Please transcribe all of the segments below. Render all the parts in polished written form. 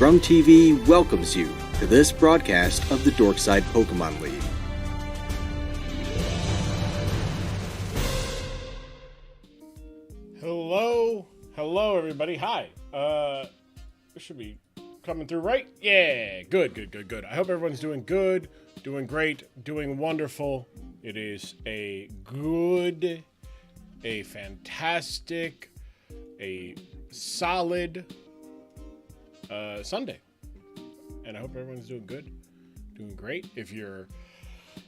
from TV welcomes you to this broadcast of the Dorkside Pokemon League. Hello everybody. Hi. This should be coming through right? Yeah, good. I hope everyone's doing good, doing great, doing wonderful. It is a fantastic, a solid Sunday. And I hope everyone's doing good, doing great. If you're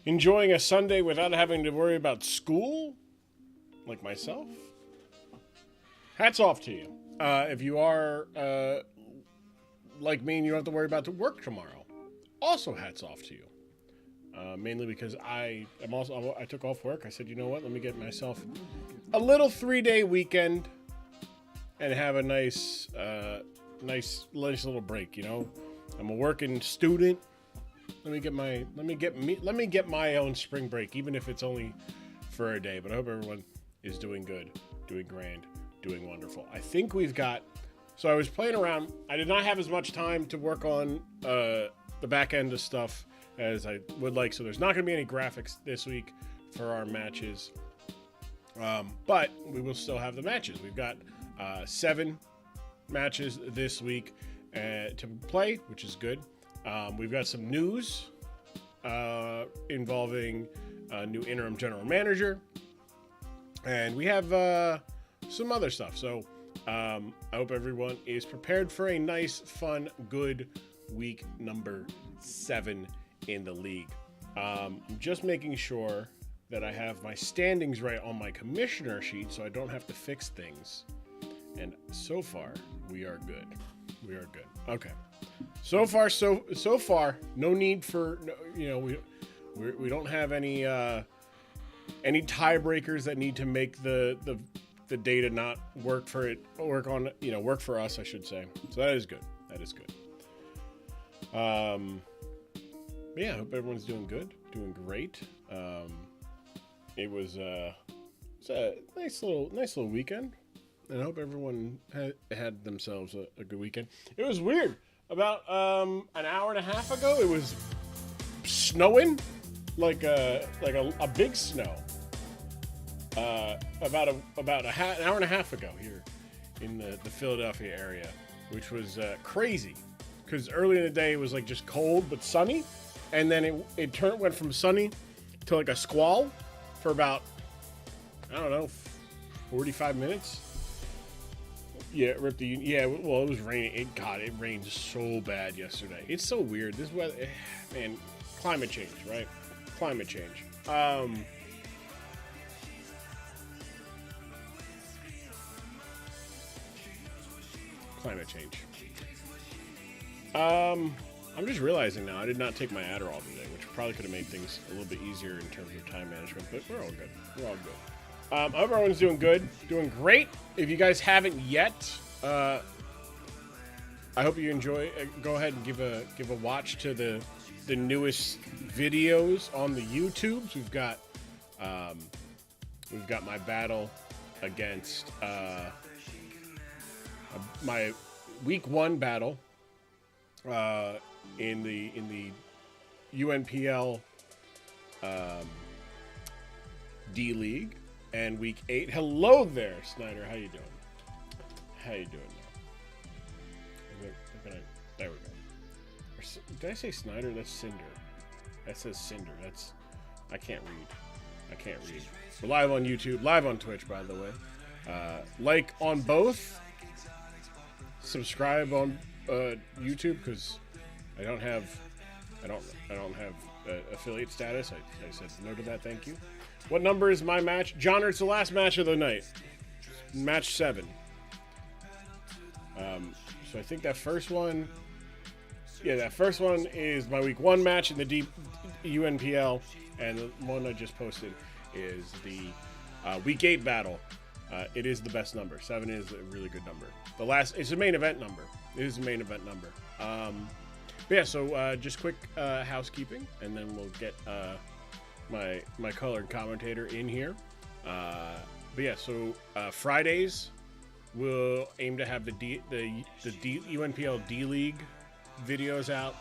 enjoying a Sunday without having to worry about school, like myself, hats off to you. If you are like me and you don't have to worry about to work tomorrow, also hats off to you. Mainly because I took off work. I said, you know what? Let me get myself a little 3-day weekend and have a nice little break. You know, I'm a working student. Let me get my own spring break, even if it's only for a day. But I hope everyone is doing good, doing grand, doing wonderful. I think we've got. So I was playing around. I did not have as much time to work on the back end of stuff as I would like. So there's not going to be any graphics this week for our matches. But we will still have the matches. We've got 7 matches this week to play, which is good. We've got some news involving a new interim general manager. And we have some other stuff. So I hope everyone is prepared for a nice, fun, good week number 7 in the league. I'm just making sure that I have my standings right on my commissioner sheet so I don't have to fix things. And so far, we are good. Okay. So far, no need for, we don't have any tiebreakers that need to make the data not work for us, I should say. So that is good. Yeah, I hope everyone's doing good, doing great. It was a nice little weekend, and I hope everyone had themselves a good weekend. It was weird. About an hour and a half ago, it was snowing, like a big snow. About an hour and a half ago here in the Philadelphia area, which was crazy, because early in the day it was like just cold but sunny, and then it went from sunny to like a squall for about, I don't know, 45 minutes. Yeah, it was raining. It rained so bad yesterday. It's so weird. This weather, man, climate change, right? Climate change. Climate change. I'm just realizing now I did not take my Adderall today, which probably could have made things a little bit easier in terms of time management, but we're all good. I hope everyone's doing good, doing great. If you guys haven't yet, I hope you enjoy. Go ahead and give a watch to the newest videos on the YouTubes. We've got my battle against my week 1 battle in the UNPL D League, and week 8. Hello there, Snyder. How you doing? There we go. Did I say Snyder? That's Cinder. That says Cinder. I can't read. We're live on YouTube, live on Twitch, by the way. Like on both. Subscribe on YouTube, because I don't have affiliate status. I said no to that. Thank you. What number is my match? Johnner, it's the last match of the night. Match 7. So I think that first one is my week 1 match in the UNPL, and the one I just posted is the week 8 battle. It is the best number. 7 is a really good number. It's a main event number. But yeah, so just quick housekeeping, and then we'll get my colored commentator in here. But yeah, so Fridays we'll aim to have the UNPL D League videos out.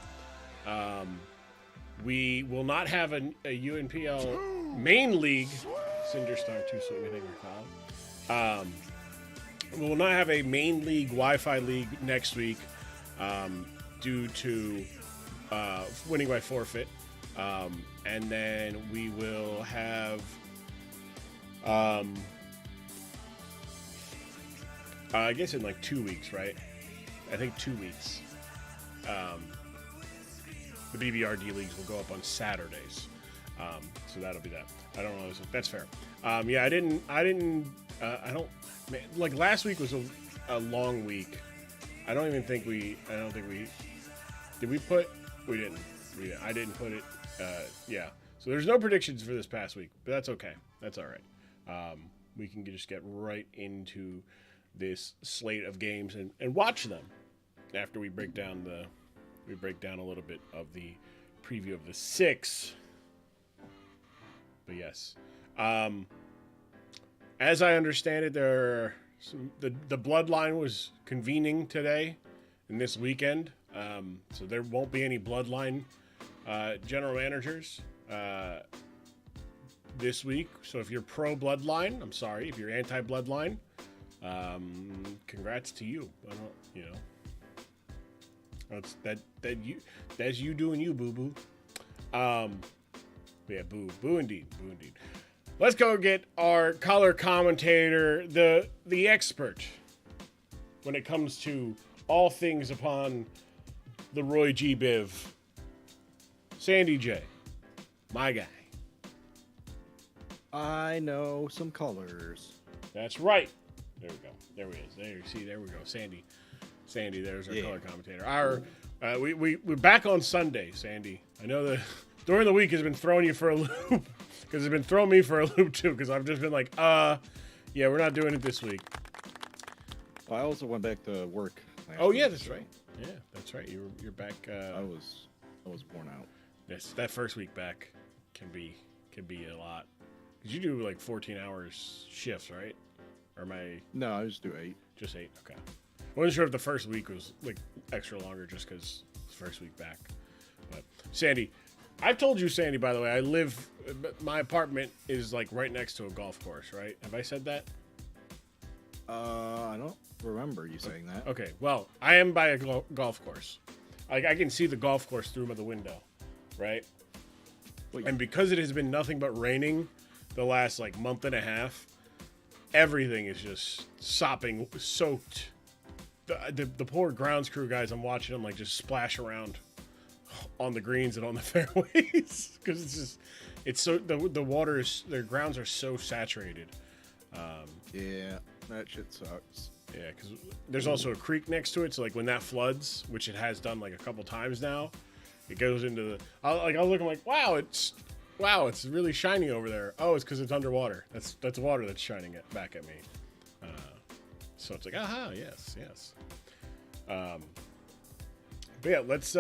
We will not have a UNPL main league. Cinderstar, too sweet, we think we're called. We will not have a main league Wi-Fi league next week due to winning by forfeit. And then we will have I guess in like 2 weeks, right? I think 2 weeks. The BBRD leagues will go up on Saturdays. So that'll be that. I don't know. That's fair. Yeah, I don't, man, like last week was a long week. I don't think we, did we put, we didn't. I didn't put it, yeah. So there's no predictions for this past week, but that's okay. That's all right. We can just get right into this slate of games and watch them after we break down a little bit of the preview of the 6. But yes, as I understand it, the Bloodline was convening today and this weekend, so there won't be any Bloodline general managers this week. So if you're pro Bloodline, I'm sorry. If you're anti Bloodline, congrats to you. I don't, that's you doing you, boo boo. Yeah, boo indeed. Let's go get our color commentator, the expert when it comes to all things upon the Roy G. Biv. Sandy J, my guy. I know some colors. That's right. There we go. There he is. There we go. Sandy, there's our color commentator. We're back on Sunday, Sandy. I know that during the week has been throwing you for a loop because it's been throwing me for a loop too because I've just been like, yeah, we're not doing it this week. Well, I also went back to work. Oh yeah, that's right. Yeah, that's right. You're back. I was worn out. Yes, that first week back can be a lot. Cause you do like 14 hours shifts, right? Or am I? No, I just do 8. Just 8. Okay. I wasn't sure if the first week was like extra longer just because it's first week back. But Sandy, I've told you, Sandy, by the way, my apartment is like right next to a golf course, right? Have I said that? I don't remember you saying that. Okay, well, I am by a golf course. Like I can see the golf course through the window, right? Wait. And because it has been nothing but raining the last like month and a half, everything is just soaked. The poor grounds crew guys, I'm watching them like just splash around on the greens and on the fairways because the water is, their grounds are so saturated. Yeah, that shit sucks. Yeah, because there's also a creek next to it, so like when that floods, which it has done like a couple times now, it goes into the. I'll look, I'm like, wow, it's really shiny over there. Oh, it's because it's underwater. That's water that's shining back at me. So it's like, aha, yes. But yeah, let's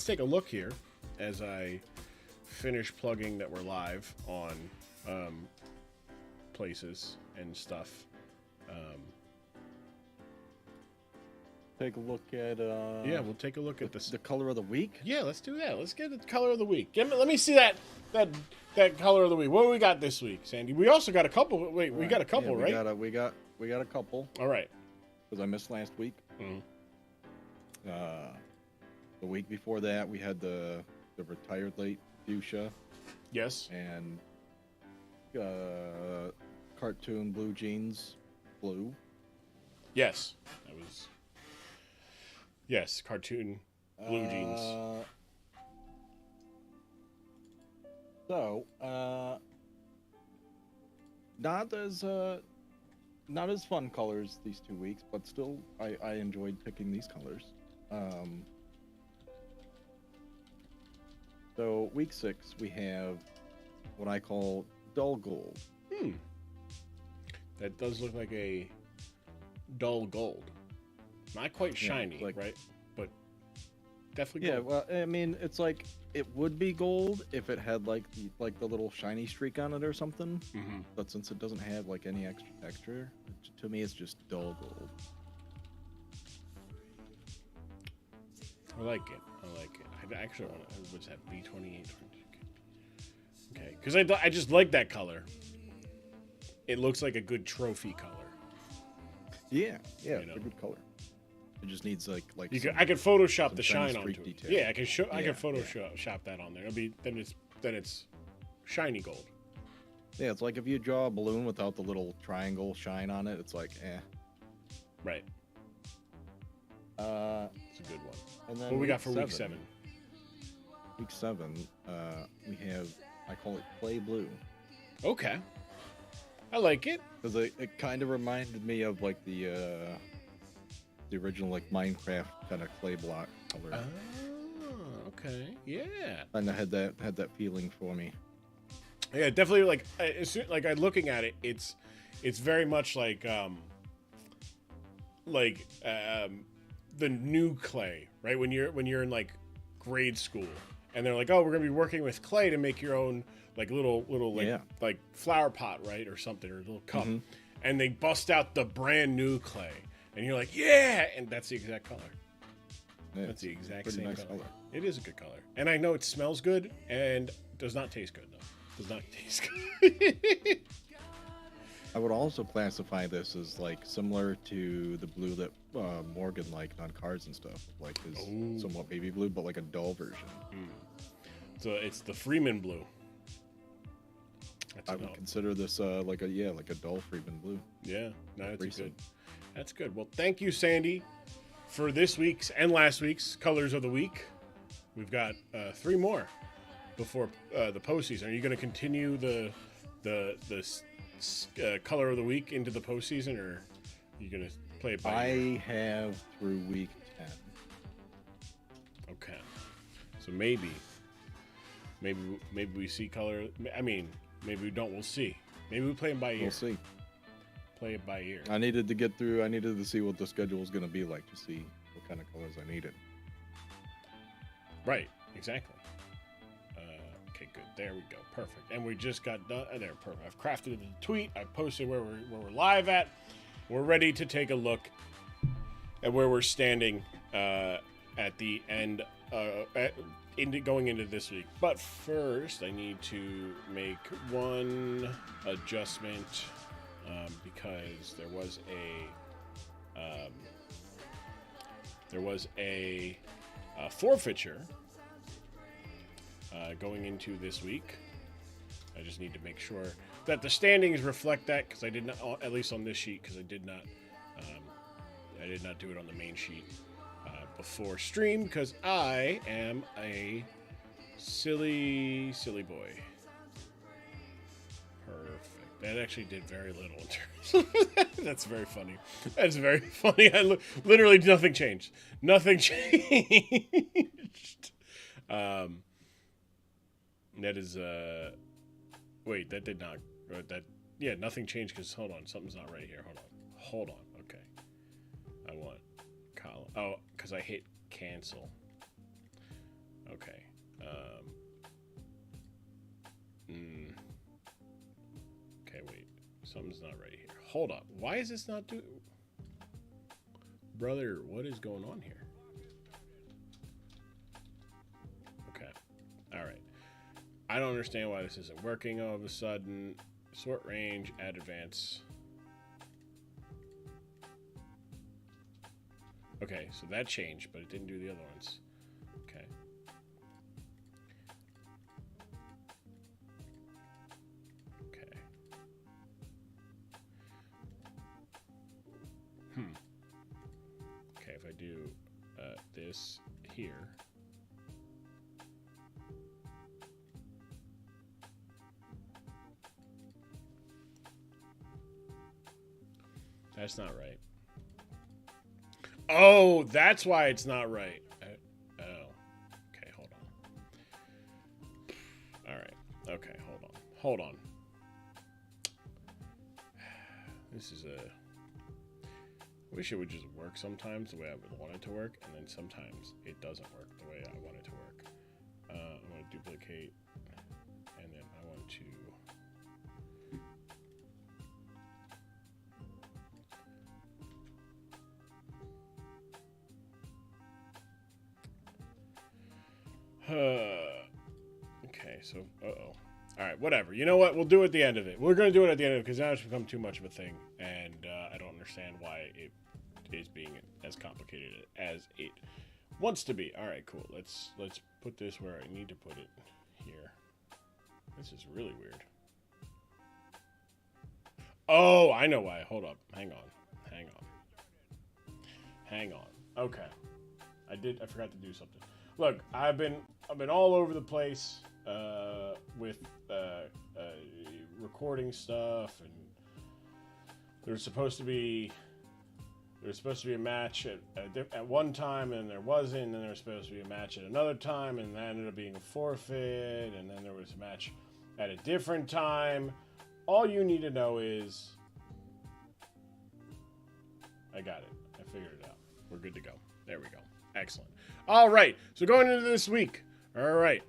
take a look here as I finish plugging that we're live on places and stuff. Take a look at Yeah, we'll take a look at the color of the week. Yeah, let's do that. Let's get the color of the week. Let me see that color of the week. What do we got this week, Sandy? We also got a couple. Wait, we got a couple, right? We got a couple. All right. Because I missed last week. Mm-hmm. The week before that, we had the retired late fuchsia. Yes. And cartoon blue jeans blue. Yes, that was. Yes, cartoon blue jeans. So, not as fun colors these 2 weeks, but still, I enjoyed picking these colors. So, week 6, we have what I call dull gold. That does look like a dull gold. Not quite shiny, right? But definitely gold. Yeah, well, I mean, it's like it would be gold if it had like the little shiny streak on it or something. Mm-hmm. But since it doesn't have like any extra, to me it's just dull gold. I like it. I actually want to. What's that? B28. Okay, because I just like that color. It looks like a good trophy color. Yeah, You it's know? a good color. It just needs like I could Photoshop the shiny shine onto streak it. detail. Yeah, I can Yeah, Photoshop that on there. It'll be then it's shiny gold. Yeah, it's like if you draw a balloon without the little triangle shine on it, it's like, eh. Right. It's a good one. And then What we got for week 7? Week 7, we have, I call it clay blue. Okay. I like it. Because it kind of reminded me of like the original like Minecraft kind of clay block color. Oh, okay. Yeah. Kind of had that feeling for me. Yeah, definitely. Like looking at it, it's very much like the new clay, right? When you're in like grade school, and they're like, oh, we're gonna be working with clay to make your own like little like flower pot, right, or something, or a little cup, and they bust out the brand new clay, and you're like, yeah, and that's the exact color. Yeah, That's the exact pretty same nice color. It is a good color, and I know it smells good and does not taste good though. Does not taste good. I would also classify this as like similar to the blue that Morgan liked on cards and stuff, like his somewhat baby blue, but like a dull version. So it's the Freeman blue. I would consider this like a dull Freeman blue. Yeah, no, that's Recent. good. That's good. Well, thank you, Sandy, for this week's and last week's Colors of the Week. We've got 3 more before the postseason. Are you going to continue the Color of the Week into the postseason, or are you going to play it by ear? I have through week 10. Okay. So maybe we see color. I mean, maybe we don't. We'll see. Maybe we play them by ear. We'll see. Play it by ear. I needed to see what the schedule was going to be like to see what kind of colors I needed. Right. Exactly. Okay. Good. There we go. Perfect. And we just got done. There. Perfect. I've crafted the tweet. I posted where we're live at. We're ready to take a look at where we're standing at the end. Going into this week. But first, I need to make one adjustment because there was a forfeiture going into this week. I just need to make sure that the standings reflect that, because I did not, at least on this sheet, because I did not do it on the main sheet before stream, because I am a silly boy. Perfect. That actually did very little in terms of that's very funny. That's very funny. Literally nothing changed. Nothing changed. That is wait, that did not nothing changed, because hold on, something's not right here. Hold on. Okay. I want column. Oh, because I hit cancel. Okay. Okay, wait. Something's not right here. Hold up. Why is this not doing... Brother, what is going on here? Okay. All right. I don't understand why this isn't working all of a sudden. Sort range, add advance. Okay, so that changed, but it didn't do the other ones. Okay. Okay. Okay, if I do this here. That's not right. Oh, that's why it's not right. Oh. Okay, hold on. All right. Okay, hold on. This is I wish it would just work sometimes the way I would want it to work, and then sometimes it doesn't work the way I want it to work. I'm going to duplicate, and then I want to... Okay, so, uh-oh. All right, whatever. You know what? We'll do it at the end of it. We're going to do it at the end of it because now it's become too much of a thing, and I don't understand why it is being as complicated as it wants to be. All right, cool. Let's put this where I need to put it here. This is really weird. Oh, I know why. Hold up. Hang on. Okay. I forgot to do something. Look, I've been all over the place with recording stuff, and there's supposed to be a match at one time, and there wasn't, and then there was supposed to be a match at another time, and that ended up being a forfeit, and then there was a match at a different time. All you need to know is I got it. I figured it out. We're good to go. There we go. Excellent. All right. So going into this week. All right.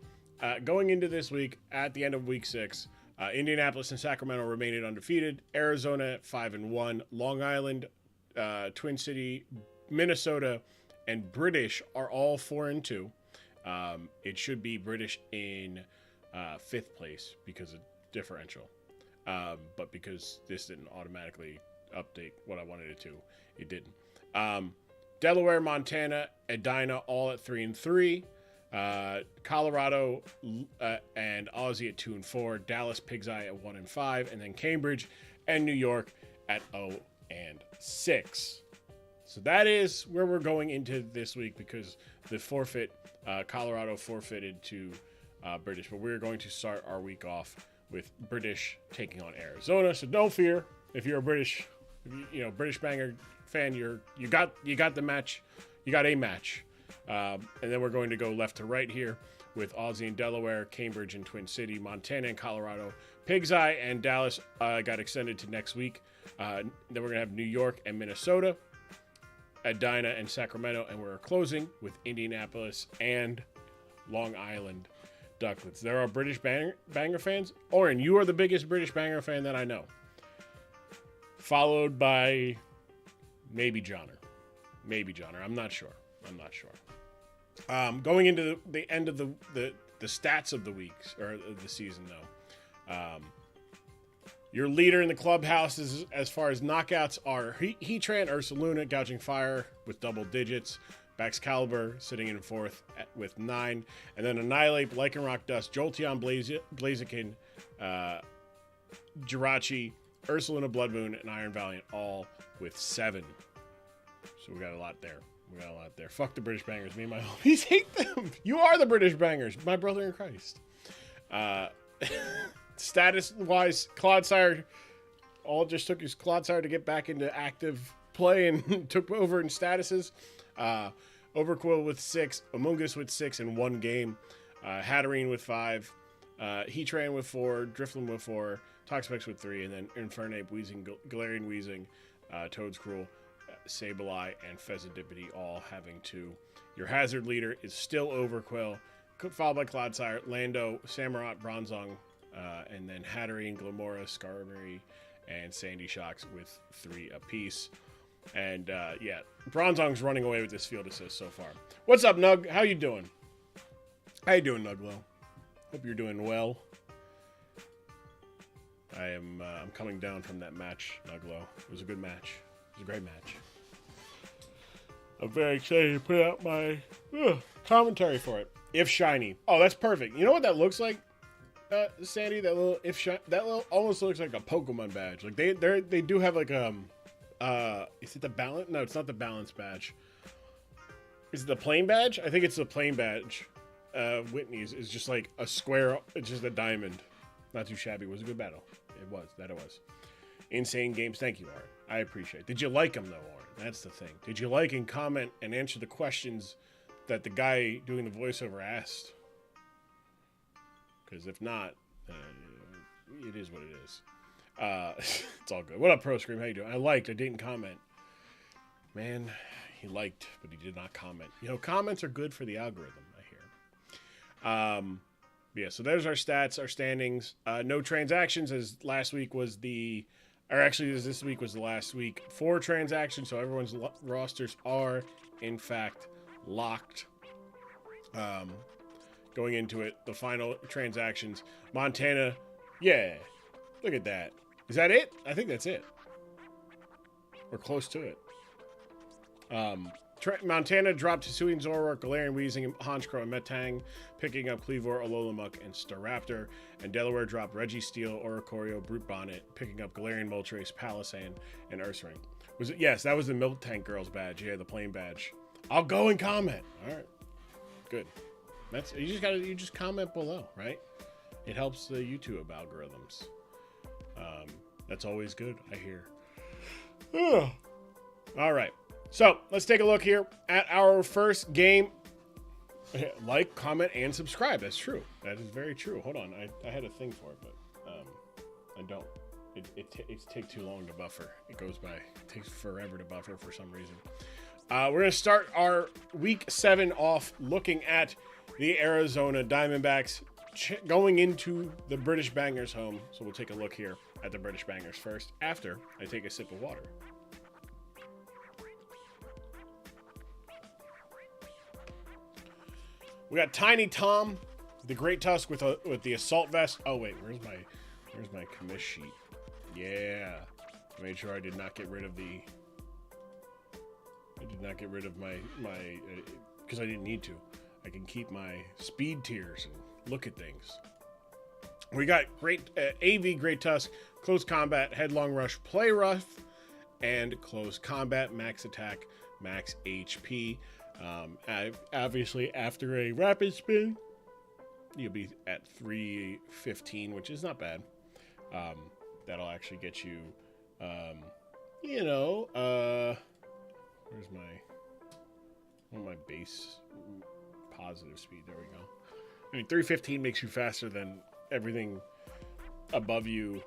Going into this week, at the end of week 6, Indianapolis and Sacramento remained undefeated. Arizona 5-1. Long Island, Twin City, Minnesota, and British are all 4-2. It should be British in 5th place because of differential. But because this didn't automatically update what I wanted it to, it didn't. Delaware, Montana, Edina all at 3-3. Colorado and Aussie at 2-4. Dallas, Pig's Eye at 1-5, and then Cambridge and New York at 0-6. So that is where we're going into this week because the forfeit, Colorado forfeited to British, but we're going to start our week off with British taking on Arizona. So don't fear if you're a British Banger fan. You got the match. You got a match. And then we're going to go left to right here with Aussie and Delaware, Cambridge and Twin City, Montana and Colorado, Pig's Eye and Dallas got extended to next week. Then we're going to have New York and Minnesota, Edina and Sacramento, and we're closing with Indianapolis and Long Island Ducklets. There are British Banger fans. Oren, you are the biggest British Banger fan that I know. Followed by maybe Johnner. I'm not sure. Going into the end of the stats of the weeks or the season, though. Your leader in the clubhouse is, as far as knockouts are Heatran, Ursaluna gouging fire with double digits. Baxcalibur sitting in 4th with 9. And then Annihilate, Lycanroc Dust, Jolteon, Blaziken, Jirachi, Ursaluna Blood Moon, and Iron Valiant all with 7. So we got a lot there. Fuck the British Bangers. Me and my homies hate them. You are the British Bangers, my brother in Christ. Status-wise, Clodsire all just took his Clodsire to get back into active play and took over in statuses. Overquill with 6, Amoonguss with 6 in 1 game, Hatterene with 5, Heatran with 4, Drifloon with 4, Toxapex with 3, and then Infernape, Weezing, Galarian Weezing, Toedscruel, Sableye, and Fezandipity all having 2. Your hazard leader is still Overquill, followed by Clodsire, Lando, Samurott, Bronzong, and then Hatterene, Glamora, Skarmory, and Sandy Shocks with 3 apiece. And Bronzong's running away with this field assist so far. What's up, Nug? How you doing? How you doing, Nuglo? Hope you're doing well. I'm coming down from that match, Nuglo. It was a good match. It was a great match. I'm very excited to put out my commentary for it. If shiny. Oh, that's perfect. You know what that looks like, Sandy? That little almost looks like a Pokemon badge. Like they do have like is it the balance? No, it's not the balance badge. Is it the plain badge? I think it's the plain badge. Whitney's is just like a square. It's just a diamond. Not too shabby. It was a good battle. It was. Insane games. Thank you, Art. I appreciate it. Did you like them, though, Art? That's the thing. Did you like and comment and answer the questions that the guy doing the voiceover asked? Because if not, it is what it is. It's all good. What up, Pro Scream? How you doing? I didn't comment. Man, he liked, but he did not comment. You know, comments are good for the algorithm, I hear. Yeah, so there's our stats, our standings. No transactions, as last week was this week was the last week for transactions, so everyone's rosters are, in fact, locked. going into it. The final transactions. Montana, yeah. Look at that. Is that it? I think that's it. We're close to it. Montana dropped Hisuian Zoroark, Galarian Weezing, Honchkrow, and Metang, picking up Cleavor, Alolamuk, and Staraptor. And Delaware dropped Registeel, Oricorio, Brute Bonnet, picking up Galarian Moltres, Palossand, and Ursaring. Was it? Yes, that was the Milk Tank Girls badge. Yeah, the plain badge. I'll go and comment. All right, good. That's you just comment below, right? It helps the YouTube algorithms. That's always good, I hear. All right. So let's take a look here at our first game. Like, comment, and subscribe. That's true. That is very true. Hold on. I had a thing for it, but I don't. It takes too long to buffer. It goes by. It takes forever to buffer for some reason. We're going to start our week 7 off looking at the Arizona Diamondbacks going into the British Bangers home. So we'll take a look here at the British Bangers first after I take a sip of water. We got Tiny Tom, the Great Tusk with the Assault Vest. Oh wait, where's my commish sheet? Yeah, I made sure I did not get rid of my because I didn't need to. I can keep my speed tiers and look at things. We got AV Great Tusk, Close Combat, Headlong Rush, Play Rough, and Close Combat, Max Attack, Max HP. Obviously, after a Rapid Spin, you'll be at 315, which is not bad. That'll actually get you, where's my base positive speed? There we go. I mean, 315 makes you faster than everything above you.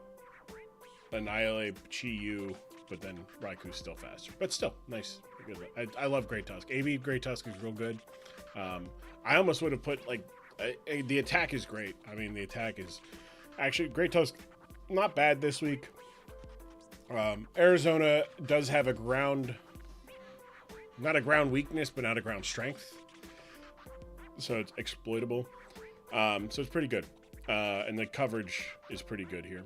Annihilate, Chi-Yu, but then Raiku's still faster. But still, nice. I love Great Tusk. AV Great Tusk is real good. I almost would have put, the attack is great. I mean, the attack is... Actually, Great Tusk, not bad this week. Arizona does have a ground... Not a ground weakness, but not a ground strength. So it's exploitable. So it's pretty good. And the coverage is pretty good here.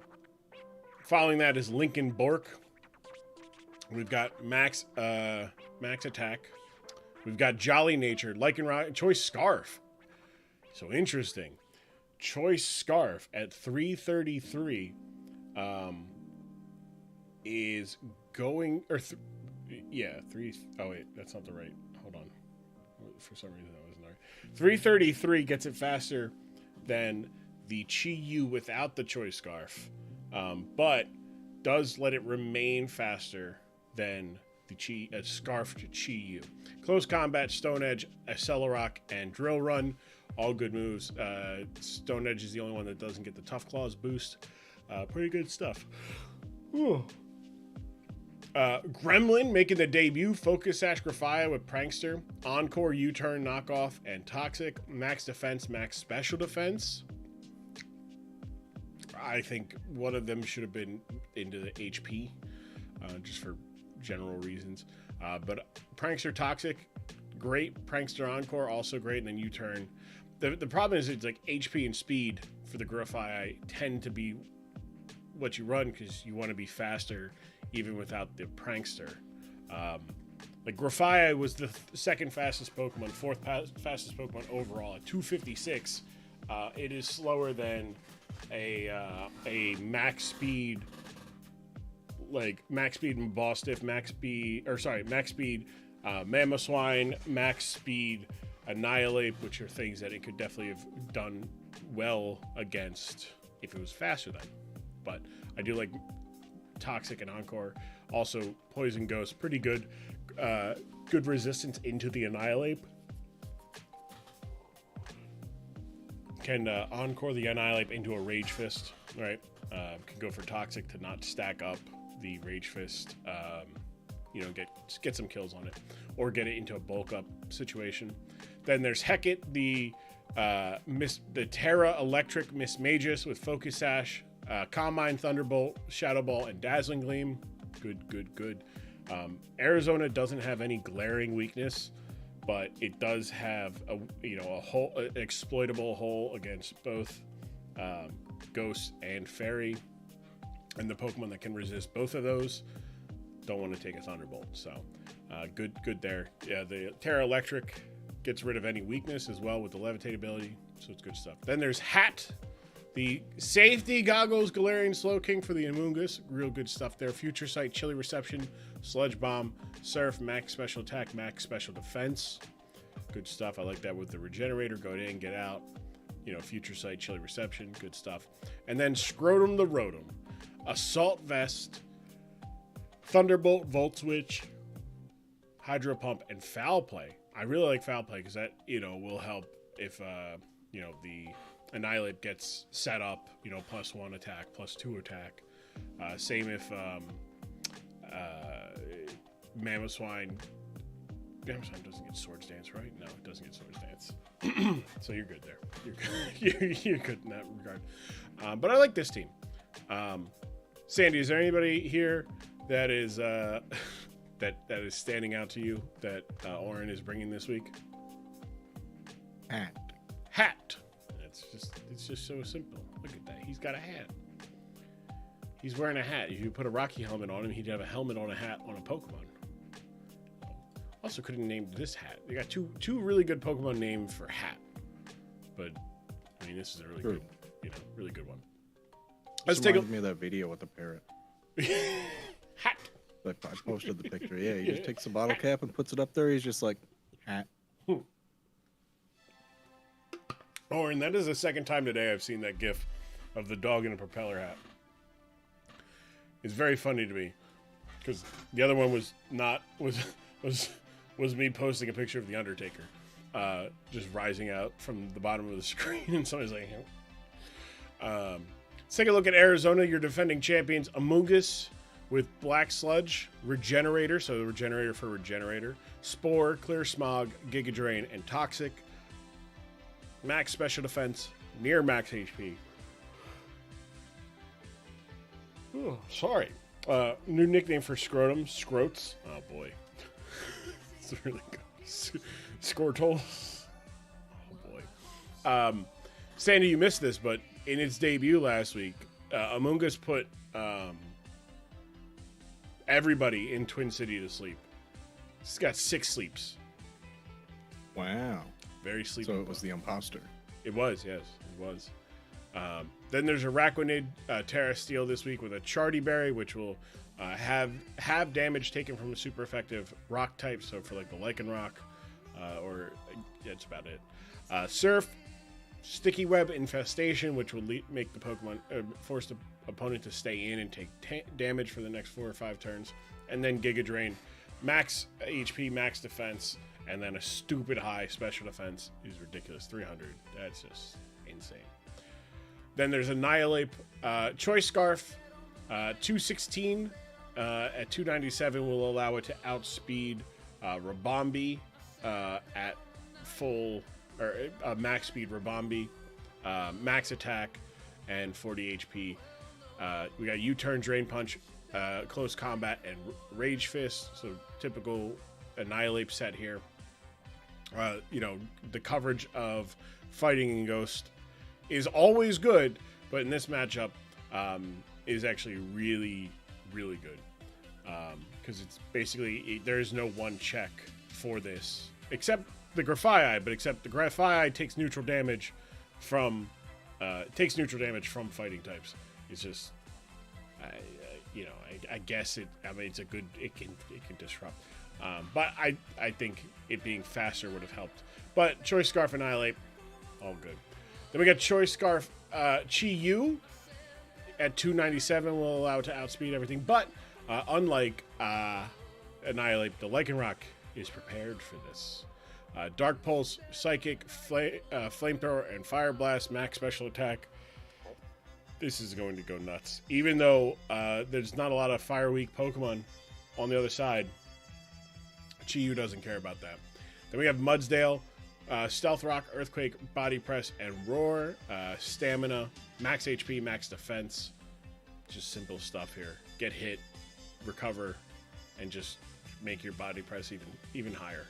Following that is Lincoln Bork. We've got Max Attack. We've got Jolly Natured, Lycanroc, Choice Scarf. So interesting. Choice Scarf at 333 is going... Oh, wait, that's not the right... Hold on. For some reason, that wasn't right. 333 gets it faster than the Chi-Yu without the Choice Scarf, but does let it remain faster than the Scarf to Chi-Yu. Close Combat, Stone Edge, Accelerock, and Drill Run. All good moves. Stone Edge is the only one that doesn't get the Tough Claws boost. Pretty good stuff. Gremlin making the debut. Focus Sash Grafia with Prankster. Encore U-Turn Knockoff and Toxic. Max Defense, Max Special Defense. I think one of them should have been into the HP, just for general reasons. But Prankster Toxic, great. Prankster Encore, also great. And then U-Turn. The problem is it's like HP and speed for the Grafia tend to be what you run because you want to be faster even without the Prankster. Grafia was the second fastest Pokemon, fourth fastest Pokemon overall at 256. It is slower than a max speed, max speed Mabostiff, max speed Mamoswine, max speed Annihilate, which are things that it could definitely have done well against if it was faster than. But I do like Toxic and Encore. Also, Poison Ghost, pretty good. Good resistance into the Annihilate. Can Encore the Annihilate into a Rage Fist, right? Can go for Toxic to not stack up the Rage Fist, get some kills on it, or get it into a bulk up situation. Then there's Hecate, the Terra Electric Mismagus with Focus Sash, Combine, Thunderbolt, Shadow Ball, and Dazzling Gleam. Good. Arizona doesn't have any glaring weakness. but it does have a hole, an exploitable hole against both Ghost and Fairy, and the Pokemon that can resist both of those don't want to take a Thunderbolt. So good there. Yeah, the Terra Electric gets rid of any weakness as well with the Levitate ability, so it's good stuff. Then there's Hat, the safety goggles Galarian Slowking for the Amoonguss. Real good stuff there. Future Sight, Chilly Reception, Sludge Bomb, Surf, Max Special Attack, Max Special Defense. Good stuff. I like that with the Regenerator. Go in, get out. Future Sight, Chilly Reception. Good stuff. And then Scrotum the Rotom. Assault Vest, Thunderbolt, Volt Switch, Hydro Pump, and Foul Play. I really like Foul Play because that, will help if, the Annihilate gets set up, +1 attack, +2 attack. Same if Mamoswine doesn't get Swords Dance, right? No, it doesn't get Swords Dance. So you're good there. You're good in that regard. But I like this team. Sandy, is there anybody here that is that is standing out to you that Oren is bringing this week? Hat. It's just so simple. Look at that. He's got a hat. He's wearing a hat. If you put a Rocky helmet on him, he'd have a helmet on a hat on a Pokemon. Also, could have named this hat. They got two really good Pokemon named for hat. But this is a really good, really good one. Let's take me of that video with the parrot. Hat. I posted the picture. Yeah, he just takes the bottle cap and puts it up there. He's just like, hat. Oh, and that is the second time today I've seen that GIF of the dog in a propeller hat. It's very funny to me because the other one was me posting a picture of the Undertaker, just rising out from the bottom of the screen, and somebody's like, let's take a look at Arizona. Your defending champions, Amoonguss with Black Sludge, Regenerator, so the Regenerator for Regenerator, Spore, Clear Smog, Giga Drain, and Toxic. Max Special Defense, near max HP. Oh, sorry. New nickname for Scrotum, Scroats. Oh boy. It's really good. Squirtle. Oh boy. Sandy, you missed this, but in its debut last week, Amoonguss put everybody in Twin City to sleep. It's got 6 sleeps. Wow. Very sleepy. So it was the imposter. It was, yes. It was. Then there's a Araquanid Terra Steel this week with a Chardy Berry, which will have damage taken from a super effective rock type. So for like the Lycanroc, or that's about it. Surf, Sticky Web Infestation, which will make the Pokemon force the opponent to stay in and take damage for the next 4 or 5 turns. And then Giga Drain, max HP, max defense, and then a stupid high special defense is ridiculous. 300. That's just insane. Then there's Annihilate, Choice Scarf, 216 at 297 will allow it to outspeed Rabombi at full or max speed Rabombi, max attack, and 40 HP. We got U-turn, Drain Punch, close combat, and Rage Fist. So typical Annihilate set here. The coverage of Fighting and Ghost is always good, but in this matchup is actually really, really good. Because it's basically, there is no one check for this, except the Grafaiai, but except the Grafaiai takes neutral damage from fighting types. It's just, I guess it's a good, it can disrupt. But I think it being faster would have helped. But Choice Scarf Annihilate, all good. Then we got Choice Scarf Chi-Yu at 297 will allow it to outspeed everything. But unlike Annihilate, the Lycanroc is prepared for this. Dark Pulse, Psychic, Flamethrower, and Fire Blast, max special attack. This is going to go nuts. Even though there's not a lot of Fire Weak Pokemon on the other side, Chi-Yu doesn't care about that. Then we have Mudsdale, Stealth Rock, Earthquake, Body Press, and Roar. Stamina, max HP, max defense. Just simple stuff here. Get hit, recover, and just make your Body Press even higher.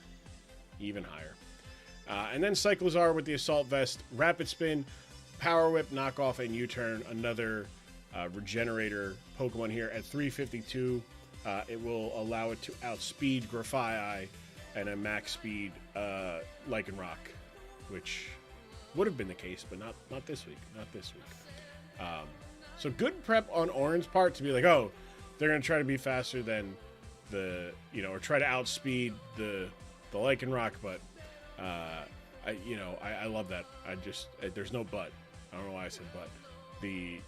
even higher. And then Cyclozar with the Assault Vest, Rapid Spin, Power Whip, Knockoff, and U-Turn. Another Regenerator Pokemon here at 352. It will allow it to outspeed Grafaiai and a max speed Lycanroc, which would have been the case, but not this week. Not this week. So good prep on Orin's part to be like, oh, they're going to try to be faster than or try to outspeed the Lycanroc, but I love that. There's no but. I don't know why I said but. The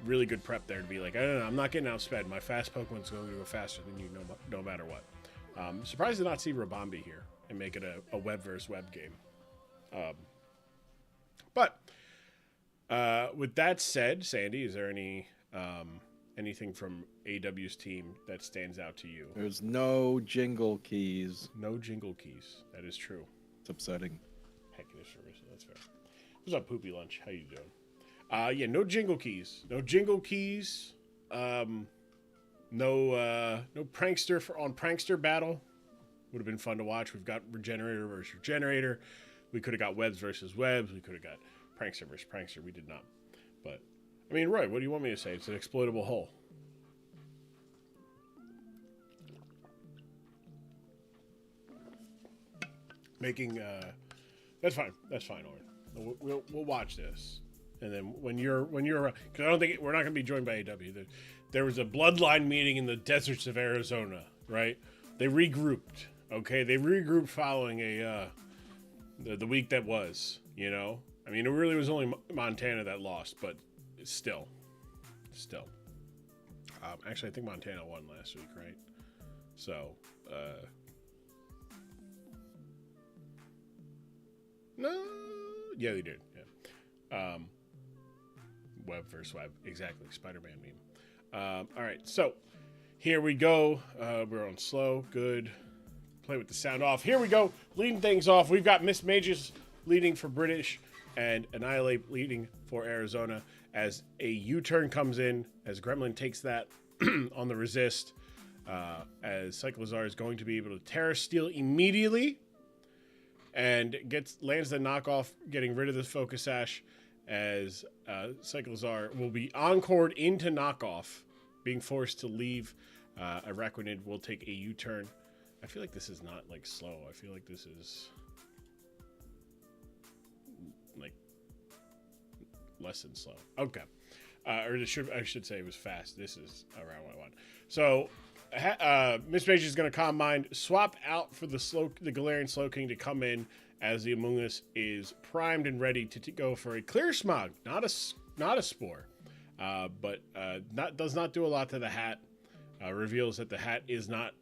really good prep there to be like, no, I'm not getting outsped. My fast Pokemon's going to go faster than you no matter what. Surprised to not see Rabambi here and make it a web versus web game. But with that said, Sandy, is there anything from AW's team that stands out to you? There's no jingle keys. No jingle keys. That is true. It's upsetting. Heck, it is true. That's fair. What's up, Poopy Lunch? How you doing? Yeah, no jingle keys. No jingle keys. No prankster on prankster battle. Would have been fun to watch. We've got Regenerator versus Regenerator. We could have got Webs versus Webs. We could have got prankster versus prankster. We did not. But I mean, Roy, what do you want me to say? It's an exploitable hole. Making that's fine, Orin. We'll watch this, and then when you're because I don't think we're not going to be joined by AW. There was a bloodline meeting in the deserts of Arizona, right? They regrouped. Okay, they regrouped following the week that was. I mean, it really was only Montana that lost, but still. Actually, I think Montana won last week, right? So. No, yeah, they did. Yeah, web versus web, exactly. Spider-Man meme. All right, so here we go. We're on slow. Good. Play with the sound off. Here we go. Leading things off. We've got Miss Mages leading for British and Annihilate leading for Arizona as a U-turn comes in as Gremlin takes that on the resist. As Cyclozar is going to be able to Terra Steel immediately. And lands the knockoff, getting rid of the Focus Sash, as Cyclozar will be encored into knockoff, being forced to leave. Araquanid will take a U-turn. I feel like this is not like slow. I feel like this is like less than slow. Okay, I should say it was fast. This is around what I want. So. Miss Mage is going to Calm Mind, swap out for the Galarian Slowking to come in as the Amoonguss is primed and ready to go for a Clear Smog, not a Spore, but does not do a lot to the hat. Reveals that the hat is not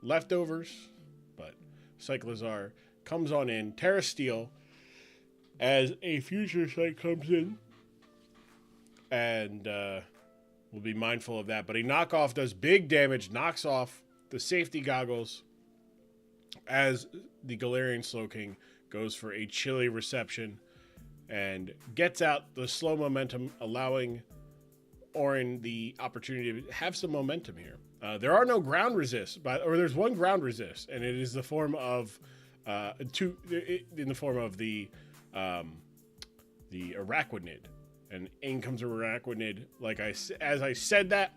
leftovers, but Cyclozar comes on in, Terra Steel, as a Future Sight comes in, and we'll be mindful of that. But a knockoff does big damage, knocks off the safety goggles as the Galarian Slowking goes for a chilly reception and gets out the slow momentum, allowing Orin the opportunity to have some momentum here. There are no ground resists, or there's one ground resist, and it is the form of in the form of the Araquanid. And in comes a Araquanid, as I said that,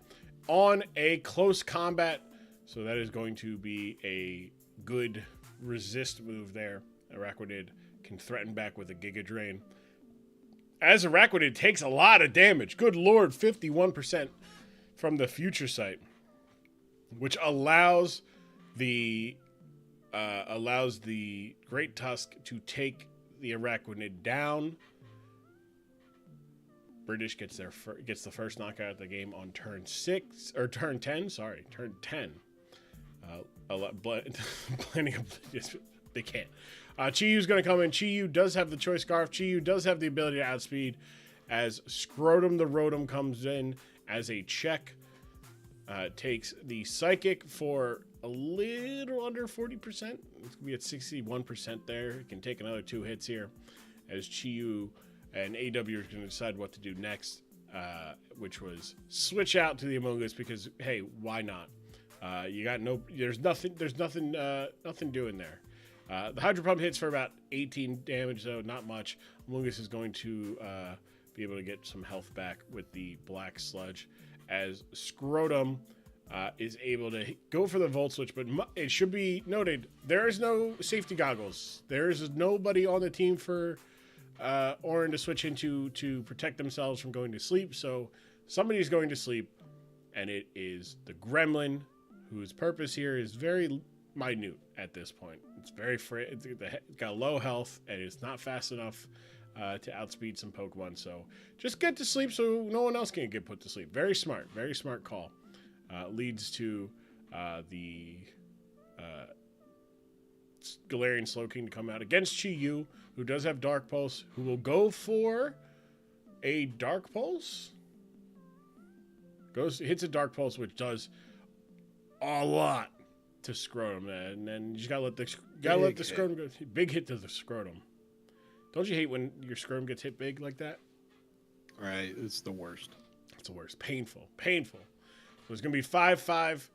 on a close combat. So that is going to be a good resist move there. Araquanid can threaten back with a Giga Drain. As Araquanid takes a lot of damage. Good lord, 51% from the Future Sight. Which allows the Great Tusk to take the Araquanid down. British gets the first knockout of the game on turn 10. Sorry, turn 10. They can't. Chi-Yu's going to come in. Chi-Yu does have the Choice Scarf. Chi-Yu does have the ability to outspeed as Scrotum the Rotom comes in as a check. Takes the Psychic for a little under 40%. It's going to be at 61% there. It can take another 2 hits here as Chi-Yu and AW are going to decide what to do next, which was switch out to the Amoonguss because, hey, why not? There's nothing doing there. The Hydro Pump hits for about 18 damage, though, not much. Amoonguss is going to be able to get some health back with the Black Sludge, as Scrotum is able to go for the Volt Switch, but it should be noted, there is no safety goggles. There is nobody on the team for Orin to switch into to protect themselves from going to sleep, so somebody's going to sleep, and it is the Gremlin, whose purpose here is very minute at this point. It's very it's got low health, and it's not fast enough to outspeed some Pokemon, so just get to sleep so no one else can get put to sleep. Very smart call. Leads to the Galarian Slowking to come out against Chi-Yu, who does have Dark Pulse, who will go for a Dark Pulse. Hits a Dark Pulse, which does a lot to Scrotum, and then you just gotta let the Scrotum go. Big hit to the Scrotum. Don't you hate when your Scrotum gets hit big like that? Right, it's the worst. It's the worst. Painful. So it's going to be 5-5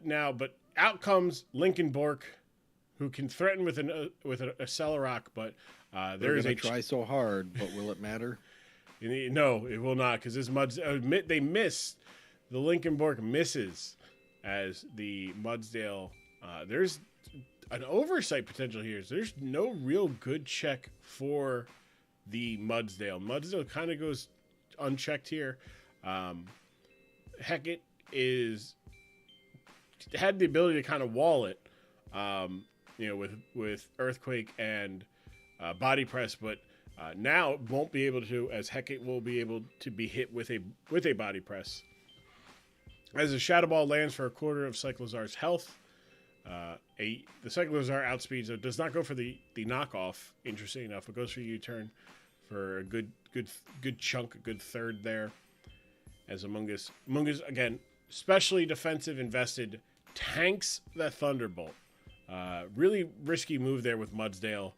now, but out comes Lincoln Bork, who can threaten with a Accelerock, but there is a try so hard, but will it matter? No, it will not, because this they miss. The Lincoln Bork misses as the Mudsdale. There's an oversight potential here. So there's no real good check for the Mudsdale. Mudsdale kind of goes unchecked here. Hecate had the ability to kind of wall it, with Earthquake and Body Press, but now won't be able to, as Hecate will be able to be hit with a Body Press. As the Shadow Ball lands for a quarter of Cyclozar's health, the Cyclozar outspeeds, so it does not go for the knockoff. Interesting enough, it goes for U-turn for a good chunk, a good third there. As Amoonguss again, especially defensive invested, tanks that Thunderbolt. Really risky move there with Mudsdale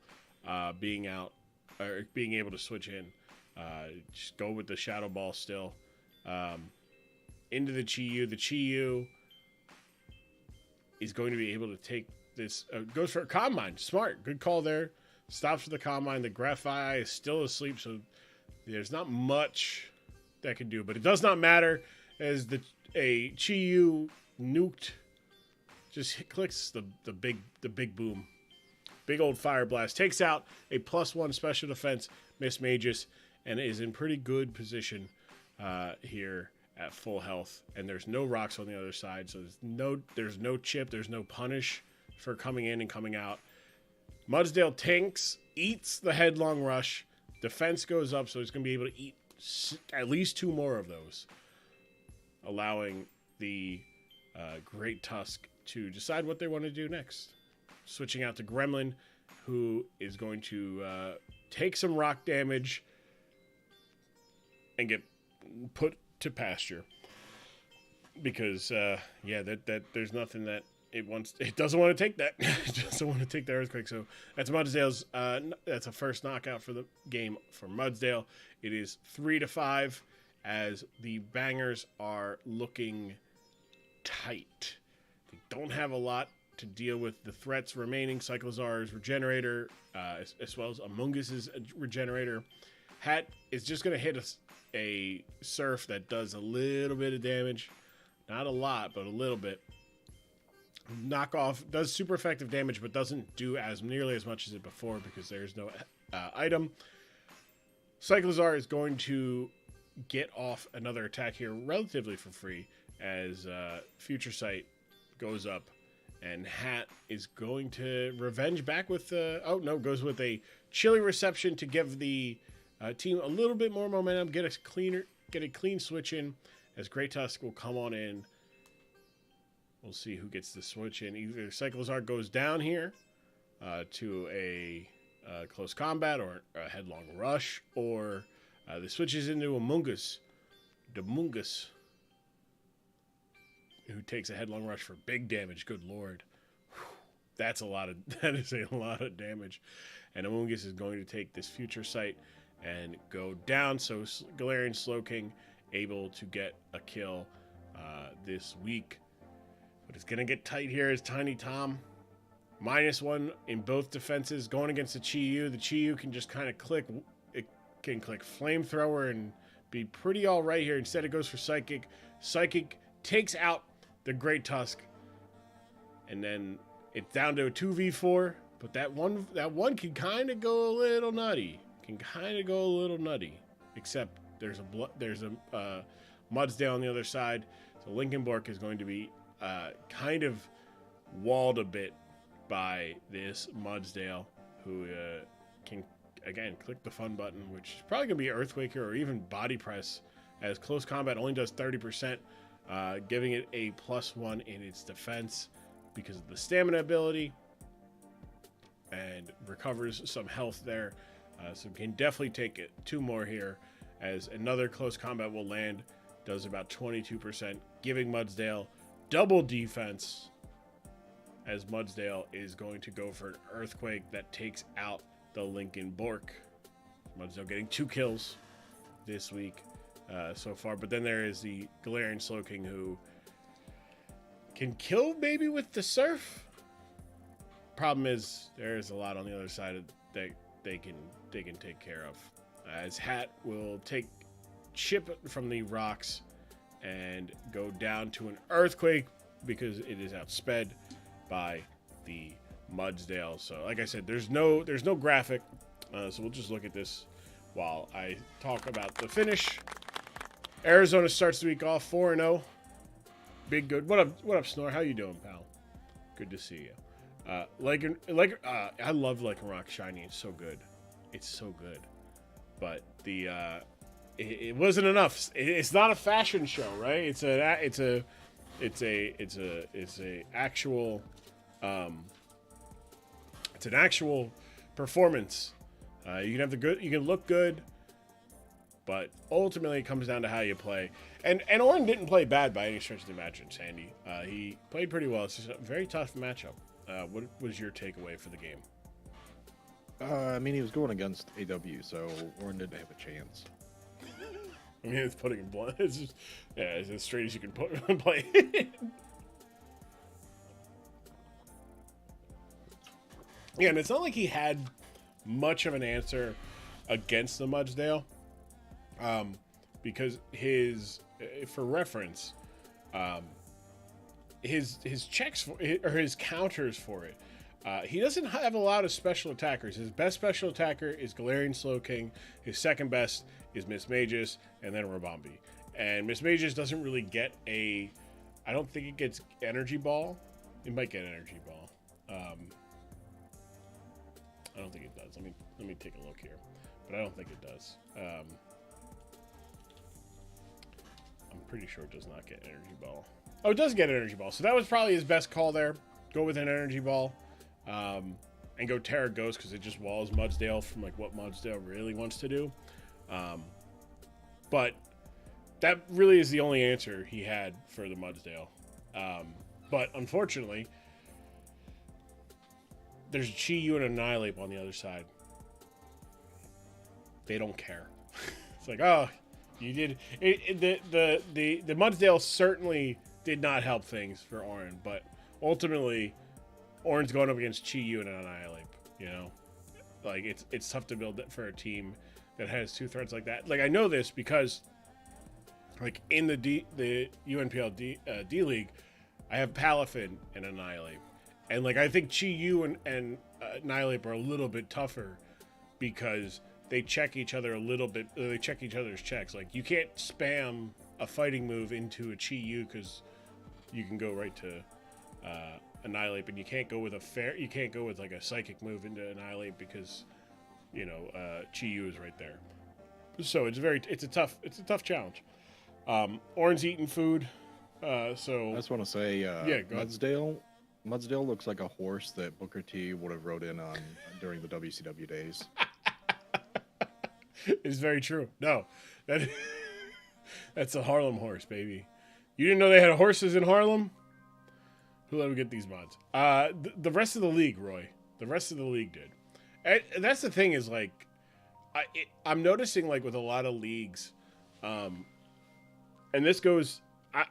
being out, or being able to switch in. Just go with the Shadow Ball still. Into the Chi-Yu. The Chi-Yu is going to be able to take this. Goes for a Calm Mind. Smart. Good call there. Stops for the Calm Mind. The Graphite is still asleep, so there's not much that can do, but it does not matter, as a Chi-Yu nuked just clicks the big boom. Big old Fire Blast takes out a +1 special defense Miss Magus, and is in pretty good position here at full health. And there's no rocks on the other side, so there's no chip, there's no punish for coming in and coming out. Mudsdale tanks, eats the Headlong Rush, defense goes up, so he's going to be able to eat at least 2 more of those, allowing the Great Tusk to decide what they want to do next. Switching out to Gremlin, who is going to take some rock damage and get put to pasture, because that there's nothing that it doesn't want to take that. It doesn't want to take the Earthquake. So that's Mudsdale's that's a first knockout for the game for Mudsdale. It is 3-5 as the Bangers are looking tight. They don't have a lot to deal with the threats remaining. Cyclozar's Regenerator, as well as Amoonguss's Regenerator. Hat is just going to hit a Surf that does a little bit of damage. Not a lot, but a little bit. Knockoff does super effective damage, but doesn't do nearly as much as it before, because there's no item. Cyclozar is going to get off another attack here relatively for free, as Future Sight goes up, and Hat is going to revenge back with goes with a Chilly Reception to give the team a little bit more momentum, get a clean switch in, as Great Tusk will come on in. We'll see who gets the switch in. Either Cyclozar goes down here to a close combat or a Headlong Rush, or the switches into Amoonguss. Amoonguss, who takes a Headlong Rush for big damage. Good lord. That is a lot of damage. And Amoonguss is going to take this Future Sight and go down. So Galarian Slowking able to get a kill this week. But it's going to get tight here as Tiny Tom -1 in both defenses. Going against the Chi-Yu, the Chi-Yu can just kind of click. It can click Flamethrower and be pretty all right here. Instead, it goes for Psychic. Psychic takes out the Great Tusk, and then it's down to a 2v4. But that one can kind of go a little nutty. Except there's a Mudsdale on the other side. So Lincoln Bork is going to be kind of walled a bit by this Mudsdale, who can, again, click the fun button, which is probably going to be Earthquaker or even Body Press, as close combat only does 30%, giving it a +1 in its defense because of the stamina ability, and recovers some health there. So can definitely take it 2 more here, as another close combat will land, does about 22%, giving Mudsdale double defense, as Mudsdale is going to go for an Earthquake that takes out the Lincoln Bork. Mudsdale getting 2 kills this week so far, but then there is the Galarian Slowking, who can kill maybe with the Surf. Problem is, there's a lot on the other side that they can take care of. As Hat will take chip from the rocks and go down to an Earthquake because it is outsped by the Mudsdale. So like I said, there's no graphic, so we'll just look at this while I talk about the finish. Arizona starts the week off 4-0. Big good. What up, Snore? How you doing, pal? Good to see you. I love Lycanroc Shiny. It's so good. But it wasn't enough. It's not a fashion show, right? It's an actual performance. You can look good, but ultimately it comes down to how you play. And Oren didn't play bad by any stretch of the imagination, Sandy. He played pretty well. It's just a very tough matchup. What was your takeaway for the game? I mean, he was going against AW, so Oren didn't have a chance. I mean, it's putting in blood. It's just, it's as straight as you can play. Yeah, and it's not like he had much of an answer against the Mudsdale, because for reference, his checks or his counters for it. He doesn't have a lot of special attackers. His best special attacker is Galarian Slowking. His second best is Miss Magus, and then Rabombi. And Miss Magus doesn't really get I don't think it gets Energy Ball. It might get Energy Ball. I don't think it does. Let me take a look here, but I don't think it does. I'm pretty sure it does not get Energy Ball. Oh, it does get Energy Ball. So that was probably his best call there. Go with an Energy Ball. And go Terra Ghost, because it just walls Mudsdale from like what Mudsdale really wants to do. But that really is the only answer he had for the Mudsdale. But unfortunately, there's a Chi-Yu and Annihilate on the other side. They don't care. It's like, oh, you did the Mudsdale certainly did not help things for Oren, but ultimately Oren's going up against Chi-Yu and Annihilate, you know? Like, it's tough to build for a team that has 2 threats like that. Like, I know this because, like, in the UNPL D League, I have Palafin and Annihilate. And, like, I think Chi-Yu and Annihilate are a little bit tougher because they check each other a little bit. They check each other's checks. Like, you can't spam a fighting move into a Chi-Yu because you can go right to Annihilate, but you can't go with like a psychic move into Annihilate because, you know, Chi-Yu is right there. So it's a tough challenge. Oren's eating food, so I just want to say, yeah, go ahead. Mudsdale looks like a horse that Booker T would have rode in on during the WCW days. It's very true. No, that's a Harlem horse, baby. You didn't know they had horses in Harlem? Who let me get these mods? The rest of the league, Roy. The rest of the league did. And that's the thing is, like, I'm noticing, like, with a lot of leagues, and this goes,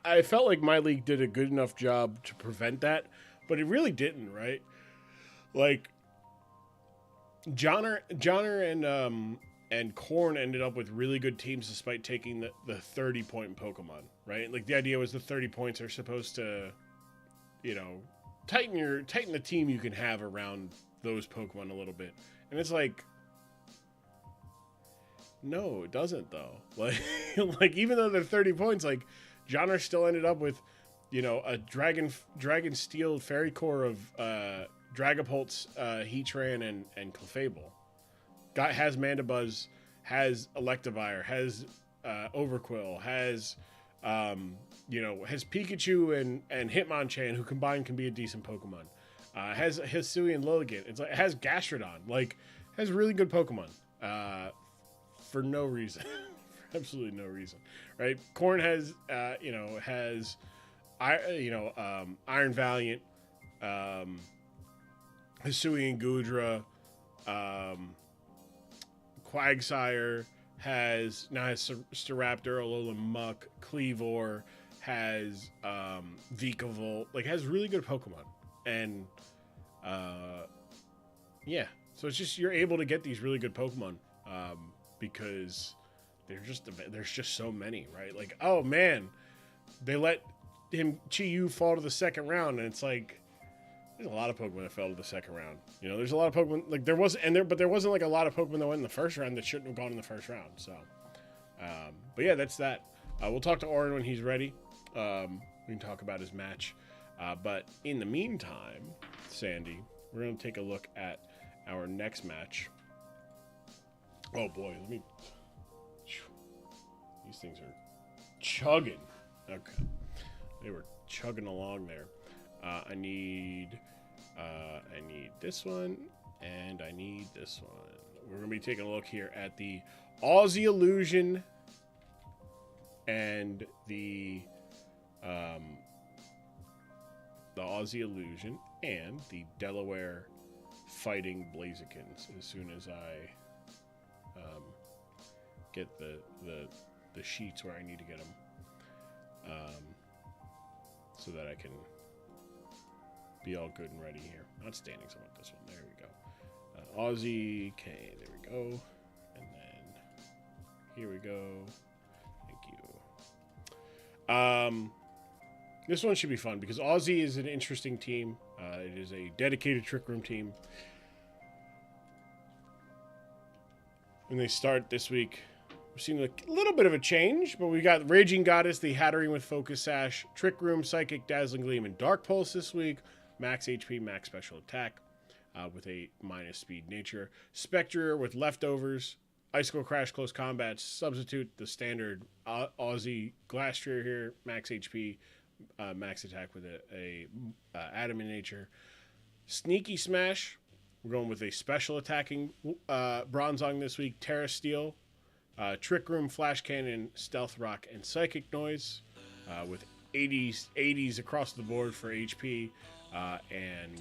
I felt like my league did a good enough job to prevent that, but it really didn't, right? like Johnner and Korn ended up with really good teams despite taking the 30-point Pokemon, right? Like the idea was the 30 points are supposed to, you know, tighten the team you can have around those Pokemon a little bit. And it's like, no, it doesn't though. Like even though they're 30 points, like Johnner still ended up with, you know, a Dragon Steel Fairy Core of Dragapult's Heatran and Clefable. Has Mandibuzz, has Electivire, has Overquill, has has Pikachu and Hitmonchan, who combined can be a decent Pokemon. Has Hisuian Lilligant. It's like it has Gastrodon. Like has really good Pokemon. For no reason. For absolutely no reason. Right? Korn has Iron Valiant, Hisuian Gudra, Quagsire has Staraptor, Alolan Muck, Cleavor, has Vikavolt, like has really good Pokemon. And so it's just you're able to get these really good Pokemon because there's just so many, right? Like, oh man, they let Chi-Yu fall to the second round, and it's like there's a lot of Pokemon that fell to the second round. You know, there's a lot of Pokemon like there wasn't like a lot of Pokemon that went in the first round that shouldn't have gone in the first round. So, but yeah, that's that. We'll talk to Orin when he's ready. We can talk about his match. But in the meantime, Sandy, we're going to take a look at our next match. Oh boy, these things are chugging. Okay, they were chugging along there. I need this one, and I need this one. We're going to be taking a look here at the Aussie Illusion and the Aussie Illusion and the Delaware Fighting Blazikins as soon as I get the sheets where I need to get them so that I can be all good and ready here. Not standing, so I want this one. There we go. Aussie, okay, there we go. And then here we go. Thank you. This one should be fun because Aussie is an interesting team. It is a dedicated Trick Room team. And they start this week. We've seen a little bit of a change, but we got Raging Goddess, the Hattering with Focus Sash, Trick Room, Psychic, Dazzling Gleam, and Dark Pulse this week. Max HP, max special attack with a minus speed nature. Spectre with Leftovers, Icicle Crash, Close Combat, Substitute, the standard Aussie Glastrier here, max HP, max attack with a Adamant nature. Sneaky Smash, we're going with a special attacking Bronzong this week. Terra Steel, Trick Room, Flash Cannon, Stealth Rock, and Psychic Noise with 80s across the board for HP and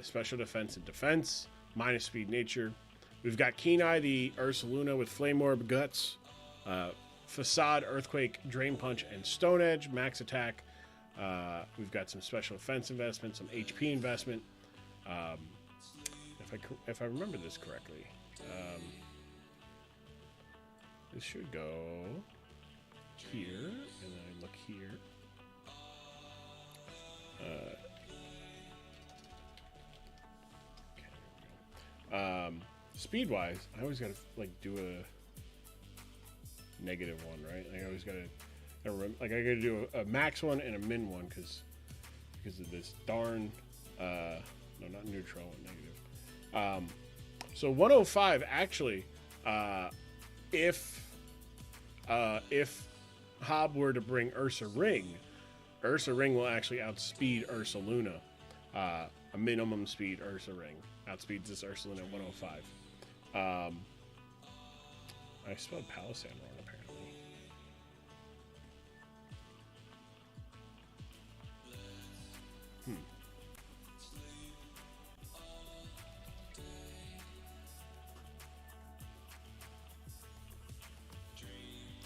special defense and defense, minus speed nature. We've got Keen Eye, the Ursaluna with Flame Orb, Guts, Facade, Earthquake, Drain Punch, and Stone Edge, max attack. We've got some special defense investment, some HP investment. If I remember this correctly, this should go here, and then I look here. Speed wise, I always gotta like do a negative one, right? I always gotta I gotta do a max one and a min one because of this darn no, not neutral, negative. So 105 actually, if Hob were to bring Ursa Ring will actually outspeed Ursaluna. A minimum speed Ursa Ring outspeeds this Ursaluna at 105. I spelled Palisand wrong, apparently.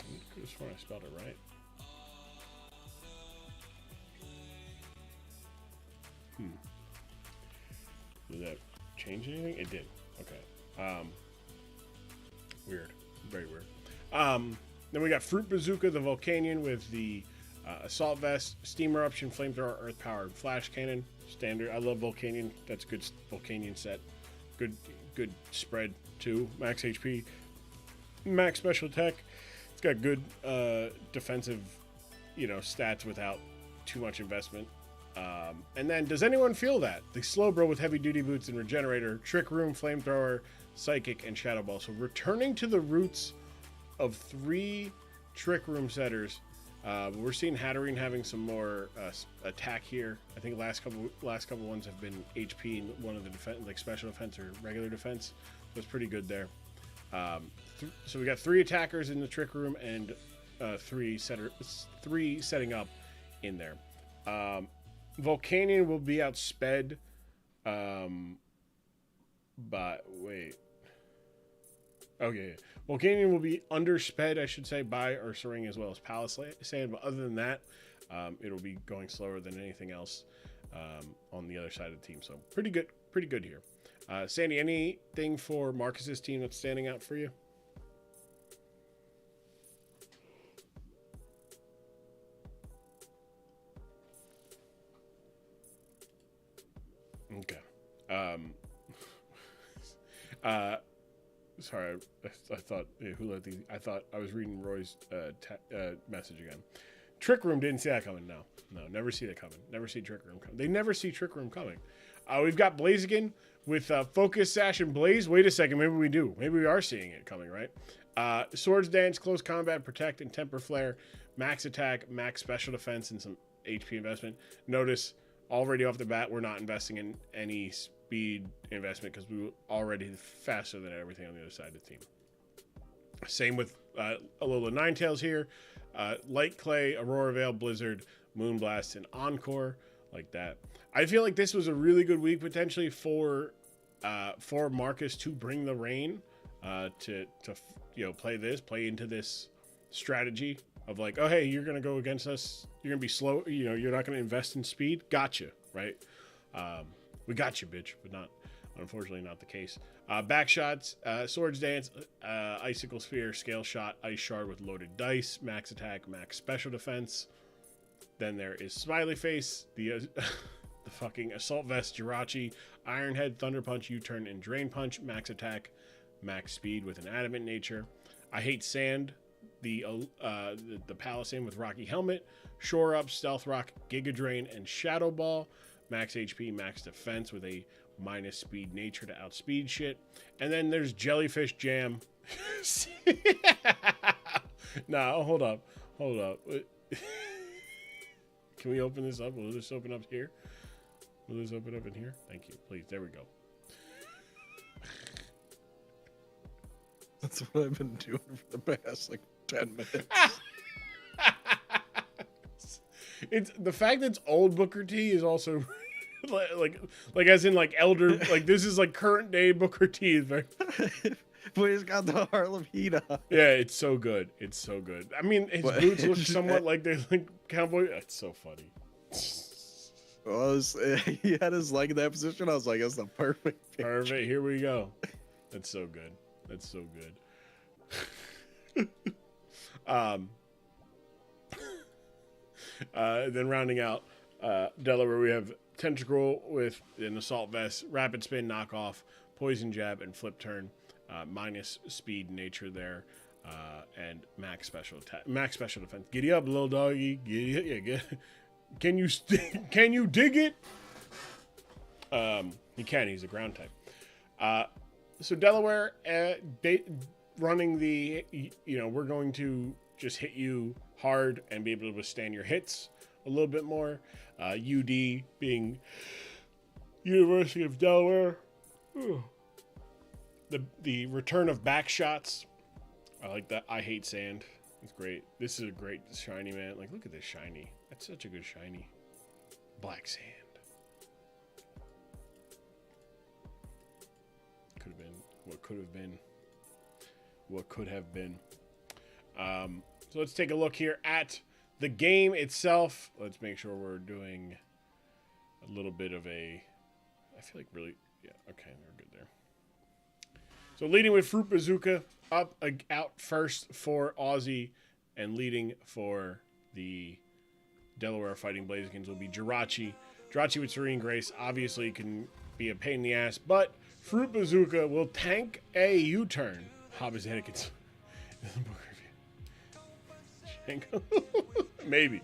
I could have sworn I spelled it right. anything? It did. Okay. Weird. Very weird. Then we got Fruit Bazooka, the Volcanion with the Assault Vest, Steam Eruption, Flamethrower, Earth Powered, Flash Cannon. Standard. I love Volcanion. That's a good Volcanion set. Good spread too. Max HP. Max Special Attack. It's got good defensive, stats without too much investment. And then, does anyone feel that? The Slowbro with Heavy Duty Boots and Regenerator, Trick Room, Flamethrower, Psychic, and Shadow Ball. So returning to the roots of 3 Trick Room setters. We're seeing Hatterene having some more attack here. I think last couple ones have been HP and one of the defense, like special defense or regular defense. So it's pretty good there. So we got 3 attackers in the Trick Room and 3 setting up in there. Volcanion will be outsped, but wait. Okay, Volcanion will be undersped, I should say, by Ursaring as well as Palisade, but other than that, it'll be going slower than anything else on the other side of the team. So pretty good here. Sandy, anything for Marcus's team that's standing out for you? Okay. Sorry, I thought who let these? I thought I was reading Roy's message again. Trick Room didn't see that coming. No, never see that coming. Never see Trick Room coming. They never see Trick Room coming. We've got Blaziken with Focus, Sash, and Blaze. Wait a second, maybe we do. Maybe we are seeing it coming, right? Swords Dance, Close Combat, Protect, and Temper Flare. Max Attack, Max Special Defense, and some HP investment. Notice already off the bat, we're not investing in any speed investment because we were already faster than everything on the other side of the team. Same with Alola Ninetales here. Light Clay, Aurora Veil, Blizzard, Moonblast, and Encore, like that. I feel like this was a really good week potentially for Marcus to bring the rain, to play into this strategy of like, oh hey, you're gonna go against us, you're gonna be slow, you're not gonna invest in speed. Gotcha, right? We got you, bitch, but unfortunately not the case. Back shots, Swords Dance, Icicle Sphere, Scale Shot, Ice Shard with loaded dice, Max Attack, Max Special Defense. Then there is Smiley Face, the fucking Assault Vest, Jirachi, Iron Head, Thunder Punch, U-Turn, and Drain Punch, Max Attack, Max Speed with an Adamant Nature. I Hate Sand, the Palisade with Rocky Helmet, Shore Up, Stealth Rock, Giga Drain, and Shadow Ball. Max HP, Max Defense with a minus speed nature to outspeed shit. And then there's Jellyfish Jam. Nah, hold up. Can we open this up? Will this open up here? Will this open up in here? Thank you. Please. There we go. That's what I've been doing for the past 10 minutes. It's the fact that it's old Booker T is also like as in elder, this is current day Booker T. But he's got the Harlem heat on. Yeah, it's so good. I mean, his boots look somewhat like they cowboy. That's so funny. Well, he had his leg in that position. I was like, that's the perfect picture. Perfect. Here we go. That's so good. Then rounding out Delaware, we have Tentacruel with an Assault Vest, Rapid Spin, Knockoff, Poison Jab, and Flip Turn. Minus speed nature there, and max special defense. Giddy up, little doggy. Giddy up. Yeah, can you dig it? He can. He's a ground type. So Delaware, running the, we're going to just hit you hard and be able to withstand your hits a little bit more. UD being University of Delaware. The return of back shots. I like that. I Hate Sand. It's great. This is a great shiny, man. Look at this shiny. That's such a good shiny. Black Sand. Could have been. What could have been. What could have been. So let's take a look here at the game itself. Let's make sure we're doing a little bit of a... I feel like really... Yeah, okay, we're good there. So leading with Fruit Bazooka, out first for Aussie, and leading for the Delaware Fighting Blazekins will be Jirachi. Jirachi with Serene Grace obviously can be a pain in the ass, but Fruit Bazooka will tank a U-turn. Hobbs Anakin's Maybe.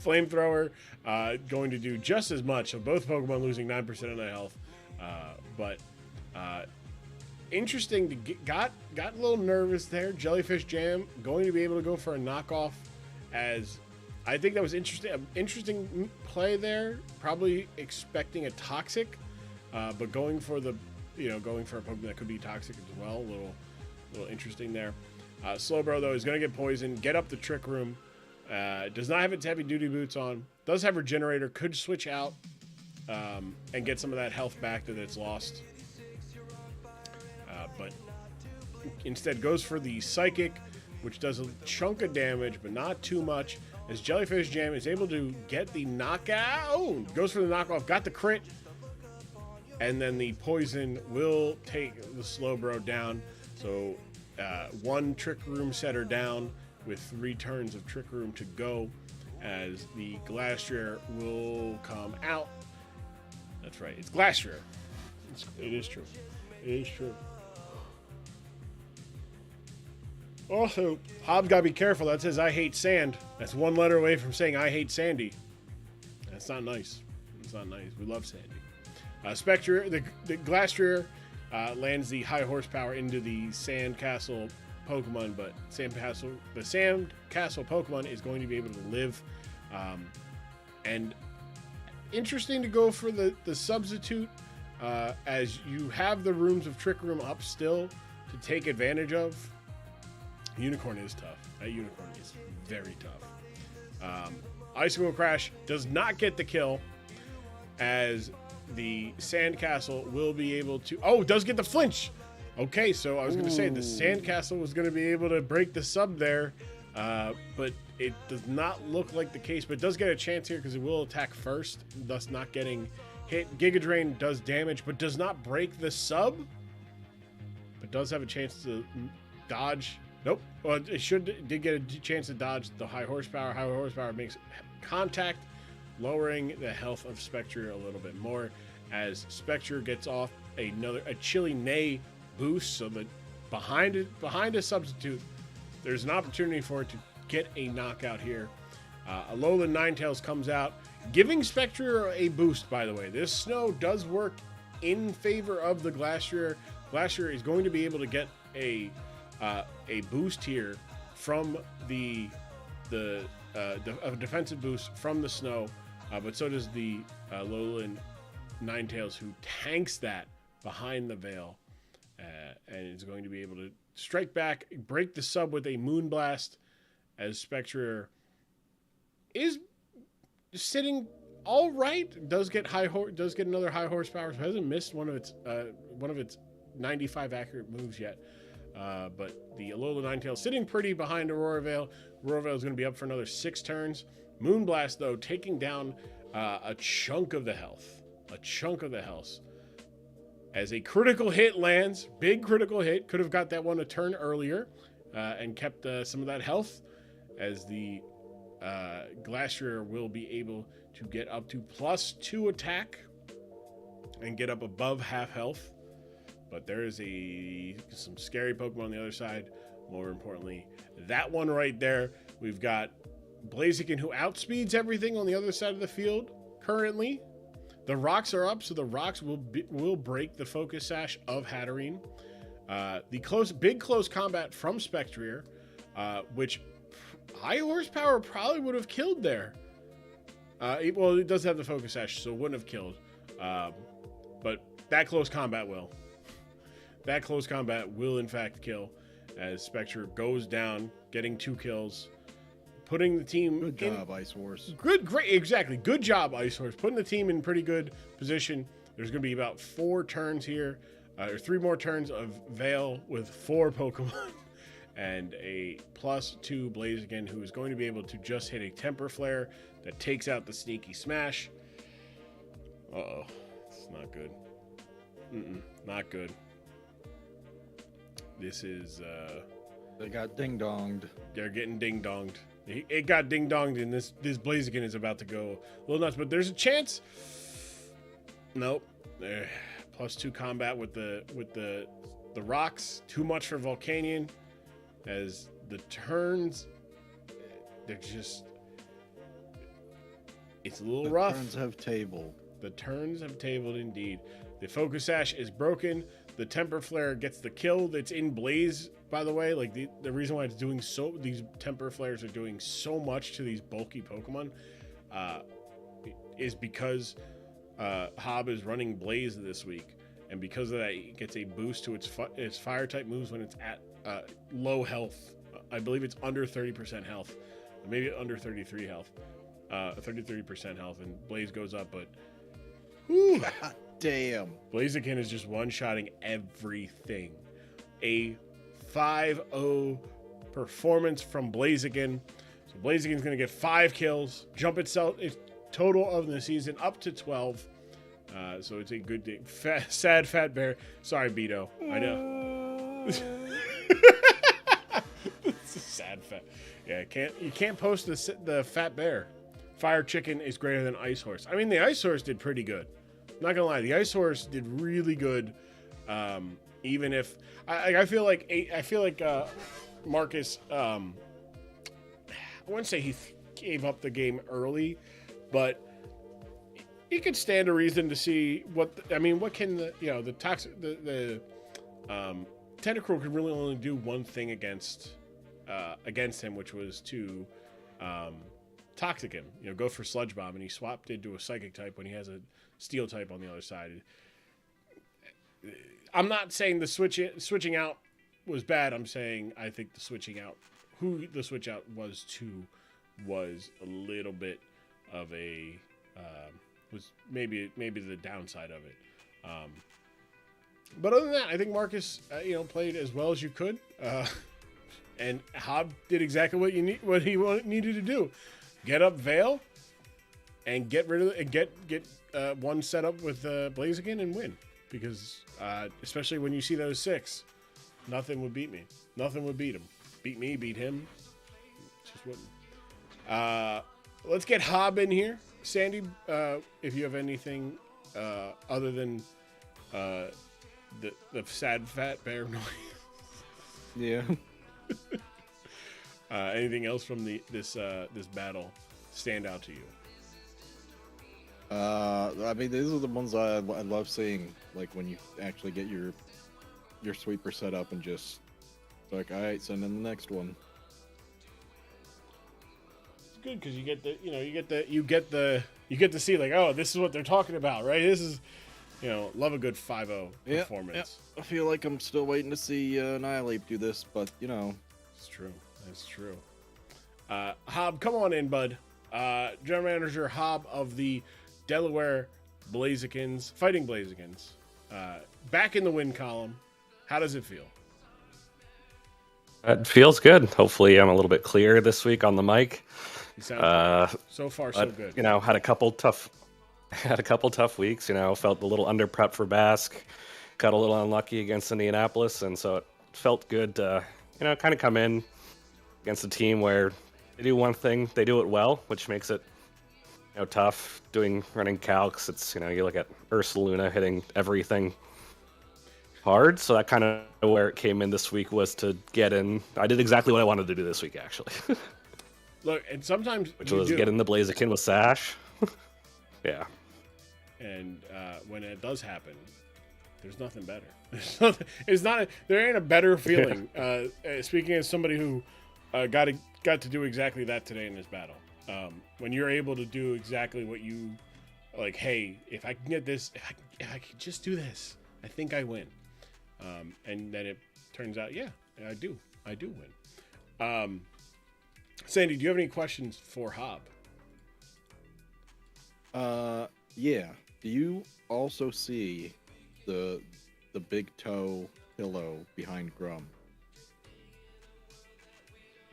Flamethrower going to do just as much. So both Pokemon losing 9% of their health. But interesting. Got a little nervous there. Jellyfish Jam going to be able to go for a knockoff, as I think that was interesting. Interesting play there. Probably expecting a Toxic, but going for a Pokemon that could be Toxic as well. A little interesting there. Slowbro though is going to get poisoned. Get up the Trick Room. Does not have its heavy duty boots on. Does have Regenerator. Could switch out and get some of that health back that it's lost. But instead goes for the Psychic, which does a chunk of damage, but not too much. As Jellyfish Jam is able to get the knockout. Oh, goes for the knockoff. Got the crit. And then the poison will take the Slowbro down. So one Trick Room setter down with 3 turns of Trick Room to go, as the Glastrier will come out. That's right, it's Glastrier. It is true. It is true. Also, Hobbs gotta be careful. That says I hate sand. That's one letter away from saying I hate Sandy. That's not nice. It's not nice. We love Sandy. Spectre, the Glastrier lands the high horsepower into the Sandcastle Pokemon, but the Sandcastle Pokemon is going to be able to live. And interesting to go for the substitute, as you have the rooms of Trick Room up still to take advantage of. Unicorn is tough. That Unicorn is very tough. Icicle Crash does not get the kill, as the Sandcastle will be able to... Oh, does get the flinch! Okay, so I was going to say the Sandcastle was going to be able to break the sub there, but it does not look like the case, but it does get a chance here because it will attack first, thus not getting hit. Giga Drain does damage, but does not break the sub, but does have a chance to dodge. Nope. Well, did get a chance to dodge the high horsepower. High horsepower makes contact, lowering the health of Spectre a little bit more, as Spectre gets off a Chili Neigh boost, so that behind a substitute, there's an opportunity for it to get a knockout here. Alolan Ninetales comes out, giving Spectre a boost, by the way. This snow does work in favor of the Glastrier. Glastrier is going to be able to get a boost here from a defensive boost from the snow, but so does the Alolan Ninetales, who tanks that behind the veil, and is going to be able to strike back, break the sub with a Moonblast, as Spectre is sitting all right. Does get another high horsepower, so hasn't missed one of its 95 accurate moves yet. But the Alola Ninetales sitting pretty behind Aurora Veil. Aurora Veil is going to be up for another 6 turns. Moonblast, though, taking down a chunk of the health. As a critical hit lands, big critical hit. Could have got that one a turn earlier and kept some of that health, as the Glastrier will be able to get up to +2 attack and get up above half health. But there is some scary Pokemon on the other side. More importantly, that one right there. We've got Blaziken, who outspeeds everything on the other side of the field currently. The rocks are up, so the rocks will break the Focus Sash of Hatterene. The big close combat from Spectrier, which high horsepower probably would have killed there. Well, it does have the Focus Sash, so it wouldn't have killed. But that close combat will. That close combat will, in fact, kill, as Spectre goes down, getting 2 kills, putting the team... Good job, Ice Horse. Exactly. Good job, Ice Horse. Putting the team in pretty good position. There's going to be about 4 turns here, or 3 more turns of Veil with 4 Pokemon, and a +2 Blaziken, who is going to be able to just hit a Temper Flare that takes out the Sneaky Smash. Uh-oh. It's not good. Not good. This is, They got ding-donged. they're getting ding-donged. It got ding-donged, and this Blaziken is about to go a little nuts, but there's a chance. Nope. +2 combat with the rocks. Too much for Volcanion, as the turns, they're just, it's a little rough. The turns have tabled. The turns have tabled indeed. The Focus Sash is broken. The Temper Flare gets the kill. That's in Blaze, by the way. Like the reason why it's doing these Temper Flares are doing so much to these bulky Pokemon is because Hob is running Blaze this week, and because of that, it gets a boost to its Fire type moves when it's at low health. I believe it's under 30% health, maybe under 33 health, 33% health, and Blaze goes up. But whew, God damn. Blaziken is just one-shotting everything. A 5-0 performance from Blaziken. So Blaziken's going to get 5 kills, jump its total of the season up to 12. So it's a good thing. Sad Fat Bear. Sorry, Beto. I know. It's a sad fat. Yeah, you can't post the Fat Bear. Fire Chicken is greater than Ice Horse. I mean, the Ice Horse did pretty good. Not gonna lie, the Ice Horse did really good. Even if I feel like Marcus, I wouldn't say he gave up the game early, but he could stand a reason to see what can the toxic the Tentacruel could really only do one thing against him, which was to toxic him. Go for Sludge Bomb, and he swapped into a Psychic type when he has a Steel type on the other side. I'm not saying the switching out was bad. I'm saying I think the switching out, who the switch out was to, was a little bit of a was maybe the downside of it. But other than that, I think Marcus played as well as you could, and Hob did exactly what he needed to do: get up Veil and get rid of and get one set up with Blaziken and win. Because especially when you see those 6, nothing would beat me. Nothing would beat him. Beat me, beat him. Just wouldn't. Let's get Hob in here. Sandy, if you have anything other than the sad fat bear noise. Yeah. Anything else from this battle stand out to you? I mean, these are the ones I love seeing. Like when you actually get your sweeper set up and just like, all right, send in the next one. It's good because you get to see like, oh, this is what they're talking about, right? This is, love a good 5-0 performance. I feel like I'm still waiting to see Annihilate do this, but it's true. That's true. Hob, come on in, bud. General Manager Hob of the Delaware Blazikens, Fighting Blazikens, back in the win column. How does it feel? It feels good. Hopefully, I'm a little bit clearer this week on the mic. You sound so far so good. Had a couple tough weeks. Felt a little under prep for Basque, got a little unlucky against Indianapolis, and so it felt good to kind of come in against a team where they do one thing, they do it well, which makes it tough running calcs. It's you look at Ursaluna hitting everything hard, so that kind of where it came in this week was to get in. I did exactly what I wanted to do this week, actually. Look, and sometimes which was get in the Blaziken with Sash. Yeah. And when it does happen, there's nothing better. There ain't a better feeling. Speaking as somebody who got to do exactly that today in this battle. When you're able to do exactly what you like, hey, if I can get this, if I can just do this, I think I win. And then it turns out, yeah, I do win. Sandy, do you have any questions for Hob? Yeah. Do you also see the big toe pillow behind Grum?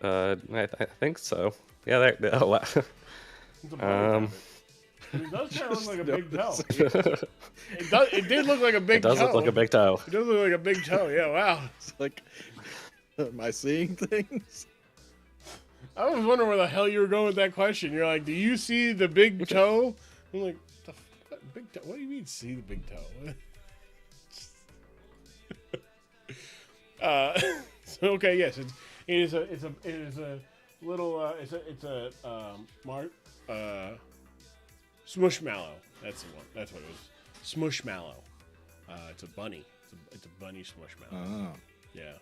I think so. Yeah. Oh, wow. It does kind of look like a big toe. It did look like a big toe. It does look like a big toe. It does look like a big toe. Yeah, wow. It's like, am I seeing things? I was wondering where the hell you were going with that question. You're like, do you see the big toe? I'm like, big toe? What do you mean see the big toe? So okay, yes, it is a little smushmallow. That's the one. That's what it was. Smushmallow. It's a bunny. It's a bunny smushmallow. Oh. Yeah.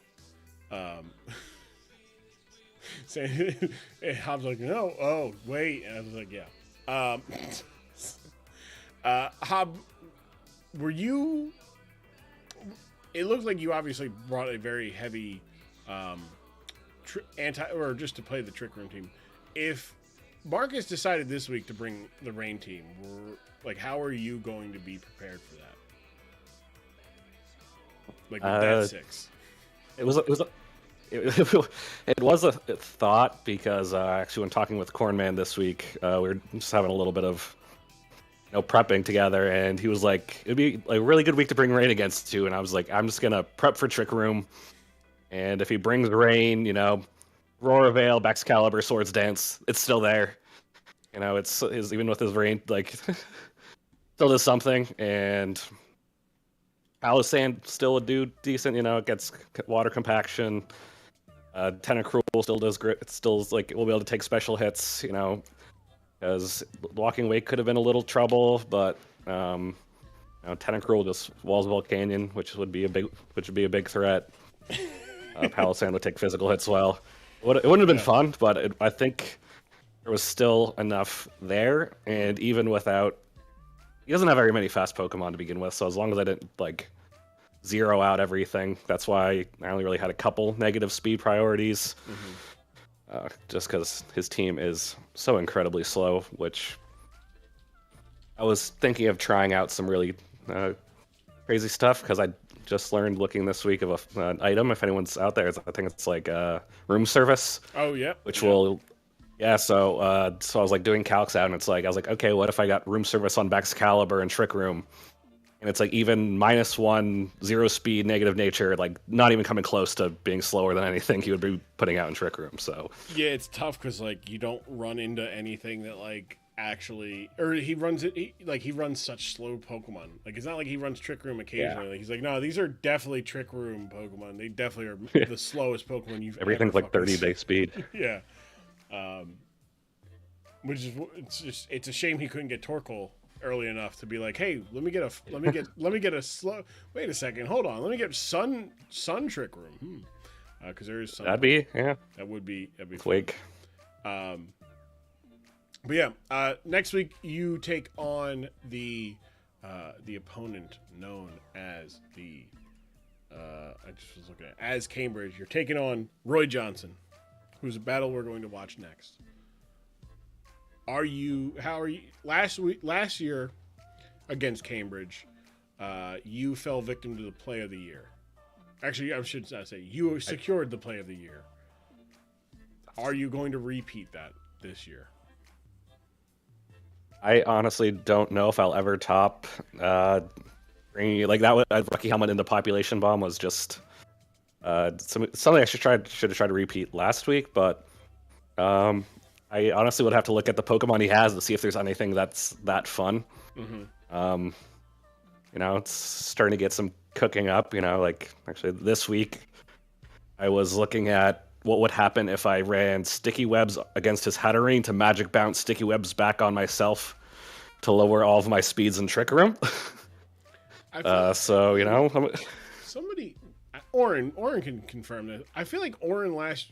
So Hobbs like, no. Oh, wait. And I was like, yeah. Hob, were you? It looked like you obviously brought a very heavy or just to play the Trick Room team. If Marcus decided this week to bring the Rain team, how are you going to be prepared for that? Like with that 6. It was a thought because actually when talking with Cornman this week, we were just having a little bit of prepping together, and he was like, it'd be a really good week to bring Rain against you. And I was like, I'm just gonna prep for Trick Room, and if he brings Rain, Roar of Veil, Excalibur, Swords Dance, it's still there. It's even with his Rain, still does something. And Palisand still would do decent, it gets water compaction. Tentacruel still does great. It still is we'll be able to take special hits, because Walking Wake could have been a little trouble, but Tentacruel just walls Volcanion, which would be a big threat. Palisand would take physical hits well. It wouldn't have been fun, but I think there was still enough there, and even without, he doesn't have very many fast Pokemon to begin with, so as long as I didn't zero out everything, that's why I only really had a couple negative speed priorities. Mm-hmm. Just because his team is so incredibly slow, which I was thinking of trying out some really crazy stuff, because I just learned looking this week of an item, if anyone's out there, I think it's room service. Oh, yeah. Which will... Yeah, so I was doing calcs out, and I was like, okay, what if I got room service on Excalibur and Trick Room? And it's even -1, 0 speed, negative nature, not even coming close to being slower than anything he would be putting out in Trick Room. So yeah, it's tough because you don't run into anything that actually, or he runs it. He runs such slow Pokemon. It's not like he runs Trick Room occasionally. Yeah. He's no, these are definitely Trick Room Pokemon. They definitely are the slowest Pokemon you've everything's ever 30 base speed. Yeah, which is it's a shame he couldn't get Torkoal early enough to be hey, let me get a slow. Wait a second, hold on. Let me get Sun Trick Room. Because there is Sun. That'd be Quake. But yeah, next week you take on the opponent known as I just was looking at as Cambridge. You're taking on Roy Johnson, who's a battle we're going to watch next. How are you? Last year against Cambridge, you fell victim to the Play of the Year. Actually, I should not say you secured the Play of the Year. Are you going to repeat that this year? I honestly don't know if I'll ever top bringing that. Rocky Helmet into Population Bomb was just something I should have tried to repeat last week, but I honestly would have to look at the Pokemon he has to see if there's anything that's that fun. Mm-hmm. It's starting to get some cooking up. Actually this week, I was looking at what would happen if I ran Sticky Webs against his Hatterene to Magic Bounce Sticky Webs back on myself to lower all of my speeds in Trick Room. Somebody... Oren can confirm that. I feel like Oren last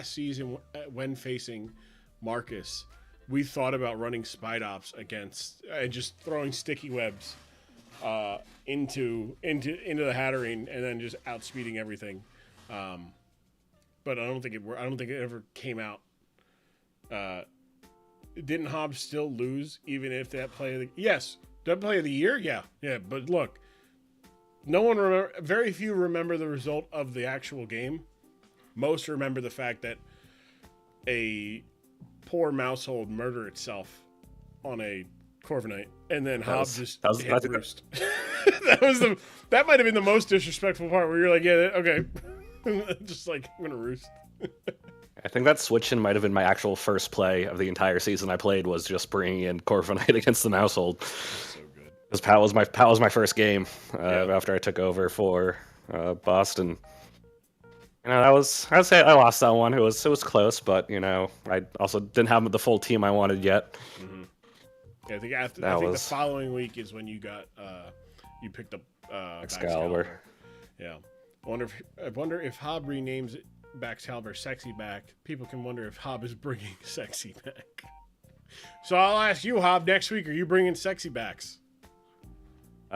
season, when facing Marcus, we thought about running Spide Ops against and just throwing Sticky Webs into the Hatterene and then just outspeeding everything. But I don't think it ever came out. Didn't Hobbs still lose even if that play of the that play of the year? Yeah. But look. Very few remember the result of the actual game. Most remember the fact that a poor mousehold murdered itself on a Corviknight, and then Hob just that was- hit I think Roost. That might have been the most disrespectful part where you're like, yeah, okay, just like I'm gonna Roost. I think that switch-in might have been my actual first play of the entire season I played, was just bringing in Corviknight against the Mousehold. So good. Because Pat was my first game Yeah. after I took over for Boston. I'd say I lost that one. It was close, but I also didn't have the full team I wanted yet. Mm-hmm. Yeah, I think the following week is when you got you picked up Excalibur. Yeah, I wonder if Hob renames it Baxcalibur Sexy Back. People can wonder if Hob is bringing Sexy back. So I'll ask you, Hob, next week, are you bringing Sexy Backs?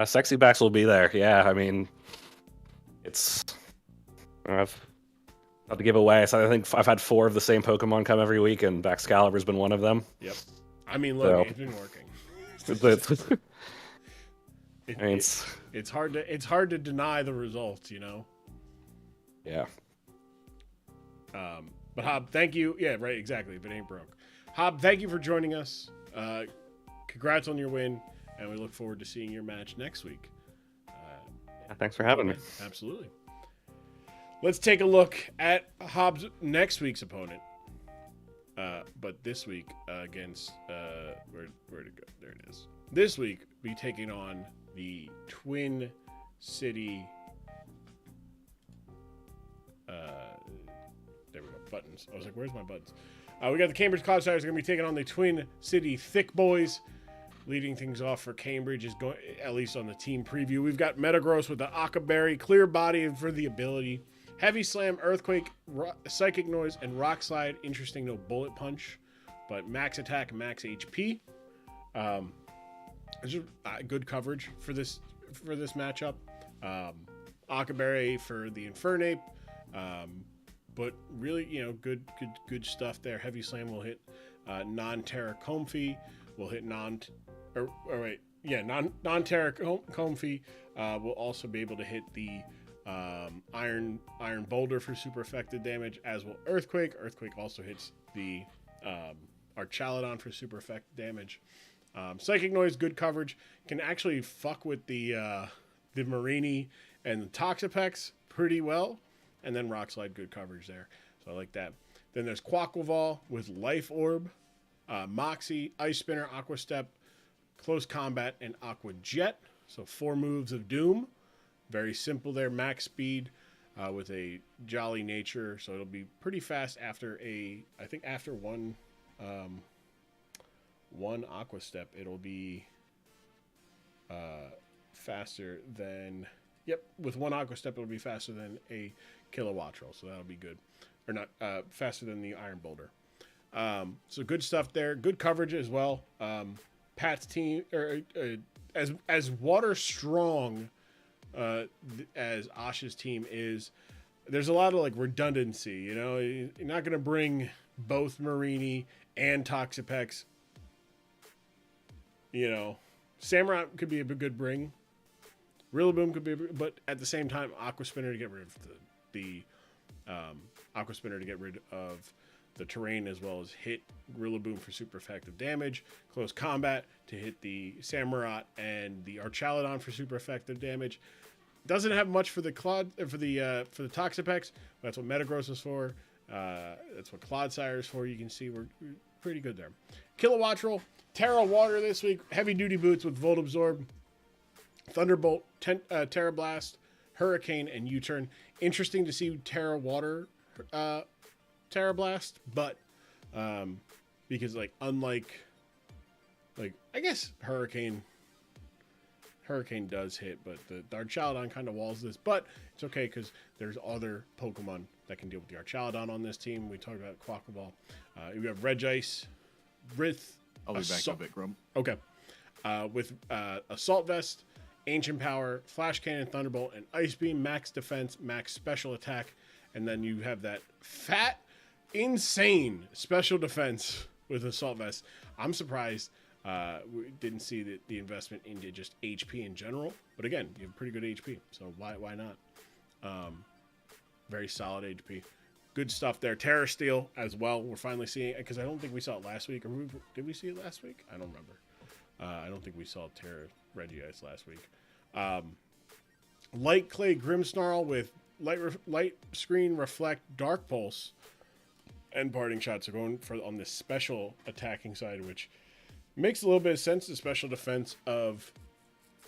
Sexy Backs will be there. Yeah, I mean, it's not to give away. So I think I've had 4 of the same Pokemon come every week, and Baxcalibur's been one of them. Yep. I mean, look, it's been working. It's hard to deny the results, Yeah. But Hob, thank you. Yeah, right, exactly. If it ain't broke. Hob, thank you for joining us. Congrats on your win, and we look forward to seeing your match next week. Thanks for having me. Absolutely. Let's take a look at Hob's next week's opponent. But this week against where'd it go? There it is. This week be taking on the Twin City. There we go. Buttons. I was like, where's my buttons? We got the Cambridge Cloudsiders going to be taking on the Twin City Thick Boys. Leading things off for Cambridge is going, at least on the team preview. We've got Metagross with the Akaberry, Clear Body for the ability, Heavy Slam, Earthquake, Psychic Noise, and Rock Slide. Interesting, no Bullet Punch, but max attack, max HP. It's just good coverage for this matchup. Akaberry for the Infernape, but really, good stuff there. Heavy Slam will hit non-Terra Comfy. Will hit non-Terra Comfy. Will also be able to hit the Iron Boulder for super effective damage, as will Earthquake. Earthquake also hits the Archaladon for super effective damage. Psychic Noise, good coverage. Can actually fuck with the Marini and the Toxapex pretty well. And then Rock Slide, good coverage there. So I like that. Then there's Quaquaval with Life Orb, Moxie, Ice Spinner, Aqua Step, Close Combat, and Aqua Jet. So 4 moves of Doom. Very simple there. Max speed with a Jolly Nature. So it'll be pretty fast after one Aqua Step. It'll be faster than... Yep, with one Aqua Step, it'll be faster than a Kilowattrel. So that'll be good. Or not, faster than the Iron Boulder. So good stuff there. Good coverage as well. Pat's team, as water strong as Ash's team is, there's a lot of redundancy. You're not going to bring both Marini and Toxapex. Samurott could be a good bring. Rillaboom could be, but at the same time, Aqua Spinner to get rid of the Aqua Spinner to get rid of the terrain, as well as hit Rillaboom for super effective damage. Close Combat to hit the Samurott and the Archaladon for super effective damage. Doesn't have much for the Toxapex. That's what Metagross is for. That's what Clodsire is for. You can see we're pretty good there. Kilowattrel, Terra Water this week. Heavy duty boots with Volt Absorb, Thunderbolt, Terra Blast, Hurricane, and U-Turn. Interesting to see Terra Water Terra Blast, but because unlike I guess Hurricane does hit, but the Archaladon kind of walls this, but it's okay because there's other Pokemon that can deal with the Archaladon on this team. We talked about Quaquaval. We have Regice, Rith. I'll be back a bit, Grum. Okay. With Assault Vest, Ancient Power, Flash Cannon, Thunderbolt, and Ice Beam, max defense, max special attack, and then you have that fat, insane special defense with Assault Vest. I'm surprised we didn't see the investment into just HP in general, but again, you have pretty good HP, so why not? Very solid HP. Good stuff there. Terra Steel as well. We're finally seeing it, because I don't think we saw it last week. Did we see it last week? I don't remember. I don't think we saw Terra Regice last week. Light Clay Grimmsnarl with light screen reflect Dark Pulse and parting shots are going for on this special attacking side, which makes a little bit of sense. The special defense of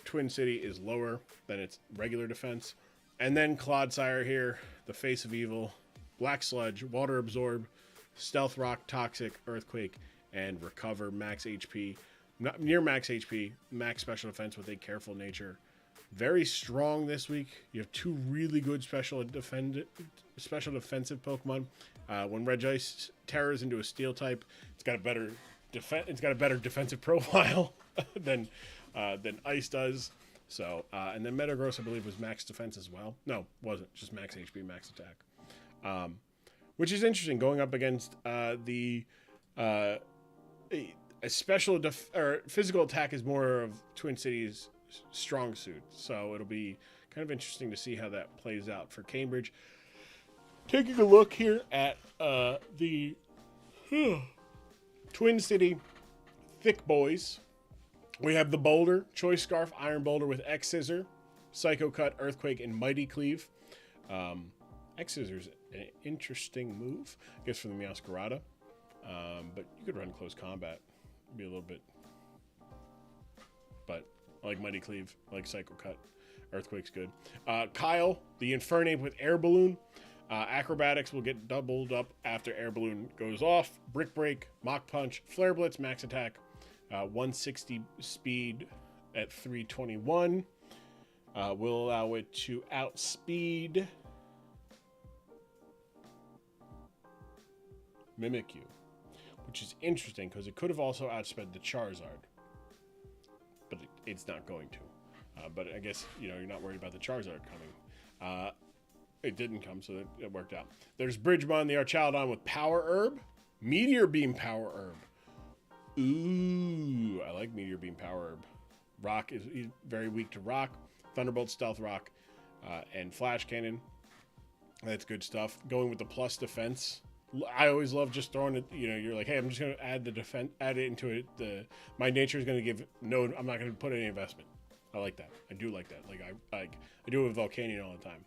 Twin City is lower than its regular defense. And then Clodsire here, the face of evil, Black Sludge, Water Absorb, Stealth Rock, Toxic, Earthquake, and Recover, max HP. Not near max HP, max special defense with a careful nature. Very strong this week. You have two really good special defensive Pokemon. When Regice tears into a Steel type, it's got a better defensive profile than Ice does. So and then Metagross, I believe, was max defense as well. No, wasn't, just max HP, max attack. Which is interesting going up against a special or physical attack is more of Twin Cities' strong suit. So it'll be kind of interesting to see how that plays out for Cambridge. Taking a look here at the Twin City Thick Boys. We have the Boulder, Choice Scarf, Iron Boulder with X Scissor, Psycho Cut, Earthquake, and Mighty Cleave. X Scissor's an interesting move, I guess, for the Meowscarada. But you could run close combat. It'd be a little bit. But I like Mighty Cleave, I like Psycho Cut. Earthquake's good. Kyle, the Infernape with Air Balloon. Acrobatics will get doubled up after Air Balloon goes off. Brick Break, Mach Punch, Flare Blitz, max attack. 160 speed at 321. Will allow it to outspeed Mimikyu, which is interesting because it could have also outsped the Charizard, but it's not going to. But I guess you're not worried about the Charizard coming. It didn't come, so it worked out. There's Bridgemon, the Archaludon with Power Herb, Meteor Beam Power Herb. Ooh, I like Meteor Beam Power Herb. Rock is very weak to Rock. Thunderbolt, Stealth Rock, and Flash Cannon. That's good stuff. Going with the plus defense. I always love just throwing it. You're like, hey, I'm just going to add the defense, add it into it. My nature is going to give no. I'm not going to put any investment. I like that. I do like that. I do it with Volcanion all the time.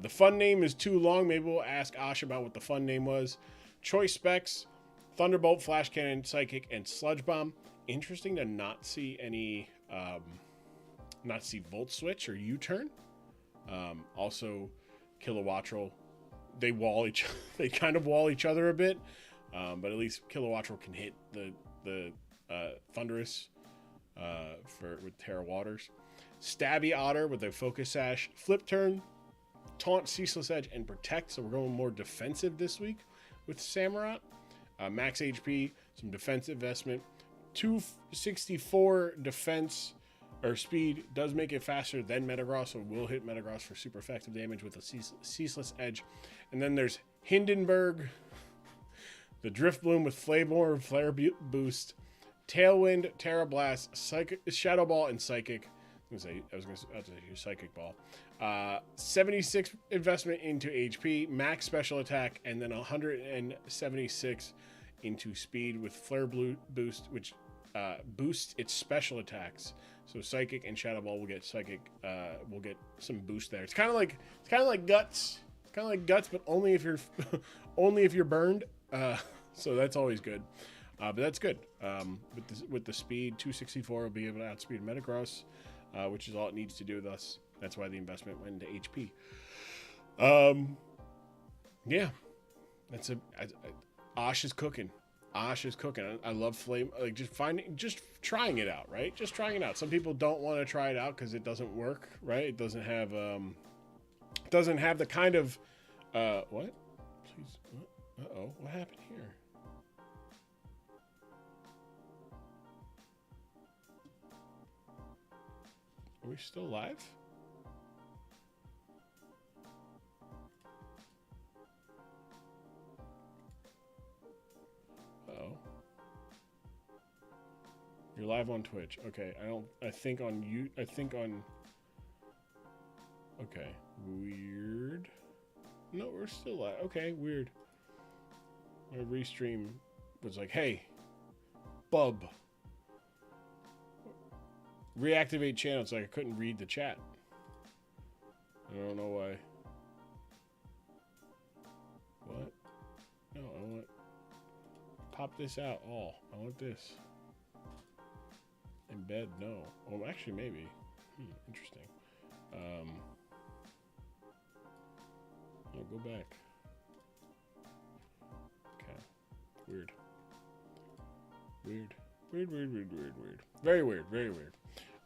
The fun name is too long. Maybe we'll ask Ash about what the fun name was. Choice specs: Thunderbolt, Flash Cannon, Psychic, and Sludge Bomb. Interesting to not see any, not see Volt Switch or U-Turn. Also, Kilowattrel. They kind of wall each other a bit, but at least Kilowattrel can hit the Thunderous with Terra Waters. Stabby Otter with a Focus Sash, Flip Turn, Taunt, Ceaseless Edge, and Protect. So we're going more defensive this week with Samurott. Max HP, some defensive investment. 264 defense or speed does make it faster than Metagross, so we'll hit Metagross for super effective damage with a Ceaseless Edge. And then there's Hindenburg, the Drift Bloom with Flareborn, Flare Boost, Tailwind, Terra Blast, Shadow Ball, and Psychic. I was going to say Psychic Ball. 76 investment into HP, max special attack, and then 176 into speed with Flare Boost, which boosts its special attacks. So Psychic and Shadow Ball will get will get some boost there. It's kind of like Guts. It's kind of like Guts, but only if you're burned. So that's always good. But that's good. With the speed, 264 will be able to outspeed Metagross, which is all it needs to do with us. That's why the investment went into HP. Yeah, that's Osh is cooking. Osh is cooking. I love Flame. Like just trying it out, right? Just trying it out. Some people don't want to try it out because it doesn't work, right? It doesn't have the kind of what? Please. Uh-oh, what happened here? Are we still live? Uh-oh. You're live on Twitch. Okay, I think on. Okay, weird. No, we're still live. Okay, weird. My restream was like, hey, bub, reactivate channel so I couldn't read the chat. I don't know why. What? No, I want... Pop this out all. I want this. Embed, no. Oh, actually, maybe. Interesting. No, go back. Okay. Weird. Weird. Weird. Very weird. Very weird.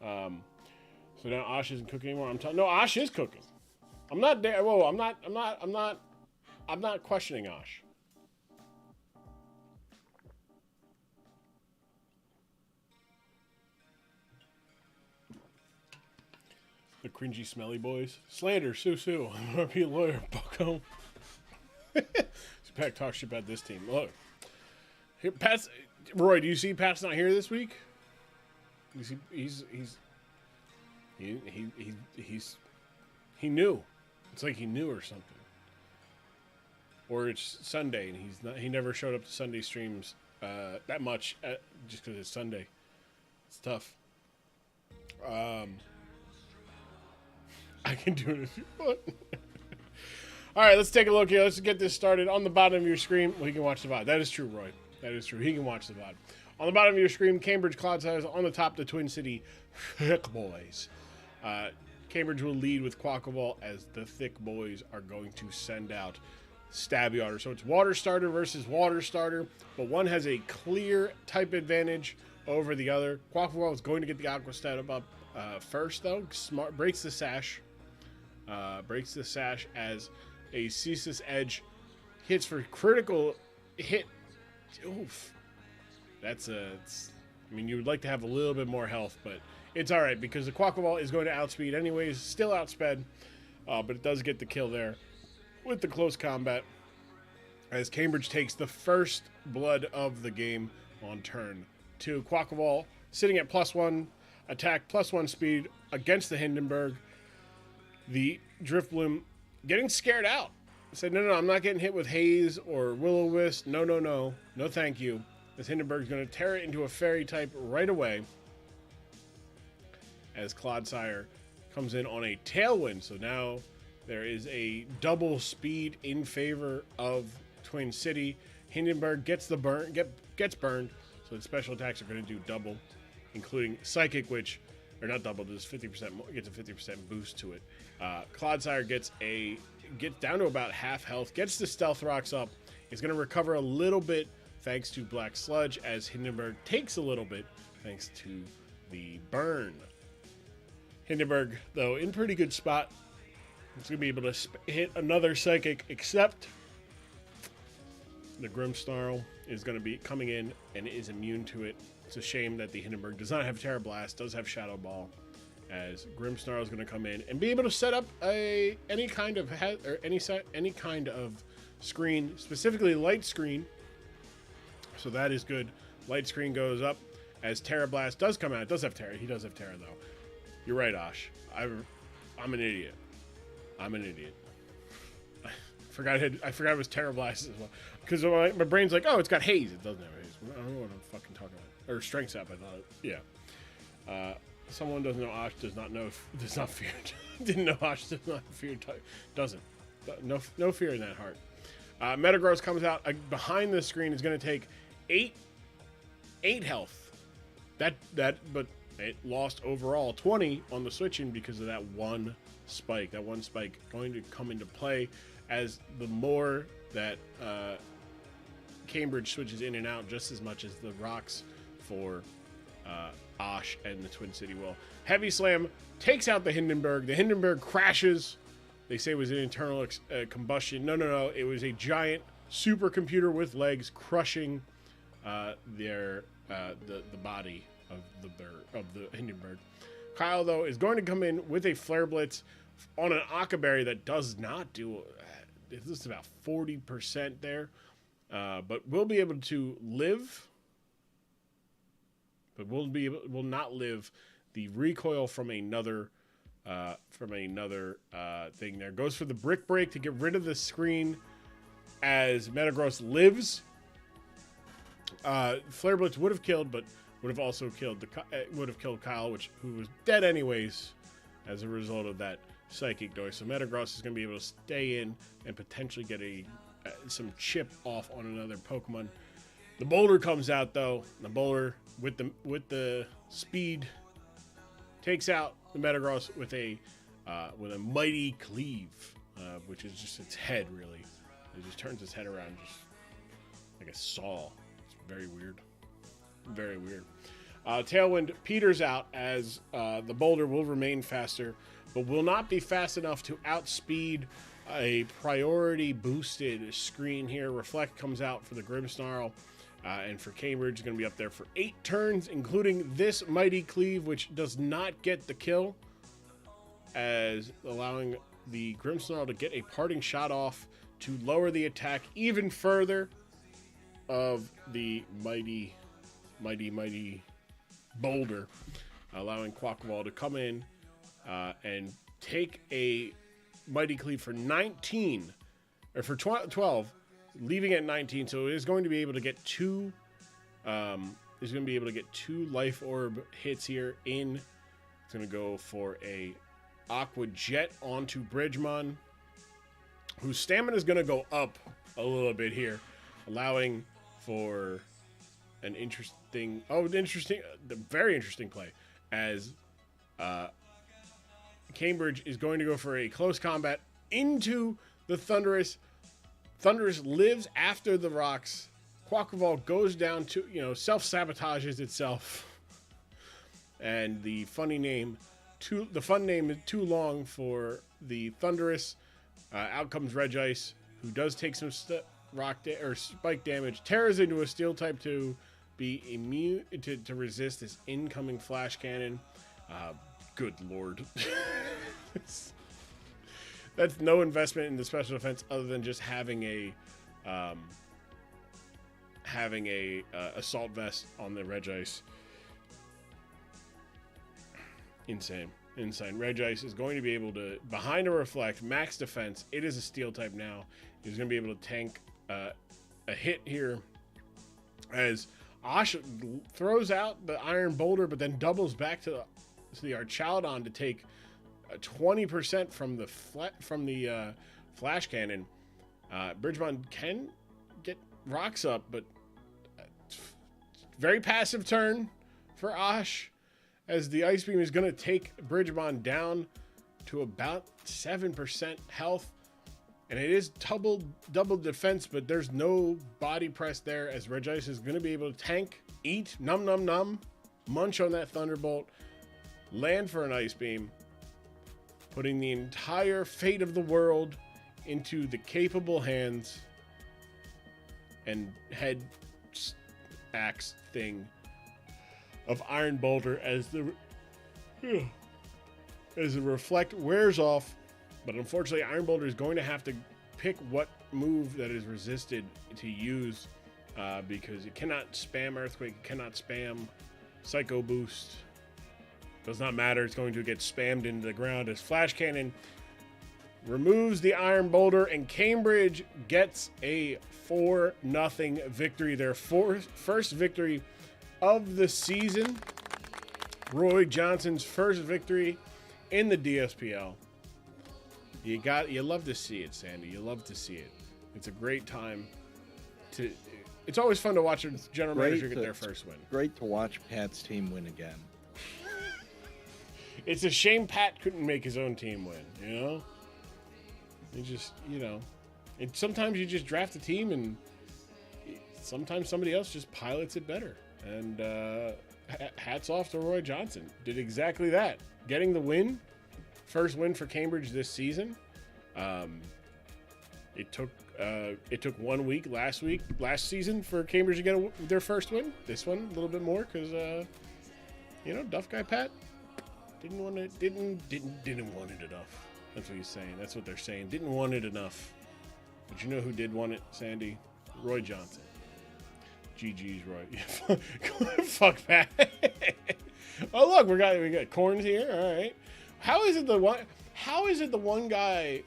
So now Ash isn't cooking anymore. No, Ash is cooking. I'm not there. Whoa, I'm not questioning Ash. The cringy, smelly boys. Slander, Sue. I'm gonna be a lawyer, bucko. Pat talk shit about this team. Look. Here, Pat's... Roy, do you see Pat's not here this week? You see, he knew. It's like he knew or something. Or it's Sunday and he never showed up to Sunday streams that much just because it's Sunday. It's tough. I can do it if you want. All right, let's take a look here. Let's get this started. On the bottom of your screen, well, he can watch the VOD. That is true, Roy. That is true. He can watch the VOD. On the bottom of your screen, Cambridge Clodsires. On the top, the Twin City Thick Boys. Cambridge will lead with Quackable as the Thick Boys are going to send out Stabby Otter. So it's Water Starter versus Water Starter, but one has a clear type advantage over the other. Quackable is going to get the Aqua stat up first, though. Smart breaks the sash. Breaks the sash as a Ceaseless Edge hits for critical hit. Oof. I mean, you would like to have a little bit more health, but it's all right because the Quackable is going to outspeed anyways. Still outsped, but it does get the kill there with the close combat as Cambridge takes the first blood of the game on turn 2. Quackable sitting at +1 attack, +1 speed against the Hindenburg. The Driftbloom getting scared out. Said, no, I'm not getting hit with Haze or Will-O-Wisp. No, thank you. This Hindenburg's going to tear it into a fairy type right away as Clodsire comes in on a Tailwind. So now there is a double speed in favor of Twin City. Hindenburg gets gets burned, so the special attacks are going to do double, including Psychic, which, or not double, does 50% more, gets a 50% boost to it. Clodsire gets down to about half health, gets the Stealth Rocks up, is going to recover a little bit thanks to Black Sludge, as Hindenburg takes a little bit thanks to the burn. Hindenburg, though, in pretty good spot. It's going to be able to hit another Psychic, except the Grimmsnarl is going to be coming in and is immune to it. It's a shame that the Hindenburg does not have Terra Blast, does have Shadow Ball, as Grimmsnarl is going to come in and be able to set up any kind of screen, specifically light screen. So that is good. Light screen goes up as Terra Blast does come out. It does have Terra. He does have Terra, though. You're right, Ash. I'm an idiot. I forgot it was Terra Blast as well. Because my brain's like, oh, it's got Haze. It doesn't have Haze. I don't know what I'm fucking talking about. Or Strength Sap, I thought. Yeah. Someone doesn't know Ash does not fear. Didn't know Ash does not fear. Doesn't. No fear in that heart. Metagross comes out behind the screen. Is going to take 8 health. But it lost overall 20 on the switching because of that one spike. That one spike going to come into play as the more that Cambridge switches in and out, just as much as the rocks for Ash and the Twin City will. Heavy Slam takes out the Hindenburg. The Hindenburg crashes. They say it was an internal combustion. No. It was a giant supercomputer with legs crushing the body of the Hindenburg. Kyle, though, is going to come in with a Flare Blitz on an Akaberry that does not do. This is about 40% there, but will be able to live. But will not live the recoil from another thing. There goes for the Brick Break to get rid of the screen as Metagross lives. Flare Blitz would have killed, but would have also killed Kyle, who was dead anyways as a result of that psychic dose. So Metagross is going to be able to stay in and potentially get some chip off on another Pokemon. The Boulder comes out though. The Boulder with the speed takes out the Metagross with a mighty cleave, which is just its head really. It just turns its head around just like a saw. It's very weird. Very weird. Tailwind peters out as the Boulder will remain faster, but will not be fast enough to outspeed a priority boosted screen here. Reflect comes out for the Grimmsnarl, and for Cambridge is going to be up there for 8 turns, including this mighty cleave, which does not get the kill, as allowing the Grimmsnarl to get a parting shot off to lower the attack even further of the mighty Boulder, allowing Quackball to come in and take a mighty cleave for 19 or for 12, leaving at 19. So it is going to be able to get two life orb hits here in. It's going to go for a Aqua Jet onto Bridgemon, whose stamina is going to go up a little bit here, allowing for an very interesting play as Cambridge is going to go for a close combat into the Thundurus. Thundurus lives after the rocks. Quackball goes down to, self-sabotages itself. And the fun name is too long for the Thundurus. Out comes Regice, who does take some spike damage. Tears into a Steel type 2, be immune to resist this incoming Flash Cannon. Good lord. That's no investment in the special defense other than just having a assault vest on the Regice. Insane. Regice is going to be able to, behind a Reflect, max defense. It is a Steel type now. He's going to be able to tank a hit here as Ash throws out the Iron Boulder, but then doubles back to the Archaludon to take 20% from the Flash Cannon. Bridgemon can get rocks up, but very passive turn for Ash, as the Ice Beam is going to take Bridgemon down to about 7% health. And it is double defense, but there's no body press there, as Regice is going to be able to tank, eat, munch on that Thunderbolt, land for an Ice Beam, putting the entire fate of the world into the capable hands and head axe thing of Iron Boulder as the Reflect wears off. But unfortunately, Iron Boulder is going to have to pick what move that is resisted to use, because it cannot spam Earthquake, it cannot spam Psycho Boost. Does not matter. It's going to get spammed into the ground as Flash Cannon removes the Iron Boulder, and Cambridge gets a 4-0 victory. Their first victory of the season. Roy Johnson's first victory in the DSPL. You love to see it, Sandy. You love to see it. It's a great time it's always fun to watch a general manager get their first win. Great to watch Pat's team win again. It's a shame Pat couldn't make his own team win, It just, sometimes you just draft a team and sometimes somebody else just pilots it better. And hats off to Roy Johnson. Did exactly that. Getting the win. First win for Cambridge this season. It took 1 week last season for Cambridge to get their first win. This one a little bit more because Duff Guy Pat didn't want it enough. That's what he's saying. That's what they're saying. Didn't want it enough. But you know who did want it, Sandy? Roy Johnson. GG's Roy. Fuck Pat. Oh look, we got Corns here. All right. How is it the one guy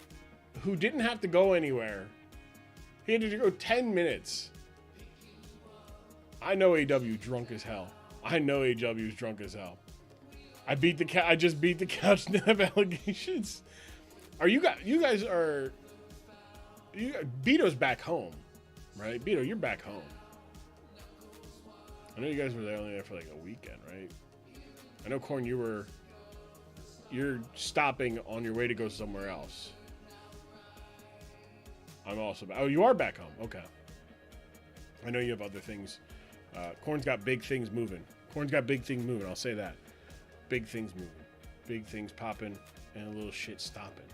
who didn't have to go anywhere? He had to go 10 minutes. I know AW drunk as hell. I know AW is drunk as hell. I just beat the couch and have allegations. Are you guys? You guys are. Beto's back home, right? Beto, you're back home. I know you guys were only there for like a weekend, right? I know, Corn, you're stopping on your way to go somewhere else. I'm also back. Oh, you are back home. Okay. I know you have other things. Corn's got big things moving. I'll say that. Big things moving. Big things popping and a little shit stopping.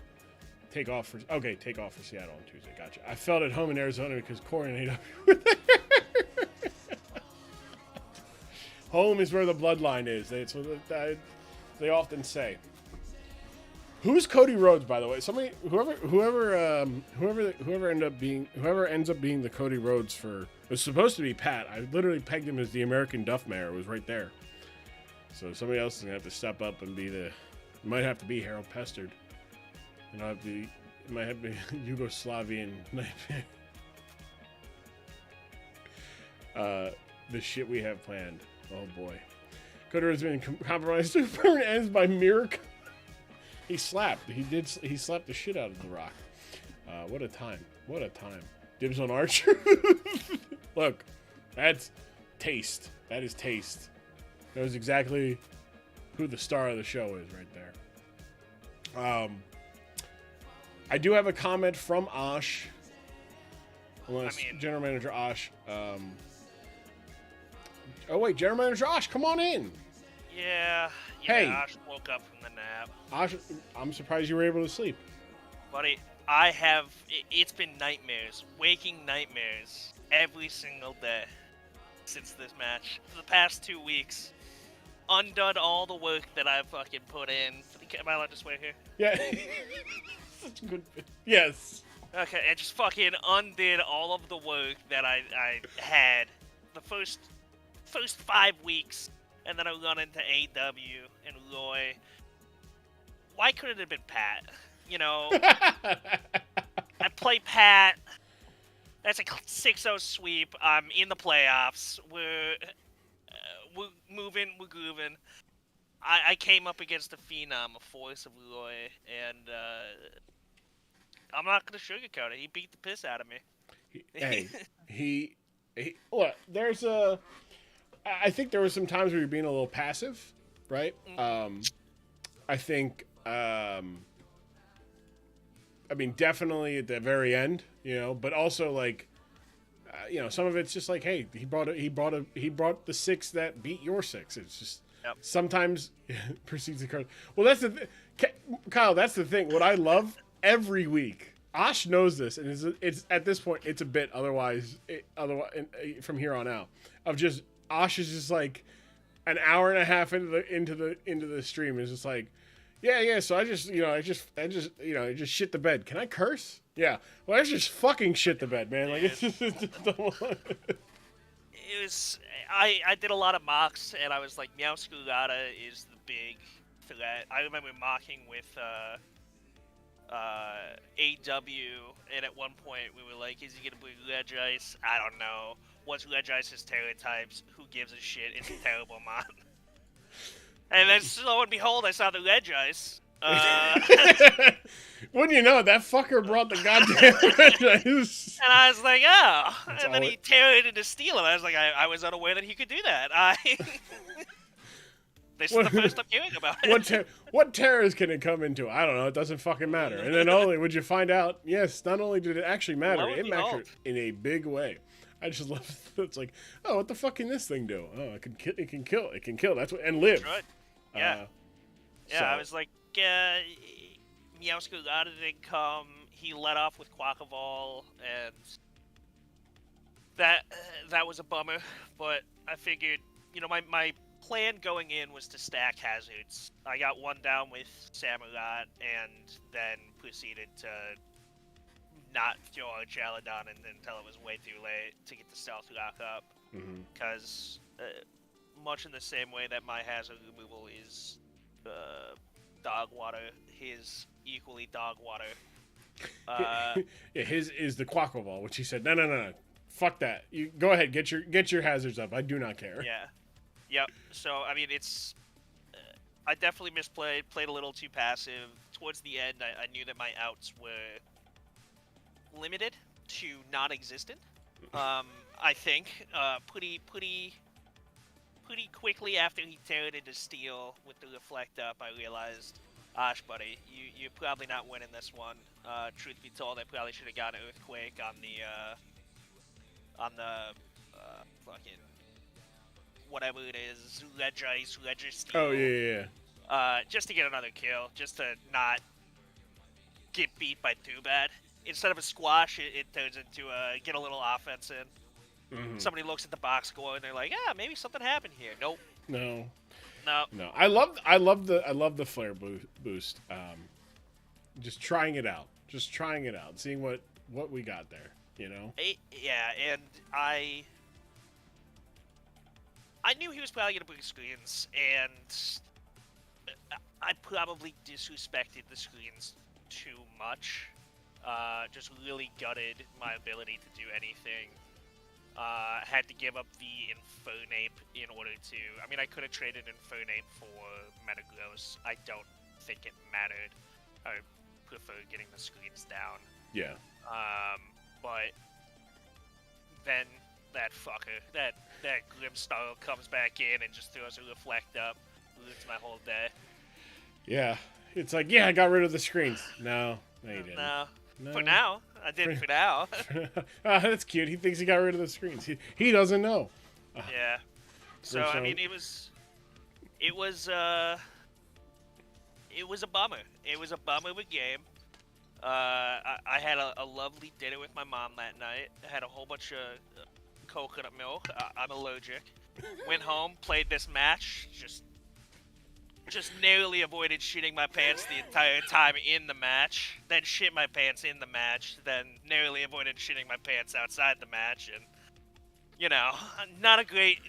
Take off for Seattle on Tuesday. Gotcha. I felt at home in Arizona because Corn and AW were there. Home is where the bloodline is. That's what they often say. Who's Cody Rhodes, by the way? Somebody, whoever ends up being the Cody Rhodes for. It was supposed to be Pat. I literally pegged him as the American Duff Mayor. It was right there. So somebody else is gonna have to step up and be the. It might have to be Harold Pestard. And it might have to be Yugoslavian nightmare. The shit we have planned. Oh boy. Cody Rhodes has been compromised to permanent ends by miracle. He slapped the shit out of The Rock. What a time. Dibs on Archer. Look, that's taste. That is taste. Knows exactly who the star of the show is right there. I do have a comment from Osh. General Manager Osh. Oh wait, General Manager Osh, come on in. Yeah, hey. Osh woke up from the nap. Osh, I'm surprised you were able to sleep. Buddy, it's been nightmares, waking nightmares, every single day since this match. For the past 2 weeks, undone all the work that I've fucking put in. Am I allowed to swear here? Yeah. Such a good bit. Yes. Okay, and just fucking undid all of the work that I had the first 5 weeks, and then I run into AW and Roy. Why couldn't it have been Pat? You know, I play Pat. That's a 6-0 sweep. I'm in the playoffs. We're moving. We're grooving. I came up against a phenom, a force of Roy, and I'm not gonna sugarcoat it. He beat the piss out of me. He look. I think there were some times where you're being a little passive, right? Mm-hmm. I think. I mean, definitely at the very end, you know, but also like, some of it's just like, hey, he brought the 6 that beat your 6. It's just sometimes proceeds to curse. Well, that's the Kyle. That's the thing. What I love every week, Osh knows this, and it's at this point it's a bit. Otherwise, from here on out, of just Osh is just like an hour and a half into the stream is just like. Yeah. So I just shit the bed. Can I curse? Yeah. Well, I just fucking shit the bed, man. Like it's just. It was. I did a lot of mocks, and I was like, Meow Skulata is the big threat. I remember mocking with AW, and at one point we were like, is he gonna bring Ledge Ice? I don't know. What's Ledge Ice's stereotypes? Who gives a shit? It's a terrible mod. And then, lo and behold, I saw the Ledge Ice. Wouldn't you know, that fucker brought the goddamn Ledge Ice. And I was like, oh. That's and then he teared into steel, and I was like, I was unaware that he could do that. This is the first I'm hearing about it. What terrors can it come into? I don't know. It doesn't fucking matter. And then would you find out, yes, not only did it actually matter, it mattered in a big way. I just love it. It's like, oh, what the fuck can this thing do? Oh, it can kill. It can kill. That's what, and live. Right. Yeah. I was like, Meowsku didn't come. He let off with Quackaball, and that was a bummer. But I figured, my plan going in was to stack hazards. I got one down with Samurai, and then proceeded to not charge Aladon until it was way too late to get the stealth lock up. Because much in the same way that my hazard removal is dog water, his equally dog water. Yeah, his is the Quackaball, which he said, no, fuck that. You go ahead, get your hazards up. I do not care. Yep. So I mean, it's I definitely misplayed, played a little too passive. Towards the end, I knew that my outs were limited to non-existent. I think pretty quickly after he turned into steel with the reflect up, I realized, Osh, buddy, you're probably not winning this one. Truth be told, I probably should have gotten earthquake on the fucking whatever it is, ledge ice, ledger steel. Oh yeah. Just to get another kill, just to not get beat by too bad. Instead of a squash, it turns into get a little offense in. Mm-hmm. Somebody looks at the box score and they're like, "Yeah, maybe something happened here." Nope. No. No. I love the flare boost. Just trying it out. Seeing what we got there. You know. Yeah, and I knew he was probably gonna bring screens, and I probably disrespected the screens too much. Just really gutted my ability to do anything. Had to give up the Infernape in order to... I mean, I could have traded Infernape for Metagross. I don't think it mattered. I prefer getting the screens down. Yeah. But then that fucker, that Grimsnarl comes back in and just throws a reflect up. Ruins my whole day. Yeah. It's like, yeah, I got rid of the screens. No, you didn't. No. No. For now. I did for now. That's cute. He thinks he got rid of the screens. He doesn't know. Yeah. So I mean, it was a bummer. It was a bummer of a game. I had a lovely dinner with my mom that night. I had a whole bunch of coconut milk. I'm allergic. Went home, played this match. Just narrowly avoided shitting my pants the entire time in the match. Then shit my pants in the match. Then narrowly avoided shitting my pants outside the match. And, you know,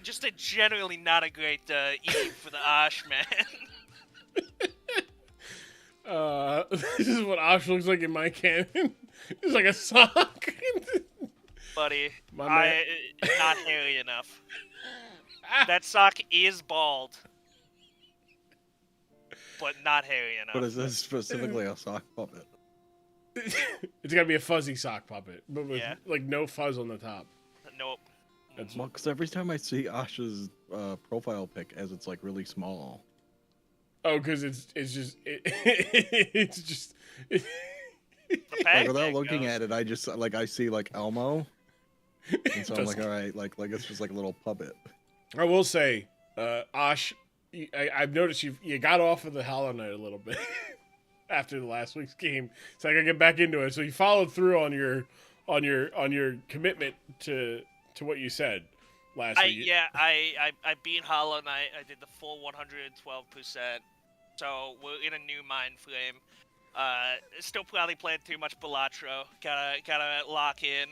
just a generally not a great evening for the Osh, man. This is what Osh looks like in my canon. It's like a sock. Buddy, My not hairy enough. That sock is bald. But not hairy enough. But is this specifically a sock puppet? It's gotta be a fuzzy sock puppet, but with like no fuzz on the top. Nope. Well, because every time I see Ash's profile pic, as it's like really small. Oh, because it's just like without looking at it, I just I see like Elmo, and so I'm like, all right, like it's just like a little puppet. I will say, Osh, I've noticed you got off of the Hollow Knight a little bit after the last week's game, so I gotta get back into it. So you followed through on your commitment to what you said last week. Yeah, I beat Hollow Knight. I did the full 112%. So we're in a new mind frame. Still probably playing too much Balatro. Gotta lock in.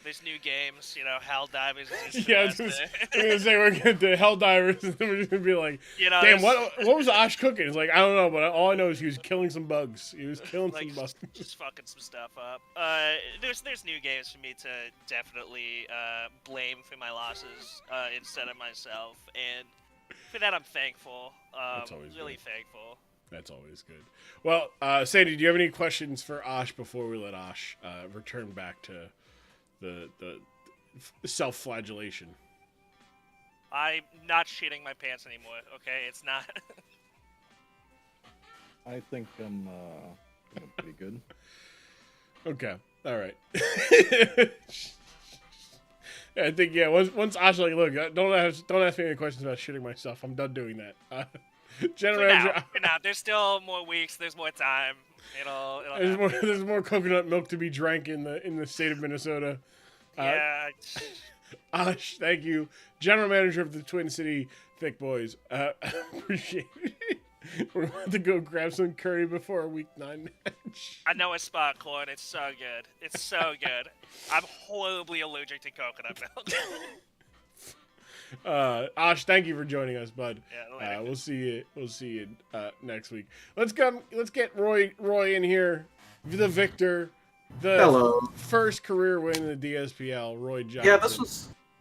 There's new games, you know, Hell Divers. Yeah, I was gonna say we're gonna do Hell Divers, and then we're just gonna be like, you know, damn, what was Osh cooking? It's like, I don't know, but all I know is he was killing some bugs. He was killing some bugs. Just fucking some stuff up. There's new games for me to definitely blame for my losses instead of myself, and for that I'm thankful. That's always really good. Thankful. That's always good. Well, Sandy, do you have any questions for Osh before we let Osh return back to the self-flagellation? I'm not shitting my pants anymore. Okay, it's not. I think I'm pretty good. Okay, all right. I think Once Osh look, don't ask me any questions about shitting myself. I'm done doing that. General Manager. For now, there's still more weeks. There's more time. There's more coconut milk to be drank in the state of Minnesota. Yeah. Osh, thank you, General Manager of the Twin City Thick Boys. Appreciate it. We're about to go grab some curry before our Week 9 match. I know a spot, Corn. It's so good. It's so good. I'm horribly allergic to coconut milk. Osh, thank you for joining us, bud. Yeah, we'll see you next week. Let's get Roy in here, the victor, the Hello. first career win in the DSPL. Roy Johnson. Yeah,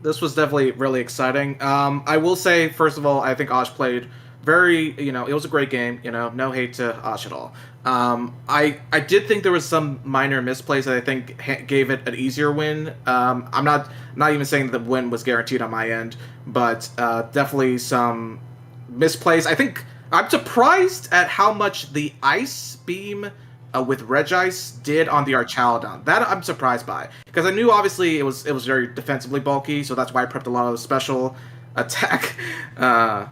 this was definitely really exciting. I will say, first of all, I think Osh played very, it was a great game. No hate to Osh at all. I did think there was some minor misplays that I think gave it an easier win. I'm not even saying the win was guaranteed on my end, but definitely some misplays. I think I'm surprised at how much the ice beam with Regice did on the Archaludon. That I'm surprised by, because I knew obviously it was very defensively bulky, so that's why I prepped a lot of special attack, a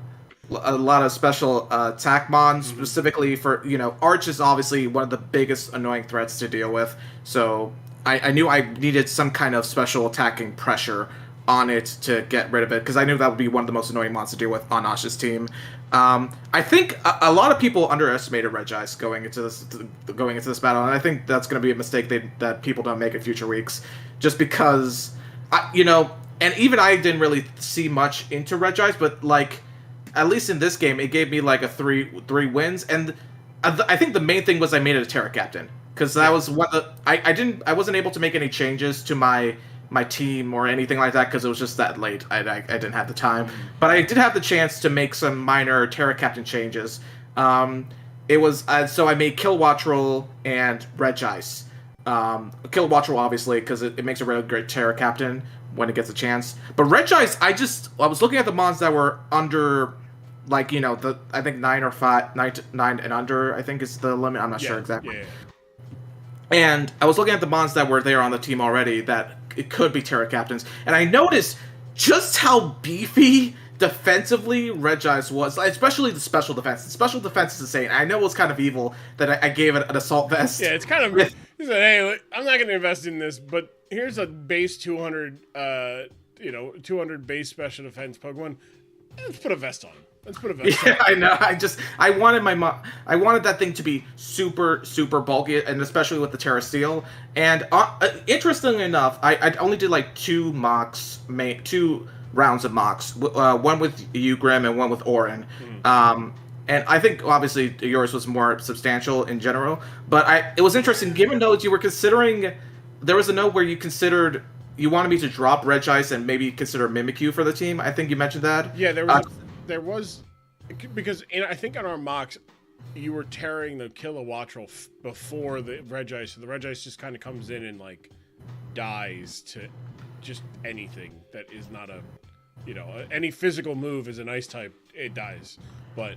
lot of special attack mons specifically for Arch is obviously one of the biggest annoying threats to deal with. So I knew I needed some kind of special attacking pressure on it to get rid of it, because I knew that would be one of the most annoying mons to deal with on Ash's team. I think a lot of people underestimated Regice going into this battle, and I think that's going to be a mistake that people don't make in future weeks, just because, and even I didn't really see much into Regice, but like at least in this game, it gave me like a three wins, and I think the main thing was I made it a Terra Captain, because that was what I wasn't able to make any changes to my team or anything like that because it was just that late. I didn't have the time, but I did have the chance to make some minor Terra Captain changes. It was so I made Kilowattrel and Regice. Kilowattrel obviously because it makes a really great Terra Captain when it gets a chance. But Regice, I was looking at the mons that were under, like I think 9 and under. I think is the limit. I'm not sure exactly. Yeah. And I was looking at the mons that were there on the team already that it could be Terra Captains, and I noticed just how beefy defensively Regice was, especially the special defense. The special defense is insane. I know it was kind of evil that I gave it an assault vest. Yeah, it's kind of. He said, "Hey, I'm not going to invest in this, but here's a base 200, 200 base special defense Pokemon. Let's put a vest on. Yeah, I know. I wanted that thing to be super, super bulky, and especially with the Terra Steel. And interestingly enough, I only did like two rounds of mocks. One with you, Grim, and one with Orin. And I think obviously yours was more substantial in general. But it was interesting, given those you were considering. There was a note where you considered you wanted me to drop Regice and maybe consider Mimikyu for the team. I think you mentioned that. Yeah, there was because I think on our mocks you were tearing the Kilowattrel before the Regice, so the Regice just kind of comes in and like dies to just anything that is not any physical move is an ice type, it dies. But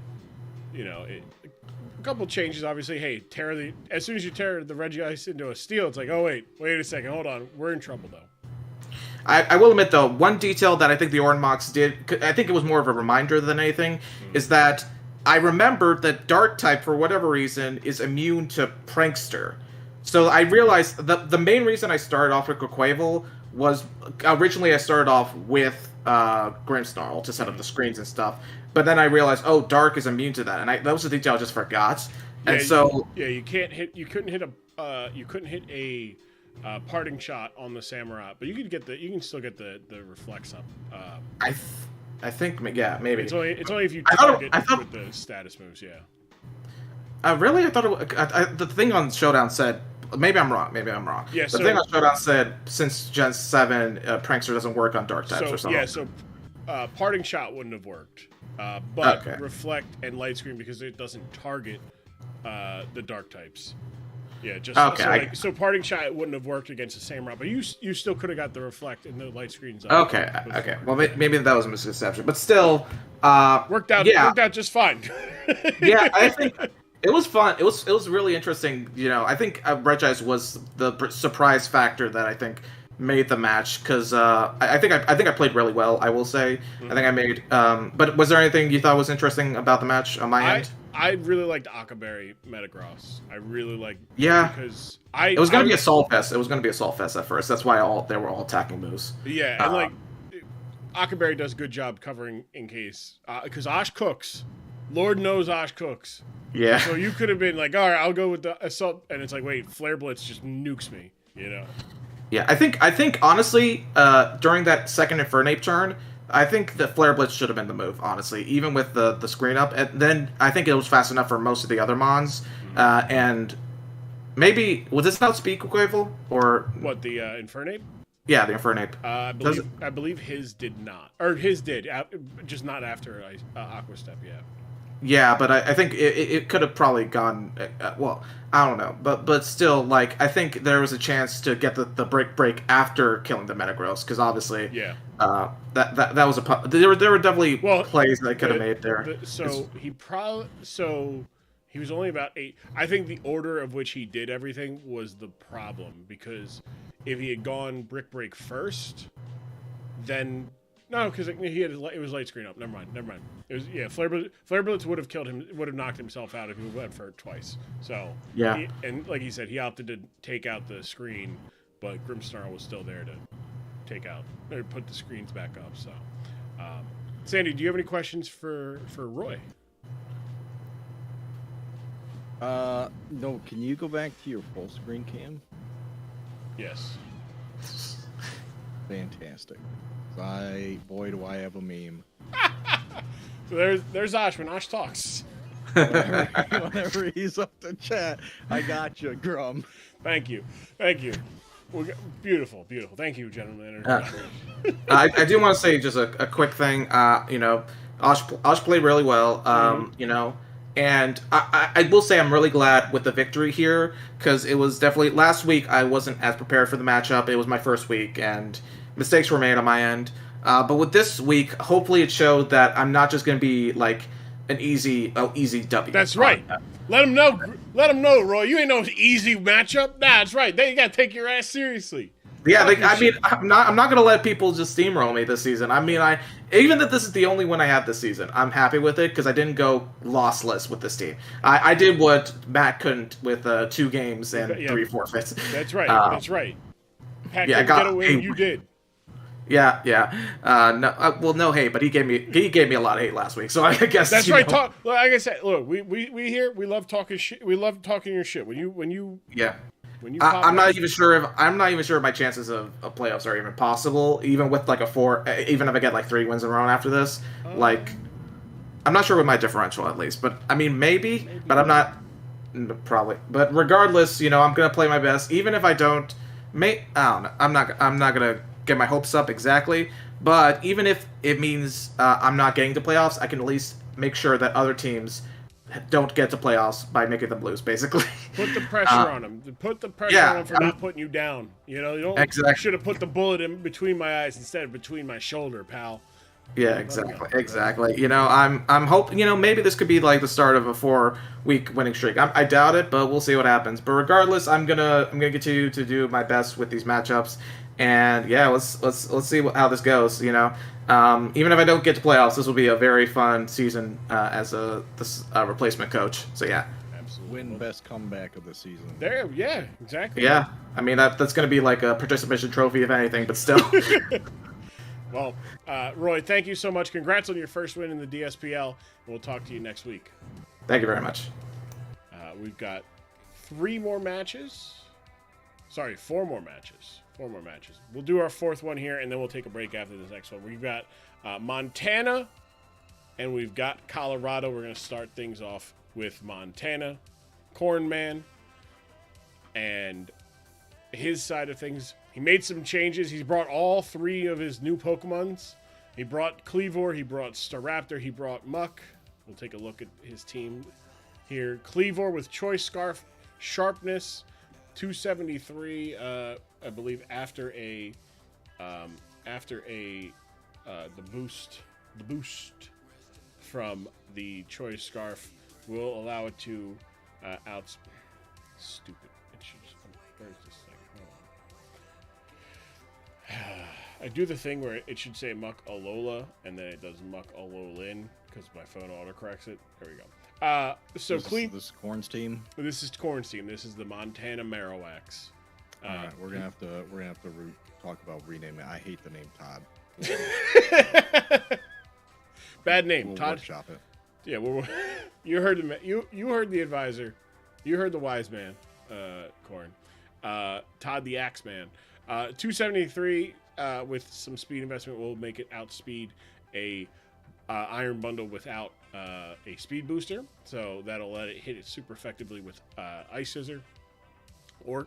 a couple changes obviously. Hey, as soon as you tear the Regice into a steel, it's like, oh wait a second, hold on, we're in trouble though. I will admit, though, one detail that I think the Orin Mox did, I think it was more of a reminder than anything, is that I remembered that Dark-type, for whatever reason, is immune to Prankster. So I realized the main reason I started off with Quaquaval was, originally I started off with Grimmsnarl to set up the screens and stuff, but then I realized, oh, Dark is immune to that, and that was a detail I just forgot. And you couldn't hit a parting shot on the Samurott, but you can still get the reflex up. I think maybe it's only if you target with the status moves. Yeah. Really? I thought the thing on Showdown said. Maybe I'm wrong. Yeah. The thing on Showdown said since Gen 7, Prankster doesn't work on Dark types or something. Yeah. So parting shot wouldn't have worked, but reflect and light screen because it doesn't target the Dark types. Yeah, just so parting shot wouldn't have worked against the Samurott, but you still could have got the reflect and the light screens up. Okay. Well, maybe that was a misconception, but still worked out just fine. Yeah, I think it was fun. It was really interesting. I think Regice was the surprise factor that I think made the match because I think I played really well. I will say I think I made. But was there anything you thought was interesting about the match on my end? I really liked Akaberry Metagross. I really liked because it was going to be a Assault Fest. It was going to be a Assault Fest at first. That's why they were all attacking moves. Yeah, and Akaberry does a good job covering in case because Osh cooks. Lord knows Osh cooks. Yeah. So you could have been like, all right, I'll go with the Assault, and it's like, wait, Flare Blitz just nukes me. Yeah, I think honestly, during that second Infernape turn, I think the Flare Blitz should have been the move, honestly, even with the screen up. And then I think it was fast enough for most of the other mons. And maybe, was this not Speed Quavel? Or what, the Infernape? Yeah, the Infernape. I believe his did not, or his did, just not after Aqua Step. Yeah. Yeah, but I think it could have probably gone. Well, I don't know, but still, like I think there was a chance to get the break after killing the Metagross, because obviously, Yeah. That was there were definitely plays that I could have made there. So he was only about 8. I think the order of which he did everything was the problem, because if he had gone Brick Break first, then no, because it was light screen up. Never mind. It was Flare Blitz would have killed him. Would have knocked himself out if he went for it twice. So yeah, and like he said, he opted to take out the screen, but Grimmsnarl was still there to take out or put the screens back up. So, Sandy, do you have any questions for Roy? No. Can you go back to your full screen cam? Yes. Fantastic. Boy, do I have a meme. So there's Osh when Osh talks. Whenever he's up to chat, I got you, Grum. Thank you. Beautiful. Thank you, gentlemen. I do want to say just a quick thing. Osh played really well. And I will say I'm really glad with the victory here, because it was definitely last week I wasn't as prepared for the matchup. It was my first week and mistakes were made on my end. But with this week, hopefully it showed that I'm not just going to be like an easy W. That's right. Let them know, Roy. You ain't no easy matchup. Nah, that's right. They got to take your ass seriously. Yeah, I'm not gonna let people just steamroll me this season. I mean, even that this is the only win I have this season, I'm happy with it, because I didn't go lossless with this team. I did what Matt couldn't with 2 games and 3 forfeits. That's right. That's right. Pat yeah, I couldn't got get away. You did. Yeah. No hate, but he gave me a lot of hate last week. So I guess that's right. Like I said, look, we here we love talking shit. We love talking your shit. When you yeah. I'm not even sure if my chances of playoffs are even possible, even with like a 4, even if I get like 3 wins in a row after this. Like, I'm not sure with my differential at least, but I mean maybe. But I'm not probably. But regardless, I'm gonna play my best, even if I don't. I don't know. I'm not gonna get my hopes up exactly, but even if it means I'm not getting to playoffs, I can at least make sure that other teams don't get to playoffs by making them lose, basically. Put the pressure on them. Put the pressure on them for not putting you down. You don't. Exactly. Should have put the bullet in between my eyes instead of between my shoulder, pal. Yeah, exactly. I'm hoping, maybe this could be like the start of a 4-week winning streak. I doubt it, but we'll see what happens. But regardless, I'm gonna continue to do my best with these matchups, and yeah, let's see how this goes. Even if I don't get to playoffs, this will be a very fun season as a replacement coach. So yeah. Absolutely. Win best comeback of the season. Yeah, exactly. Yeah, I mean that's gonna be like a participation trophy if anything, but still. Well, Roy, thank you so much. Congrats on your first win in the DSPL. We'll talk to you next week. Thank you very much. We've got 4 more matches. We'll do our 4th one here, and then we'll take a break after this next one. We've got Montana, and we've got Colorado. We're going to start things off with Montana. Cornman, and his side of things. He made some changes. He's brought all 3 of his new Pokemons. He brought Cleavor, he brought Staraptor, he brought Muck. We'll take a look at his team here. Cleavor with Choice Scarf, Sharpness, 273. I believe after the boost from the Choice Scarf will allow it to Stupid. It should just. Where's this thing? I do the thing where it should say Muck Alola, and then it does Muck Alolin, because my phone autocorrects it. There we go. So This is Corn's team. This is Corn's team. This is the Montana Marowaks. All right, we're gonna have to talk about renaming. I hate the name Todd. Bad name, we'll Todd. Workshop it. Yeah, you heard the you heard the advisor, you heard the wise man, Corn. Todd the Axeman. 273 with some speed investment will make it outspeed a Iron Bundle without a speed booster, so that'll let it hit it super effectively with Ice Scissor, or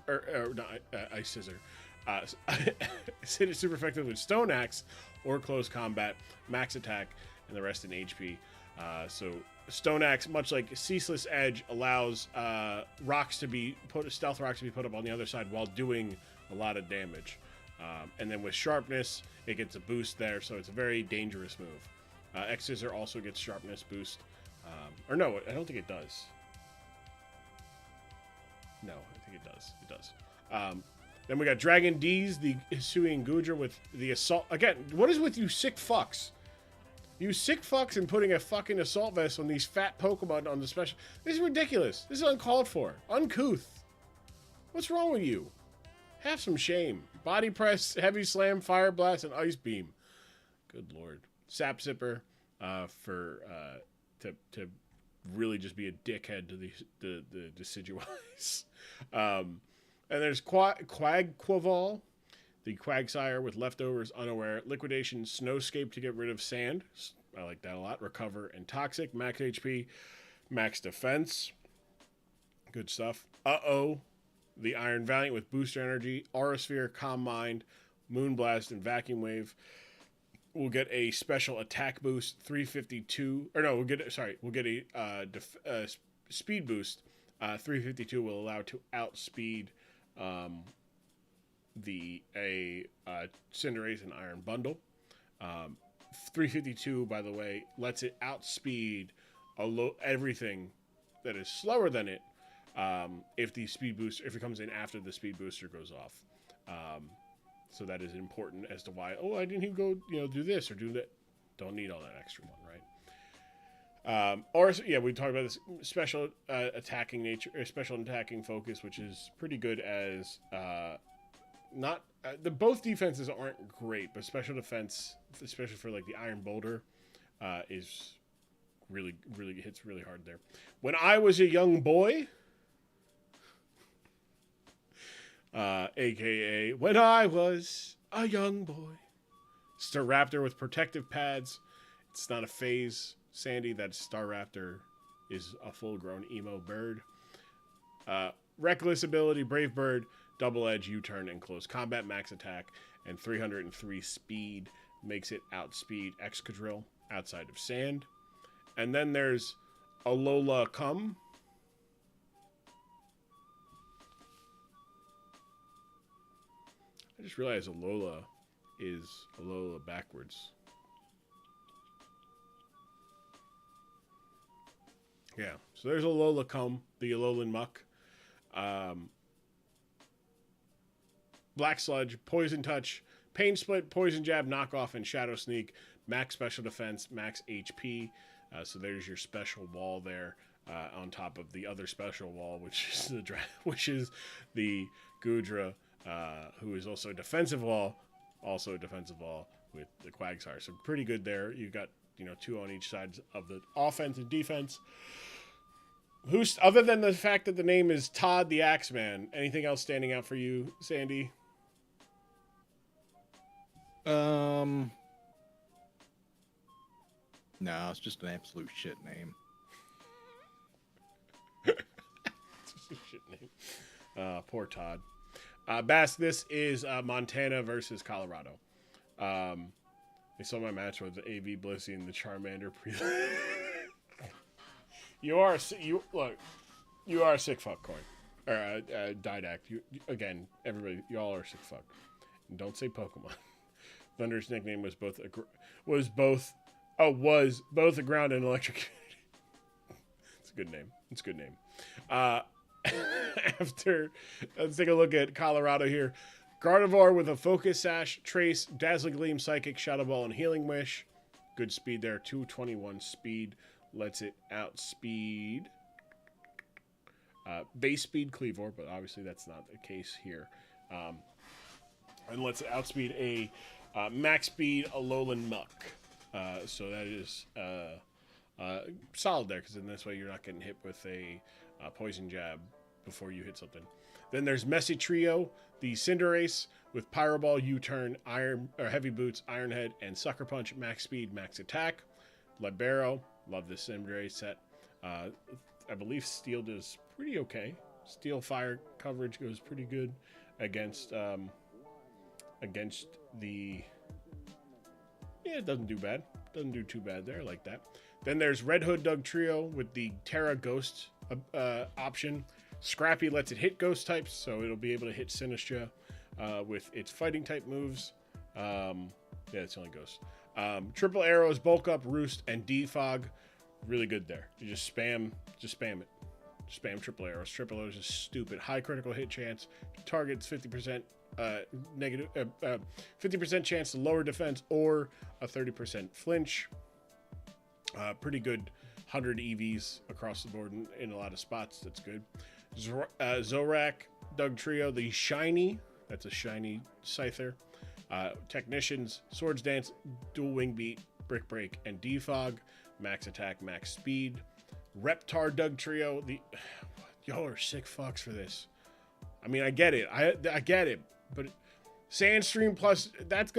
not Ice Scissor, hit it super effective with Stone Axe or Close Combat, max attack, and the rest in HP. So Stone Axe, much like Ceaseless Edge, allows stealth rocks to be put up on the other side while doing a lot of damage. And then with Sharpness, it gets a boost there, so it's a very dangerous move. X-Scissor also gets Sharpness boost. Or no, I don't think it does. No, I think it does. It does. Then we got Dragon D's, the Hisuian Gudra with the Assault. Again, what is with you sick fucks? You sick fucks and putting a fucking Assault Vest on these fat Pokemon on the special. This is ridiculous. This is uncalled for. Uncouth. What's wrong with you? Have some shame. Body Press, Heavy Slam, Fire Blast, and Ice Beam. Good lord. Sap Zipper to really just be a dickhead to the Decidueyes. And there's Quagball, the Quagsire with Leftovers, Unaware, Liquidation, Snowscape to get rid of Sand. I like that a lot. Recover and Toxic, max HP, max defense. Good stuff. The Iron Valiant with Booster Energy, Aura Sphere, Calm Mind, Moonblast, and Vacuum Wave. We'll get a special attack boost, 352. Or no, we'll get a speed boost. 352 will allow to outspeed Cinderace and Iron Bundle. 352, by the way, lets it outspeed everything that is slower than it if it comes in after the speed booster goes off. So that is important as to why. Oh, I didn't go do this or do that. Don't need all that extra one, right? We talked about this special attacking nature, or special attacking focus, which is pretty good as both defenses aren't great, but special defense, especially for like the Iron Boulder, is really hits really hard there. When I was a young boy, aka when I was a young boy, Staraptor with protective pads. It's not a phase. Sandy, that Staraptor is a full-grown emo bird. Reckless ability, Brave Bird, Double Edge, U-turn, and Close Combat, max attack, and 303 speed makes it outspeed Excadrill outside of Sand. And then there's Alola Come. I just realized Alola is Alola backwards. Yeah, so there's Alola Come, the Alolan Muck. Black Sludge, Poison Touch, Pain Split, Poison Jab, Knockoff, and Shadow Sneak. Max Special Defense, max HP. So there's your special wall there on top of the other special wall, which is the Gudra, who is also a defensive wall with the Quagsire. So pretty good there. You got two on each side of the offense and defense. Who's other than the fact that the name is Todd the Axeman? Anything else standing out for you, Sandy? No, it's just an absolute shit name. It's just a shit name. Poor Todd. Bass, this is Montana versus Colorado. They saw my match with the AV Blissey and the Charmander. You are a sick fuck, Corn. Or Didact. Again, everybody, y'all are sick fuck. And don't say Pokemon. Thunder's nickname was both a ground and electric. It's a good name. After, let's take a look at Colorado here. Gardevoir with a Focus Sash, Trace, Dazzling Gleam, Psychic, Shadow Ball, and Healing Wish. Good speed there. 221 speed. Lets it outspeed base speed Cleavor, but obviously that's not the case here. And lets it outspeed a max speed Alolan Muck. So that is solid there, because in this way you're not getting hit with a Poison Jab before you hit something. Then there's Messy Trio, the Cinderace with Pyro Ball, U-turn, Heavy Boots, Iron Head, and Sucker Punch, max speed, max attack. Libero, love this Cinderace set. I believe Steel does pretty okay. Steel Fire coverage goes pretty good against against the... Yeah, it doesn't do bad. Doesn't do too bad there. I like that. Then there's Red Hood Doug Trio with the Terra Ghost option. Scrappy lets it hit ghost types, so it'll be able to hit Sinistra with its fighting type moves. Yeah, it's only ghost. Triple arrows, bulk up, roost, and defog. Really good there. You just spam it. Spam triple arrows. Triple arrows is stupid. High critical hit chance. Targets 50% negative, 50% chance to lower defense or a 30% flinch. Pretty good 100 EVs across the board in a lot of spots. That's good. Zorak Doug Trio, the shiny. That's a shiny Scyther. Technicians, Swords Dance, Dual Wing Beat, Brick Break, and Defog. Max attack, max speed. Reptar Doug Trio. Y'all are sick fucks for this. I mean, I get it. I get it. But Sandstream plus, that's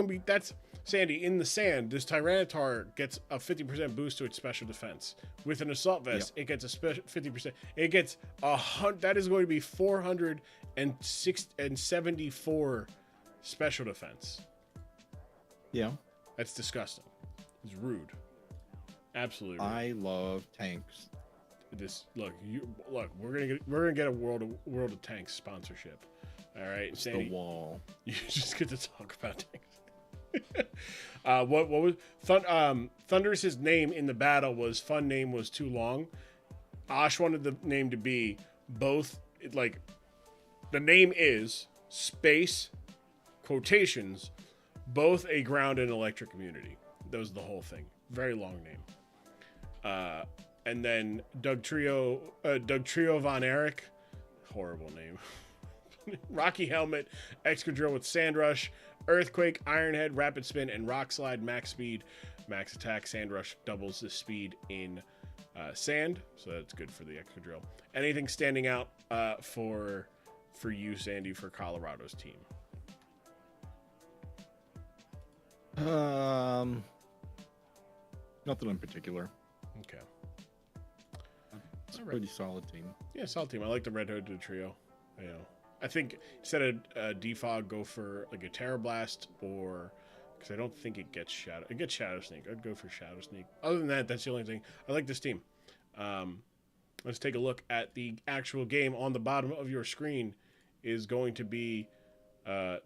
Sandy, in the sand, this Tyranitar gets a 50% boost to its special defense. With an Assault Vest, It gets a 50%. It gets that is going to be 474 special defense. Yeah. That's disgusting. It's rude. Absolutely rude. I love tanks. Look, we're gonna get a World of Tanks sponsorship. All right, It's Sandy, the wall. you just get to talk about tanks. What was Thunderous's name in the battle was fun name was too long. Osh wanted the name to be both, like, the name is space quotations, both a ground and electric community. That was the whole thing. Very long name. And then Doug Trio Von Erich, horrible name. Rocky Helmet, Excadrill with Sand Rush, Earthquake, Ironhead, Rapid Spin, and Rock Slide, max speed, max attack. Sand Rush doubles the speed in sand, so that's good for the Excadrill. Anything standing out for you, Sandy, for Colorado's team? Nothing in particular. Okay. It's a pretty solid team. Yeah, solid team. I like the Red Hood Trio. You know, I think instead of Defog, go for like a Terra Blast, or because I don't think it gets Shadow. It gets Shadow Sneak. I'd go for Shadow Sneak. Other than that, that's the only thing. I like this team. Let's take a look at the actual game. On the bottom of your screen is going to be there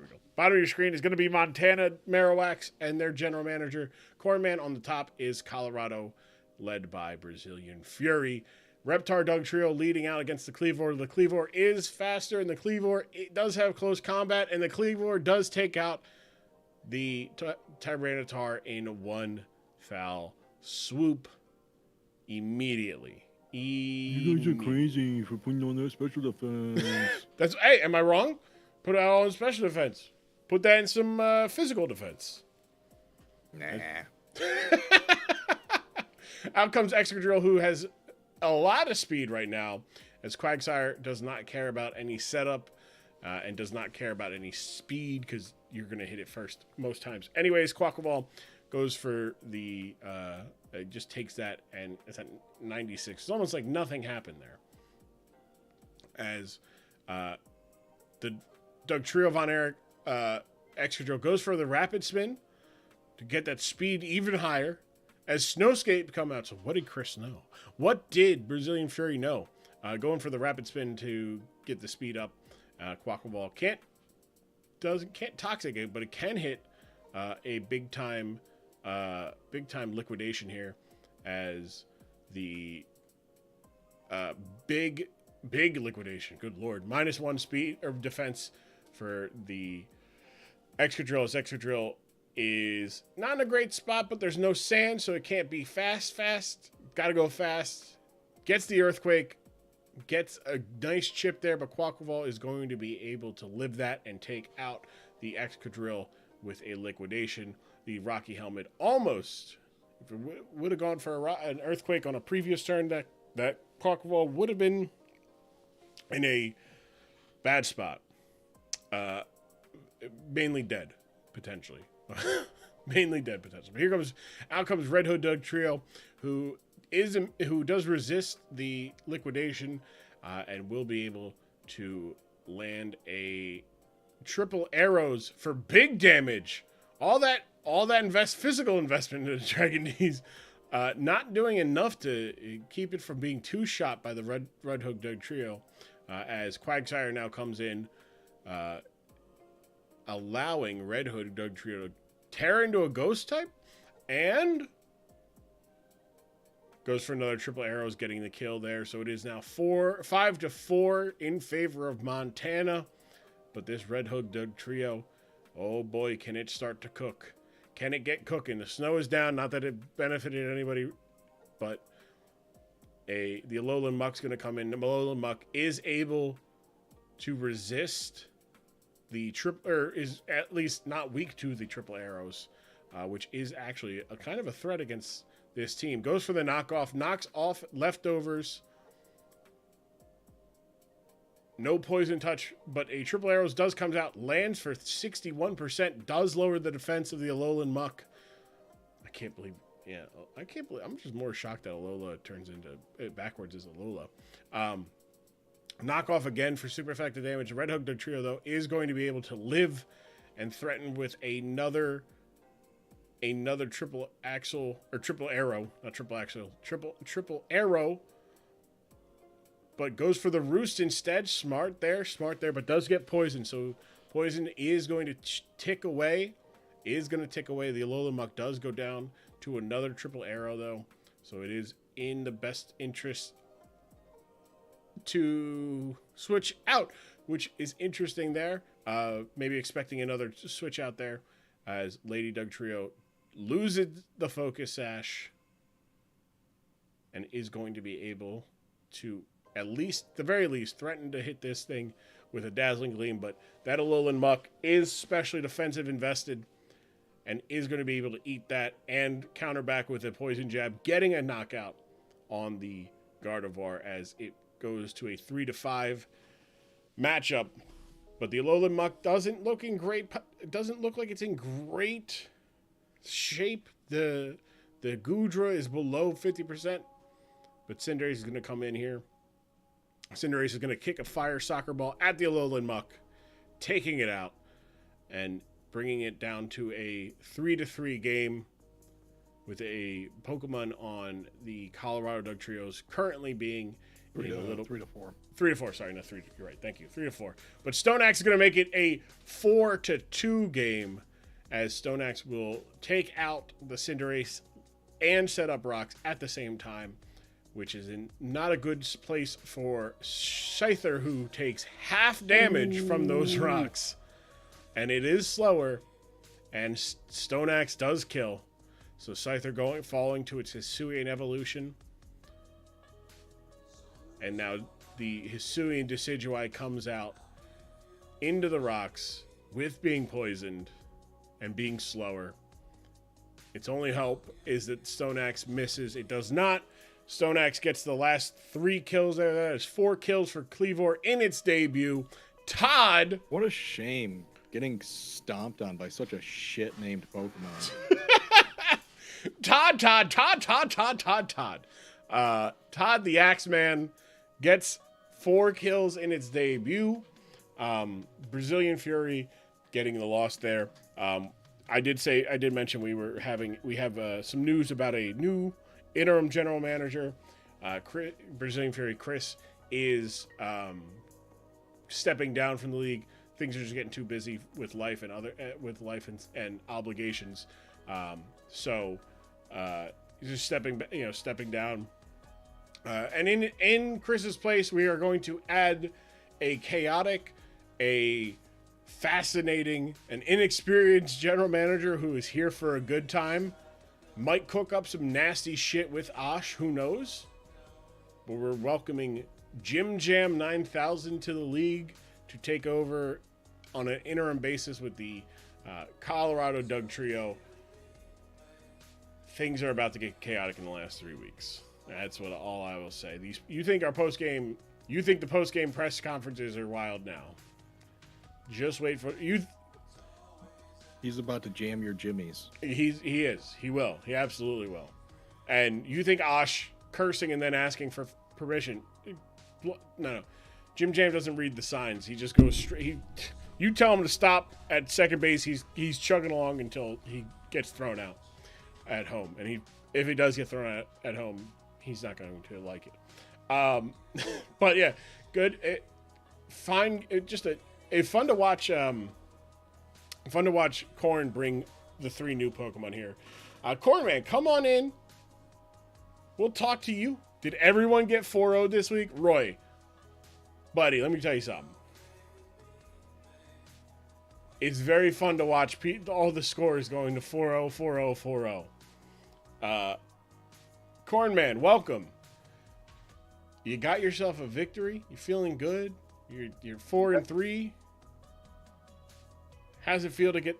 we go. Bottom of your screen is going to be Montana Marowaks and their general manager. Cornman. On the top is Colorado, led by Brazilian Fury. Reptar Doug Trio leading out against the Cleavor. The Cleavor is faster, and the Cleavor does have close combat, and the Cleavor does take out the Tyranitar in one foul swoop immediately. You guys are crazy for putting on that special defense. Hey, am I wrong? Put it all in special defense. Put that in some physical defense. Nah. Out comes Excadrill, who has a lot of speed right now, as Quagsire does not care about any setup and does not care about any speed because you're going to hit it first most times. Anyways, Quackaball goes for the... it just takes that, and it's at 96. It's almost like nothing happened there. As the Doug Trio Von Erich Excadrill goes for the Rapid Spin to get that speed even higher. As Snowscape come out, so what did Chris know? What did Brazilian Fury know? Going for the Rapid Spin to get the speed up. Quackaball can't toxic it, but it can hit a big time liquidation here, as the big liquidation. Good lord, -1 speed or defense for the Excadrill. As Excadrill is not in a great spot, but there's no sand, so it can't be fast. Gotta go fast. Gets the Earthquake. Gets a nice chip there, but Quackaball is going to be able to live that and take out the Excadrill with a liquidation. The Rocky Helmet almost, if it would have gone for an Earthquake on a previous turn, that Quackaball would have been in a bad spot. Mainly dead, potentially. Mainly dead, potentially. But out comes Red Hood Doug Trio, who does resist the liquidation and will be able to land a triple arrows for big damage. All that physical investment into Dragon Knees, not doing enough to keep it from being two-shot by the Red Hook Doug trio, as Quagsire now comes in, allowing Red Hook Doug trio to tear into a ghost type, and goes for another triple arrows, getting the kill there. So it is now 5-4 in favor of Montana. But this Red Hook Doug trio, oh boy, can it start to cook. Can it get cooking? The snow is down. Not that it benefited anybody, but the Alolan Muck's going to come in. The Alolan Muck is able to resist the is at least not weak to the triple arrows, which is actually a kind of a threat against this team. Goes for the knockoff, knocks off leftovers. No poison touch, but a triple arrows does comes out, lands for 61%, does lower the defense of the Alolan Muck. I can't believe, I'm just more shocked that Alola turns into backwards as Alola. Knock off again for super effective damage. Red Hook Doug trio, though, is going to be able to live and threaten with another triple arrow, but goes for the roost instead. Smart there, but does get poison. So poison is going to tick away. The Alolan Muck does go down to another triple arrow, though. So it is in the best interest to switch out, which is interesting there. Maybe expecting another switch out there as Lady Doug trio loses the focus sash and is going to be able to, at least, the very least, threaten to hit this thing with a dazzling gleam. But that Alolan Muck is specially defensive invested and is going to be able to eat that and counter back with a poison jab, getting a knockout on the Gardevoir as it goes to a 3-5 matchup. But the Alolan Muck doesn't look like it's in great shape. The Goodra is below 50%, but Cinderace is going to come in here. Cinderace is going to kick a fire soccer ball at the Alolan Muck, taking it out and bringing it down to a 3-3 game with a Pokemon on the Colorado Doug trios currently being 3-4. 3-4, sorry, not 3. You're right. Thank you. 3-4. But Stoneaxe is going to make it a 4-2 game, as Stoneaxe will take out the Cinderace and set up rocks at the same time, which is in not a good place for Scyther, who takes half damage from those rocks. And it is slower, and Stoneaxe does kill. So Scyther falling to its Hisuian evolution. And now the Hisuian Decidueye comes out into the rocks with being poisoned and being slower. Its only hope is that Stoneaxe misses. It does not. Stoneaxe gets the last 3 kills there. That is 4 kills for Kleavor in its debut. Todd. What a shame getting stomped on by such a shit-named Pokemon. Todd the Axeman gets 4 kills in its debut. Brazilian Fury getting the loss there. I did mention we have some news about a new interim general manager. Brazilian Fury Chris is stepping down from the league. Things are just getting too busy with life and and obligations. So he's just stepping down. And in Chris's place, we are going to add a chaotic, a fascinating, an inexperienced general manager who is here for a good time. Might cook up some nasty shit with Ash, who knows? But we're welcoming Jim Jam 9000 to the league to take over on an interim basis with the Colorado Doug trio. Things are about to get chaotic in the last 3 weeks. That's all I will say. You think the post-game press conferences are wild now. Just wait for you. He's about to jam your jimmies. He is. He will. He absolutely will. And you think Ash cursing and then asking for permission? No. Jim Jam doesn't read the signs. He just goes straight. You tell him to stop at second base. He's chugging along until he gets thrown out at home. And if he does get thrown out at home, he's not going to like it. But yeah, good. Fun to watch. Fun to watch Corn bring the 3 new Pokemon here. Corn Man, come on in. We'll talk to you. Did everyone get 4-0 this week? Roy, buddy, let me tell you something. It's very fun to watch all the scores going to 4-0, 4-0, 4-0. Corn Man, welcome. You got yourself a victory. You feeling good? You're 4-3. How's it feel to get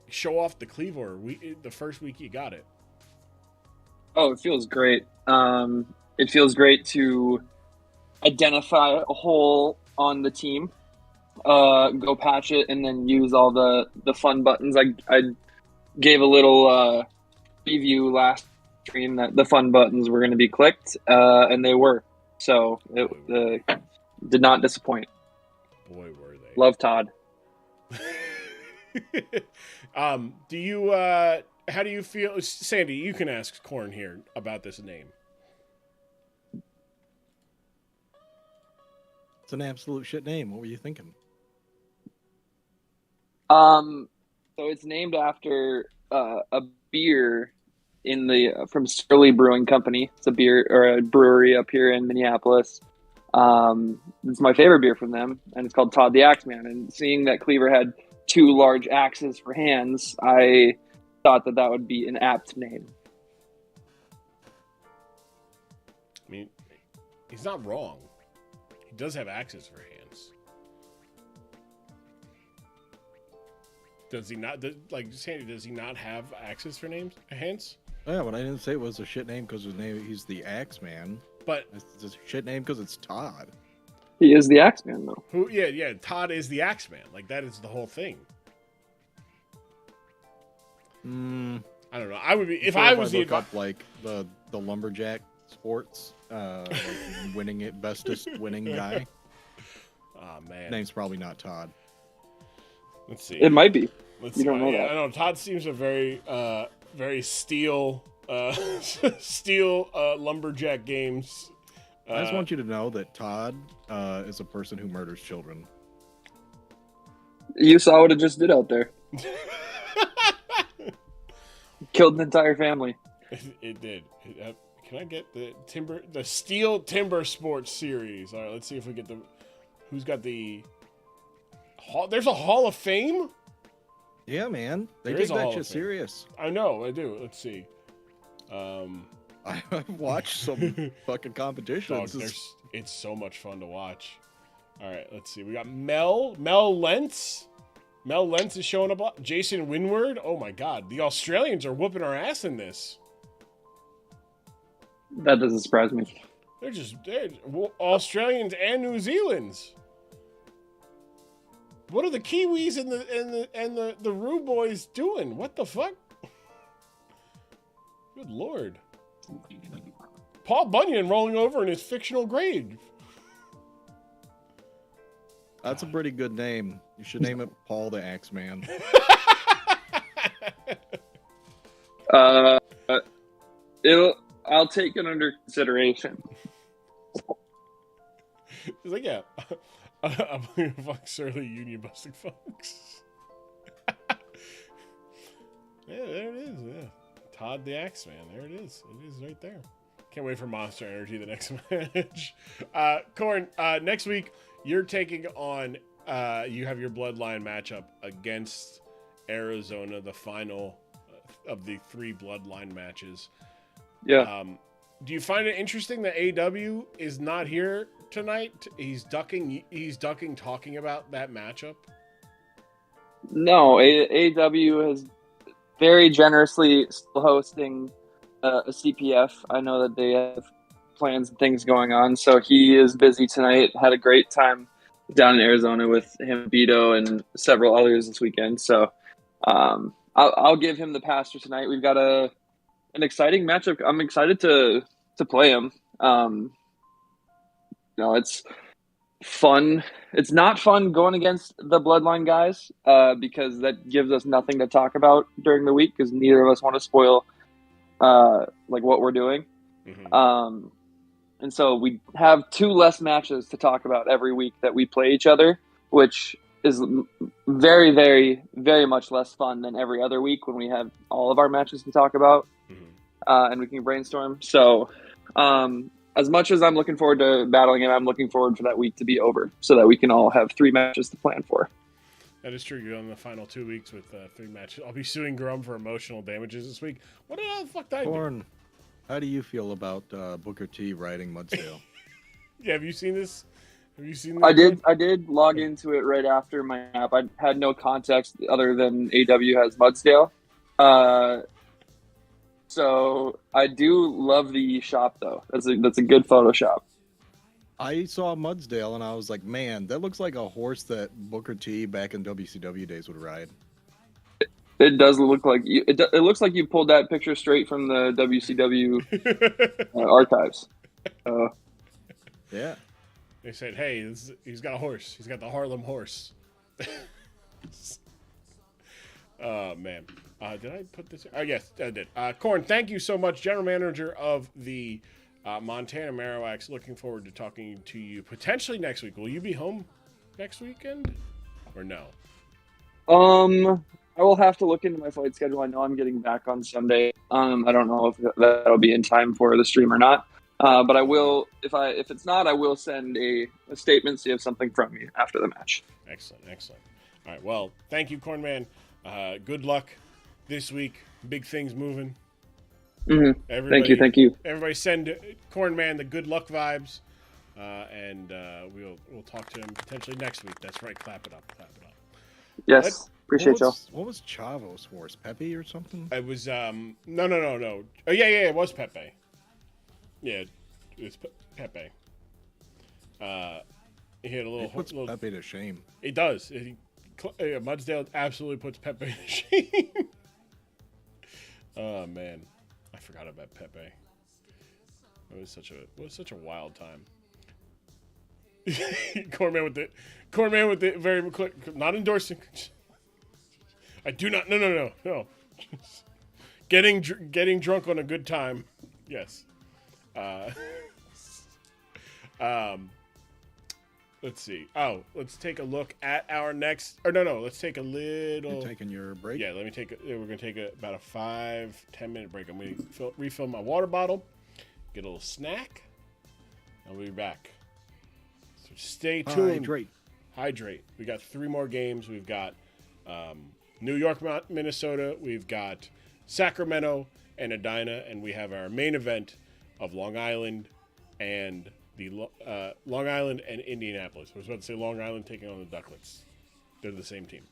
show off the Cleaver the first week you got it? Oh, it feels great. It feels great to identify a hole on the team, go patch it, and then use all the fun buttons. I gave a little preview last stream that the fun buttons were going to be clicked, and they were. So it did not disappoint. Boy, were they. Love Todd. Do you how do you feel, Sandy? You can ask Corn here about this name. It's an absolute shit name. What were you thinking? So it's named after a beer from Surly Brewing Company. It's a beer or a brewery up here in Minneapolis. It's my favorite beer from them, and it's called Todd the Axeman. And seeing that Cleaver had 2 large axes for hands, I thought that would be an apt name. I mean, he's not wrong. He does have axes for hands. Does he not? Sandy, does he not have axes for hands? Yeah, but I didn't say it was a shit name because he's the Axeman. But it's a shit name because it's Todd. He is the Axeman, though. Yeah. Todd is the Axeman. Like, that is the whole thing. I don't know. I would be if I was look up like the lumberjack sports, like winning it, bestest winning guy. Oh man, name's probably not Todd. Let's see. It might be. Let's you don't know that. I don't know. Todd seems a very steel lumberjack games. I just want you to know that Todd is a person who murders children. You saw what it just did out there. Killed an entire family. It did. Can I get the Steel Timber Sports series? All right, let's see if we get who's got the. There's a Hall of Fame. Yeah, man, they There is take a Hall that shit of Fame. serious. I know, I do. Let's see. I've watched some fucking competitions. Dog, it's so much fun to watch. All right, let's see. We got Mel Lentz. Mel Lentz is showing up. Jason Winward. Oh my God, the Australians are whooping our ass in this. That doesn't surprise me. They're Australians and New Zealand's. What are the Kiwis and the Roo boys doing? What the fuck? Good Lord. Paul Bunyan rolling over in his fictional grave. That's a pretty good name. You should name it Paul the Axeman. I'll take it under consideration. He's like, yeah, I'm going to fuck Surly Union busting folks. Yeah, there it is. Yeah, Todd the Axeman. There it is. It is right there. Can't wait for Monster Energy the next match. Corn, next week you're taking on. You have your Bloodline matchup against Arizona, the final of the 3 Bloodline matches. Yeah. Do you find it interesting that AW is not here tonight? He's ducking talking about that matchup. No, AW has very generously still hosting a CPF. I know that they have plans and things going on, so he is busy tonight. Had a great time down in Arizona with him, Beto, and several others this weekend. So I'll give him the pass for tonight. We've got an exciting matchup. I'm excited to play him. It's fun. It's not fun going against the Bloodline guys because that gives us nothing to talk about during the week because neither of us want to spoil like what we're doing. Mm-hmm. And so we have 2 less matches to talk about every week that we play each other, which is very, very, very much less fun than every other week when we have all of our matches to talk about and we can brainstorm. So as much as I'm looking forward to battling him, I'm looking forward for that week to be over so that we can all have 3 matches to plan for. That is true. You're on the final 2 weeks with 3 matches. I'll be suing Grum for emotional damages this week. What the fuck did I do? Corn, how do you feel about Booker T riding Mudsdale? Yeah, have you seen this? Have you seen this? I did log into it right after my app. I had no context other than AW has Mudsdale. So I do love the shop though. That's a good Photoshop. I saw Mudsdale and I was like, man, that looks like a horse that Booker T back in WCW days would ride. It does look like you. It looks like you pulled that picture straight from the WCW archives. Yeah. They said, "Hey, he's got a horse. He's got the Harlem horse." Oh man, did I put this? Oh yes, I did. Corn, thank you so much, General Manager of the Montana Marowaks. Looking forward to talking to you potentially next week. Will you be home next weekend, or no? I will have to look into my flight schedule. I know I'm getting back on Sunday. I don't know if that'll be in time for the stream or not. But I will. If it's not, I will send a statement so you have something from me after the match. Excellent. All right. Well, thank you, Cornman. Good luck this week. Big things moving. Mm-hmm. Thank you. Everybody send Cornman the good luck vibes, and we'll talk to him potentially next week. That's right. Clap it up. Yes. Appreciate y'all. What was Chavo's horse? Pepe or something? It was no. Oh yeah, it was Pepe. Yeah, it's Pepe. He had a little. It puts Pepe to shame. It does. Mudsdale absolutely puts Pepe to shame. Oh man, I forgot about Pepe. It was such a wild time. Corman with the very quick, not endorsing. I do not. No. Getting drunk on a good time. Yes. Let's see. Oh, let's take a look at our next. Or no. Let's take a little. You're taking your break. Yeah. We're gonna take about a 5-10 minute break. I'm gonna refill my water bottle, get a little snack, and we'll be back. So stay tuned. Hydrate. We got 3 more games. We've got New York, Minnesota. We've got Sacramento and Edina, and we have our main event of Long Island and Long Island and Indianapolis. I was about to say Long Island taking on the Ducklets. They're the same team.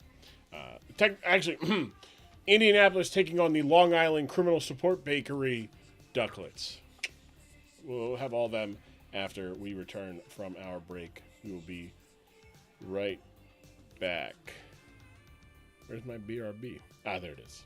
Actually, Indianapolis taking on the Long Island Criminal Support Bakery Ducklets. We'll have all them after we return from our break. We will be right back. Where's my BRB? Ah, there it is.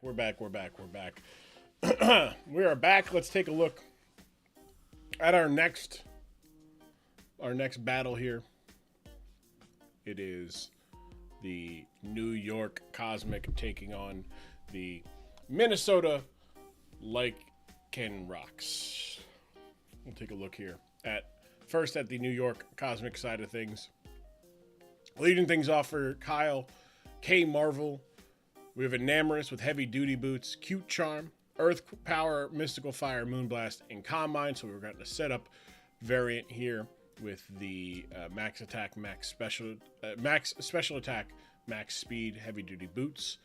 We're back. We are back. Let's take a look at our next battle here. It is the New York Cosmic taking on the Minnesota Lycan Rocks. We'll take a look here at the New York Cosmic side of things. Leading things off for Kyle, K Marvel. We have Enamorous with Heavy Duty Boots, Cute Charm, Earth Power, Mystical Fire, Moonblast, and Combine. So we're going to set up variant here with the Max Attack, Max Special Attack, Max Speed, Heavy Duty Boots.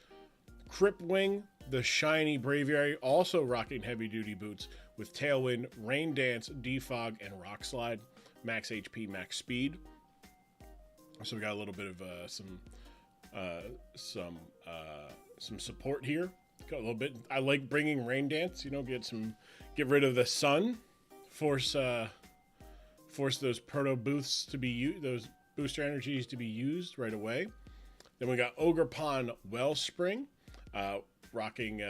Crip Wing, the Shiny Braviary, also rocking Heavy Duty Boots with Tailwind, Rain Dance, Defog, and Rock Slide. Max HP, Max Speed. So we got a little bit of some support here. Got a little bit. I like bringing Rain Dance. Get rid of the sun, force those proto boosts to be used, those booster energies to be used right away. Then we got Ogre Pond Wellspring, rocking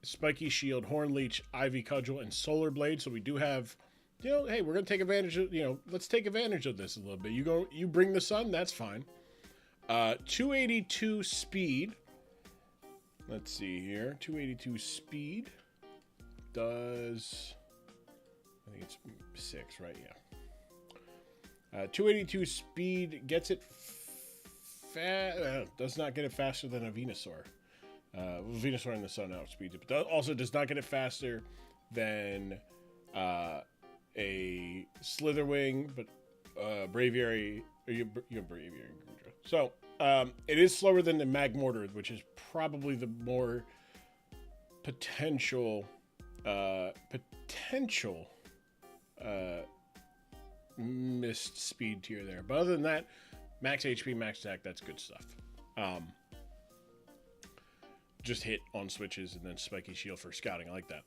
Spiky Shield, Horn Leech, Ivy Cudgel, and Solar Blade. So we do have, hey, we're gonna take advantage of, let's take advantage of this a little bit. You bring the sun, that's fine. 282 speed. Let's see here. 282 speed does, I think it's 6, right? Yeah. 282 speed gets it does not get it faster than a Venusaur. Venusaur in the sun outspeeds it, but also does not get it faster than a Slitherwing, but Braviary, or your Braviary. So it is slower than the Magmortar, which is probably the more potential missed speed tier there. But other than that, max HP, max attack, that's good stuff. Just hit on switches and then Spiky Shield for scouting. I like that.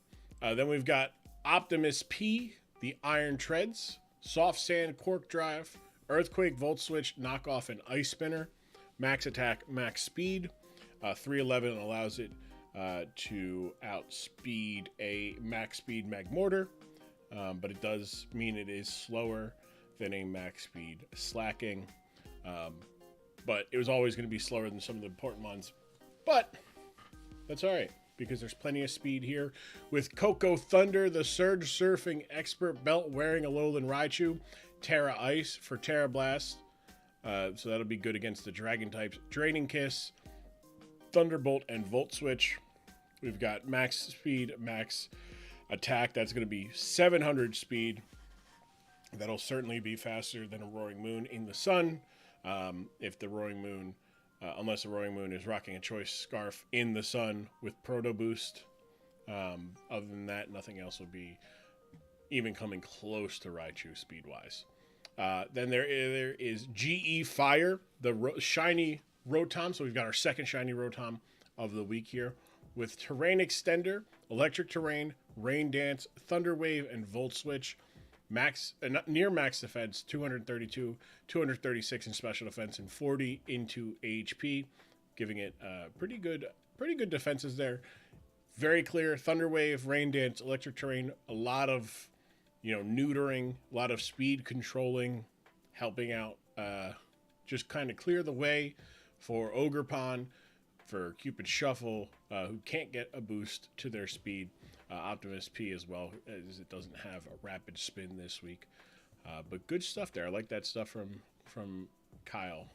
Then we've got Optimus P, the Iron Treads, Soft Sand, Cork Drive, Earthquake, Volt Switch, Knockoff, and Ice Spinner. Max attack, max speed. 311 allows it to outspeed a max speed Magmortar, but it does mean it is slower than a max speed Slacking. But it was always going to be slower than some of the important ones. But that's all right, because there's plenty of speed here. With Coco Thunder, the Surge Surfing Expert Belt wearing Alolan Raichu, Terra Ice for Terra Blast. So that'll be good against the Dragon types. Draining Kiss, Thunderbolt, and Volt Switch. We've got max speed, max attack. That's going to be 700 speed. That'll certainly be faster than a Roaring Moon in the sun. If the Roaring Moon, unless the Roaring Moon is rocking a Choice Scarf in the sun with Proto Boost. Other than that, nothing else will be even coming close to Raichu speed-wise. Then there is GE Fire, the shiny Rotom. So we've got our second shiny Rotom of the week here with Terrain Extender, Electric Terrain, Rain Dance, Thunder Wave, and Volt Switch. Near max defense, 232, 236 in special defense, and 40 into HP, giving it pretty good defenses there. Very clear. Thunder Wave, Rain Dance, Electric Terrain, a lot of neutering, a lot of speed controlling, helping out, just kind of clear the way for Ogre Pond, for Cupid Shuffle, who can't get a boost to their speed. Optimus P as well, as it doesn't have a rapid spin this week. But good stuff there. I like that stuff from Kyle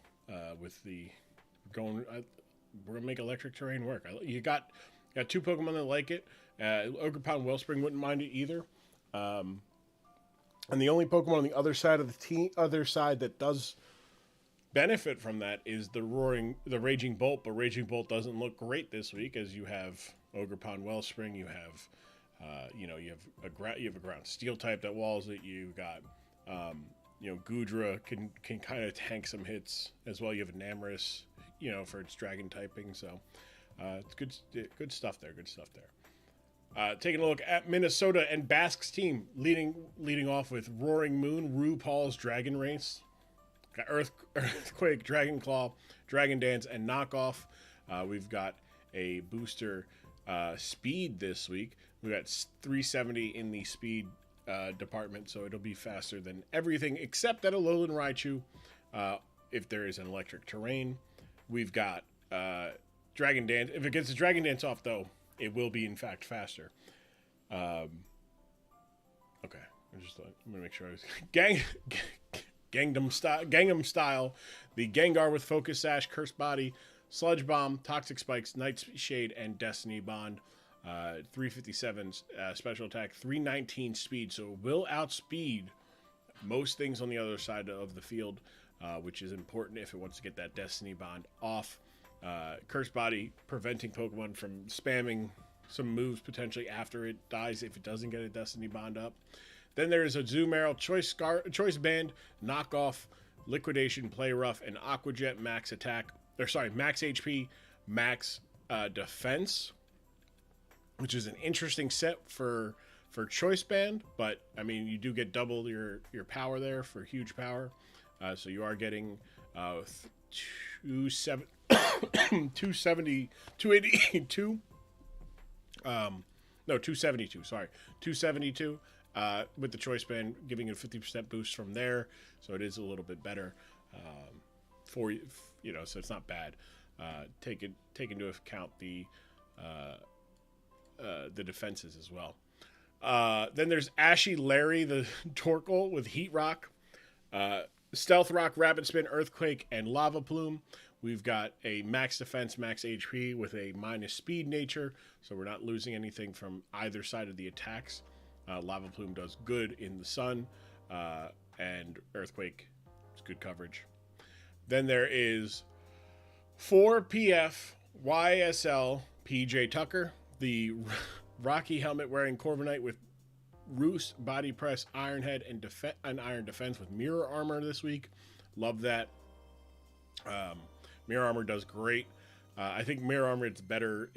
with the going. We're gonna make Electric Terrain work. You got two Pokemon that like it. Ogre Pond Wellspring wouldn't mind it either. And the only Pokemon on the other side of the other side that does benefit from that is the Raging Bolt, but Raging Bolt doesn't look great this week, as you have Ogre Pond Wellspring, you have you have a ground steel type that walls it. You got Goodra can kind of tank some hits as well. You have Enamorous, for its dragon typing. So it's good stuff there. Good stuff there. Taking a look at Minnesota and Basque's team, leading off with Roaring Moon, RuPaul's Dragon Race. Got Earthquake, Dragon Claw, Dragon Dance, and Knockoff. We've got a booster speed this week. We got 370 in the speed department, so it'll be faster than everything except that Alolan Raichu, if there is an electric terrain. We've got Dragon Dance. If it gets the Dragon Dance off, though, it will be in fact faster. Okay, I'm gonna make sure I was Gangnam style. The Gengar with Focus Sash, Curse Body, Sludge Bomb, Toxic Spikes, Nightshade, and Destiny Bond. 357 special attack, 319 speed, so it will outspeed most things on the other side of the field, which is important if it wants to get that Destiny Bond off. Curse Body, preventing Pokemon from spamming some moves potentially after it dies if it doesn't get a Destiny Bond up. Then there is a Zoomeryl, Choice Band, Knockoff, Liquidation, Play Rough, and Aqua Jet max attack. Max HP, max defense, which is an interesting set for Choice Band, but I mean you do get double your power there for huge power, so you are getting 272. 272. With the Choice Band giving it a 50% boost from there, so it is a little bit better for you know. So it's not bad. Take into account the defenses as well. Then there's Ashy Larry, the Torkoal with Heat Rock, Stealth Rock, Rapid Spin, Earthquake, and Lava Plume. We've got a max defense, max HP with a minus speed nature, so we're not losing anything from either side of the attacks. Lava Plume does good in the sun, and Earthquake is good coverage. Then there is 4PF YSL PJ Tucker, the Rocky helmet wearing Corviknight with Roost, Body Press, Iron Head, and Iron Defense with Mirror Armor this week. Love that. Mirror Armor does great. I think Mirror Armor its better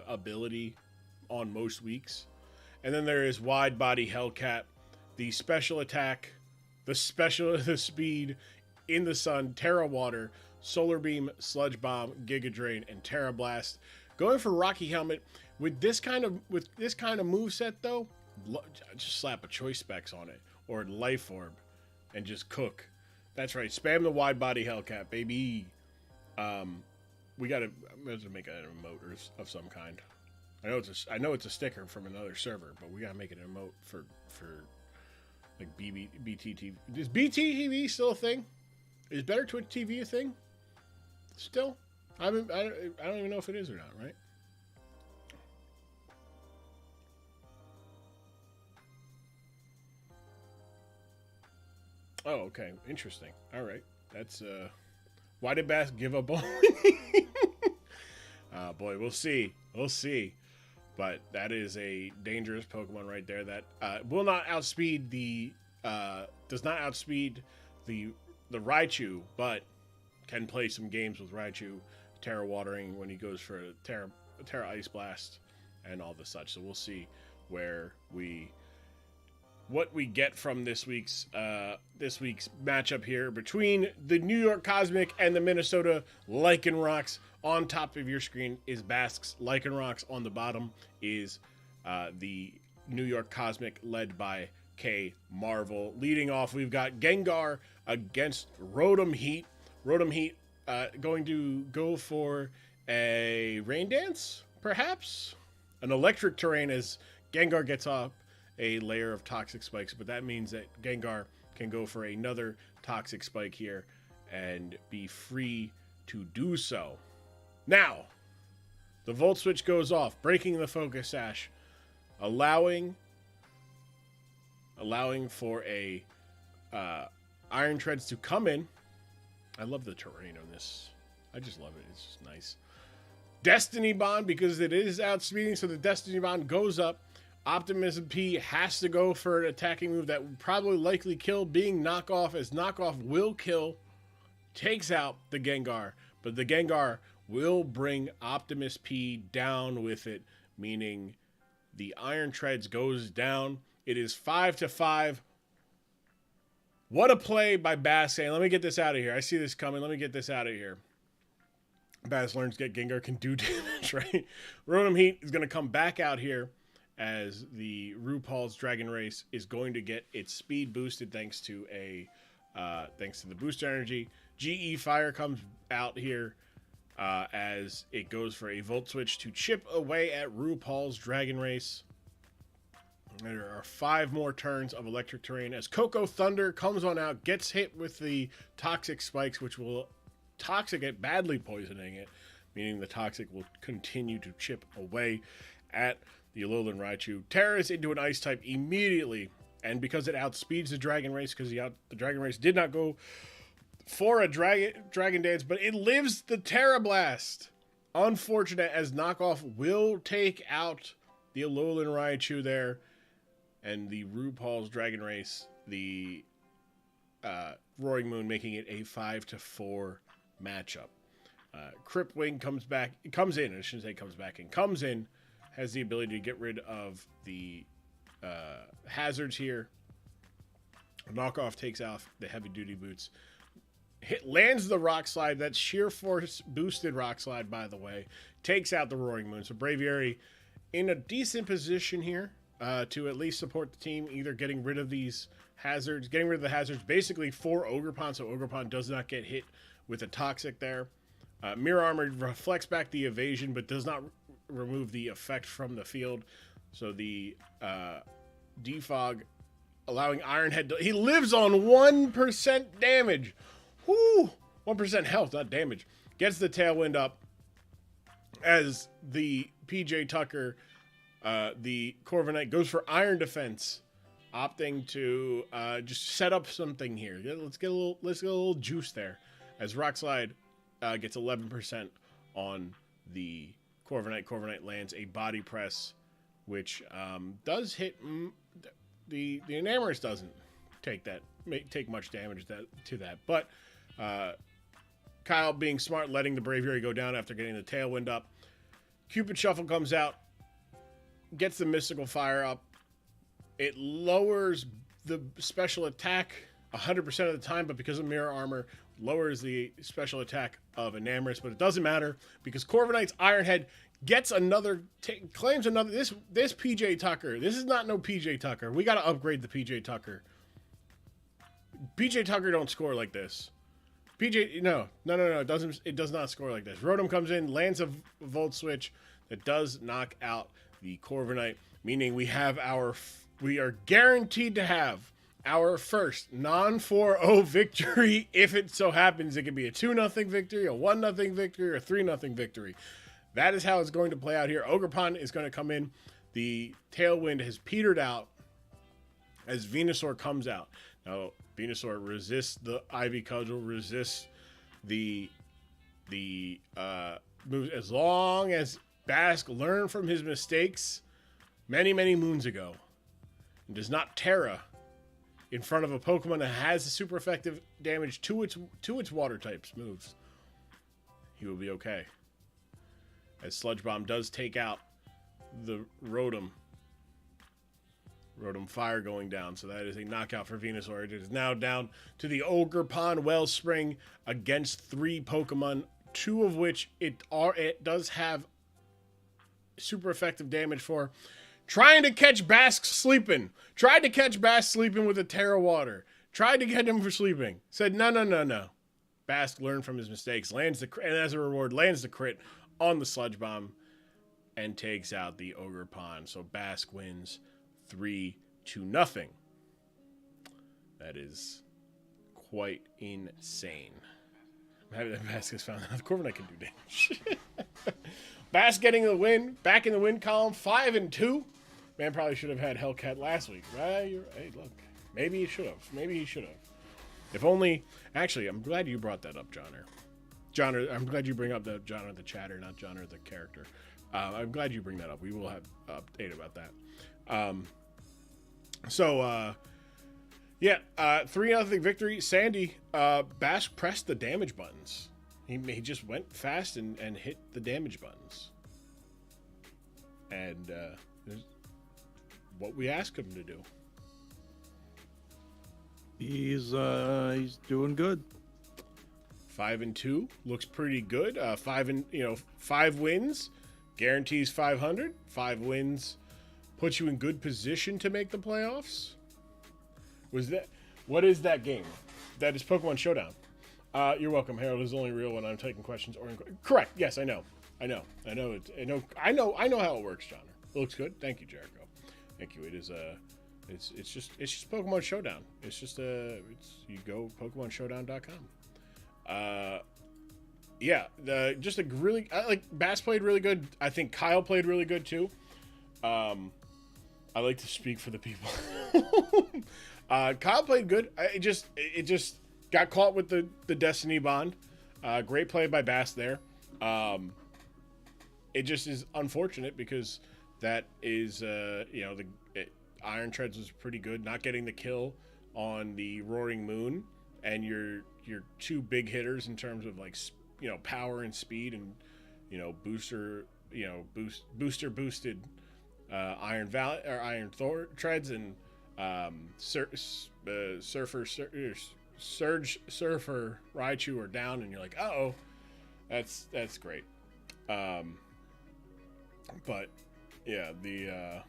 ability on most weeks. And then there is Wide Body Hellcat, the special attack, the speed in the sun, Terra Water, Solar Beam, Sludge Bomb, Giga Drain, and Terra Blast. Going for Rocky Helmet with this kind of moveset though, just slap a Choice Specs on it or Life Orb and just cook. That's right, spam the Wide Body Hellcat, baby. We gotta make an emote of some kind. I know it's a sticker from another server, but we gotta make an emote for like BTTV. Is BTTV still a thing? Is Better Twitch TV a thing? Still? I don't even know if it is or not, right? Oh, okay. Interesting. All right. That's why did Bass give up on boy, we'll see. We'll see. But that is a dangerous Pokemon right there that will not outspeed the does not outspeed the Raichu, but can play some games with Raichu, Terra Watering when he goes for a Terra Ice Blast and all the such. So we'll see what we get from this week's matchup here between the New York Cosmic and the Minnesota Lycanrocs. On top of your screen is Basque's Lycanrocs. On the bottom is the New York Cosmic led by K Marvel. Leading off, we've got Gengar against Rotom Heat. Rotom Heat going to go for a Rain Dance, perhaps? An electric terrain as Gengar gets off a layer of Toxic Spikes, but that means that Gengar can go for another Toxic Spike here and be free to do so. Now, the Volt Switch goes off, breaking the Focus Sash, allowing for a Iron Treads to come in. I love the terrain on this. I just love it. It's just nice. Destiny Bond, because it is outspeeding, so the Destiny Bond goes up. Optimism P has to go for an attacking move that would probably likely kill, being Knockoff, as Knockoff will kill, takes out the Gengar, but the Gengar will bring Optimus P down with it, meaning the Iron Treads goes down. It is 5-5. What a play by Basque. Let me get this out of here. I see this coming. Let me get this out of here. Baz learns Get Gengar can do damage, right? Rotom Heat is going to come back out here as the RuPaul's Dragon Race is going to get its speed boosted thanks to the boost energy. GE Fire comes out here as it goes for a Volt Switch to chip away at RuPaul's Dragon Race. There are 5 more turns of electric terrain as Coco Thunder comes on out, gets hit with the toxic spikes, which will toxic it, badly poisoning it, meaning the toxic will continue to chip away at the Alolan Raichu. Tears into an ice type immediately, and because it outspeeds the Dragon Race, because the Dragon Race did not go for a Dragon Dance, but it lives the Terra Blast. Unfortunate, as Knockoff will take out the Alolan Raichu there. And the RuPaul's Dragon Race, the Roaring Moon, making it a 5-4 matchup. Cripwing comes in, has the ability to get rid of the hazards here. Knockoff takes off the heavy duty boots. Lands the Rock Slide. That's sheer force boosted Rock Slide, by the way. Takes out the Roaring Moon. So Braviary in a decent position here. To at least support the team, either getting rid of the hazards, basically for Ogerpon, so Ogerpon does not get hit with a toxic there. Mirror Armor reflects back the evasion, but does not remove the effect from the field. So the Defog, allowing Ironhead he lives on 1% damage. Whoo! 1% health, not damage. Gets the Tailwind up as the PJ Tucker... the Corviknight goes for Iron Defense, opting to just set up something here. Let's get a little juice there, as Rock Slide gets 11% on the Corviknight. Corviknight lands a Body Press, which does hit the Enamorus doesn't take much damage to that, but Kyle being smart, letting the Braviary go down after getting the Tailwind up. Cupid Shuffle comes out. Gets the Mystical Fire up. It lowers the special attack 100% of the time, but because of Mirror Armor, lowers the special attack of Enamorus. But it doesn't matter because Corviknight's Ironhead gets claims another. This PJ Tucker. This is not no PJ Tucker. We got to upgrade the PJ Tucker. PJ Tucker don't score like this. No. It does not score like this. Rotom comes in, lands a Volt Switch that does knock out the Corviknight, meaning we are guaranteed to have our first non-4-0 victory. If it so happens, it could be a 2-0 victory, a 1-0 victory, or a 3-0 victory. That is how it's going to play out here. Ogerpon is going to come in. The Tailwind has petered out as Venusaur comes out. Now, Venusaur resists the Ivy Cudgel, resists the moves, as long as Bask learned from his mistakes many, many moons ago and does not Terra in front of a Pokemon that has super effective damage to its water types moves. He will be okay. As Sludge Bomb does take out the Rotom. Rotom Fire going down, so that is a knockout for Venusaur. It is now down to the Ogerpon Wellspring against 3 Pokemon, 2 of which it does have super effective damage for. Trying to catch Bask sleeping. Tried to catch Bask sleeping with a Terra Water. Tried to get him for sleeping. Said no. Bask learned from his mistakes. And as a reward, lands the crit on the Sludge Bomb and takes out the Ogerpon. So Bask wins 3-0. That is quite insane. I'm happy that Bask has found out the Corviknight can do damage. Bask getting the win, back in the win column, 5-2. Man probably should have had Hellcat last week. Hey, look, maybe he should have. If only. Actually, I'm glad you brought that up, Johnner. I'm glad you bring up the Johnner the chatter, not Johnner the character. I'm glad you bring that up. We will have an update about that. 3-0 victory. Sandy, Bask pressed the damage buttons. He just went fast and hit the damage buttons. And what we asked him to do. He's doing good. 5-2 looks pretty good. 5 wins guarantees 500. 5 wins puts you in good position to make the playoffs. What is that game? That is Pokemon Showdown. You're welcome, Harold. Is only real when I'm taking questions or correct. Yes, I know how it works, John. It looks good. Thank you, Jericho. Thank you. It is it's just Pokemon Showdown. It's just you go PokemonShowdown.com. Just a really Bass played really good. I think Kyle played really good too. I like to speak for the people. Kyle played good. It just got caught with the Destiny bond. Great play by Bass there. It just is unfortunate because that is Iron Treads was pretty good. Not getting the kill on the Roaring Moon and your 2 big hitters in terms of power and speed and booster boosted Iron Treads and Surge Surfer Raichu are down, and you're like, uh-oh, that's great. But yeah, the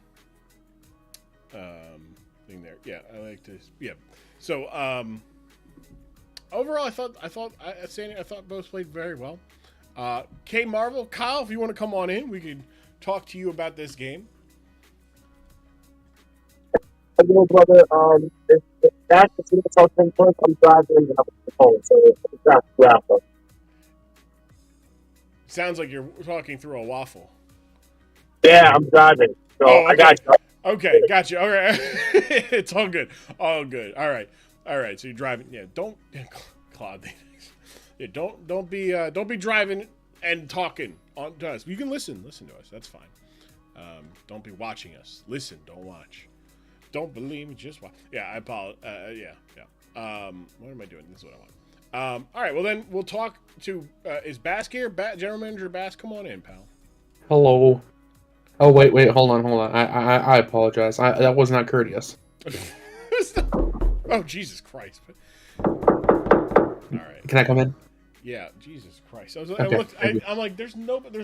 thing there, yeah, I like to, yeah. So overall, I thought both played very well. K Marvel, Kyle, if you want to come on in, we could talk to you about this game. Hello, brother. If that's the something first, I'm driving the phone, so it's not grapple. Sounds like you're talking through a waffle. Yeah, I'm driving. So okay. I got you. Okay, got you. All right. It's all good. All good. All right. So you're driving. Yeah, don't Claude. Yeah, don't be driving and talking on to us. You can listen to us. That's fine. Don't be watching us. Listen, don't watch. Don't believe me, just watch. Yeah, I apologize. Yeah. What am I doing? This is what I want. All right, well then we'll talk to is Bass here? General Manager Bass, come on in, pal. Hello. Oh wait, hold on. I apologize. That was not courteous. Oh Jesus Christ! All right. Can I come in? Yeah, Jesus Christ! I'm like, there's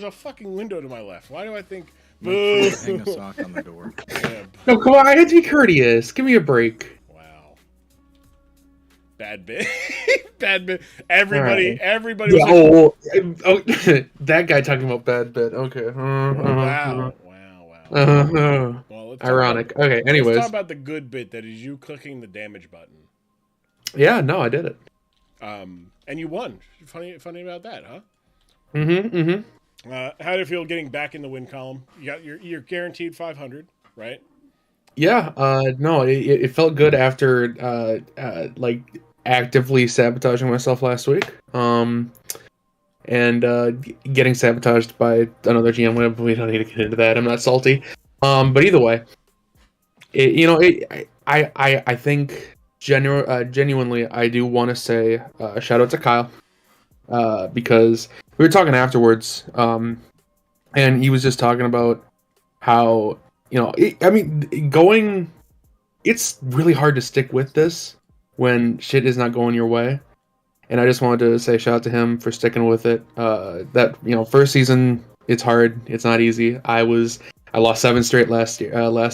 a fucking window to my left. Why do I think? Boo! Hang a sock on the door. Yeah, no, come on. I had to be courteous. Give me a break. Wow. Bad bit. Bad bit. Everybody. Right. Everybody. Yeah, Was oh, that guy talking about bad bit. Okay. Wow. Well, ironic. Okay. Anyways, let's talk about the good bit that is you clicking the damage button. Yeah. No, I did it. And you won. Funny about that, huh? Mm-hmm. How did it feel getting back in the win column? You got you're guaranteed 500, right? Yeah. No, it felt good after actively sabotaging myself last week. And getting sabotaged by another GM. We don't need to get into that. I'm not salty. But either way, I think genuinely, I do want to say shout out to Kyle, because we were talking afterwards, and he was just talking about how it's really hard to stick with this when shit is not going your way. And I just wanted to say shout out to him for sticking with it. First season, it's hard. It's not easy. I lost 7 straight last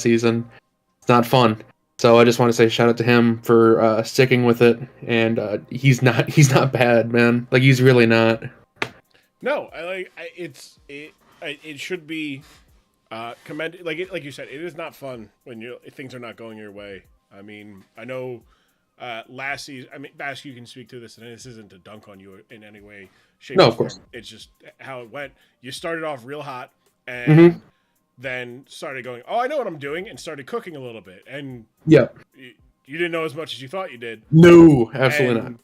season. It's not fun. So I just want to say shout out to him for sticking with it. And he's not bad, man. Like, he's really not. No, it should be commended. Like you said, it is not fun when things are not going your way. I mean, I know. Last season, Bash, you can speak to this, and this isn't to dunk on you in any way, shape, or form. Of course. It's just how it went. You started off real hot, and then started going, "Oh, I know what I'm doing," and started cooking a little bit, and you didn't know as much as you thought you did. No, absolutely not.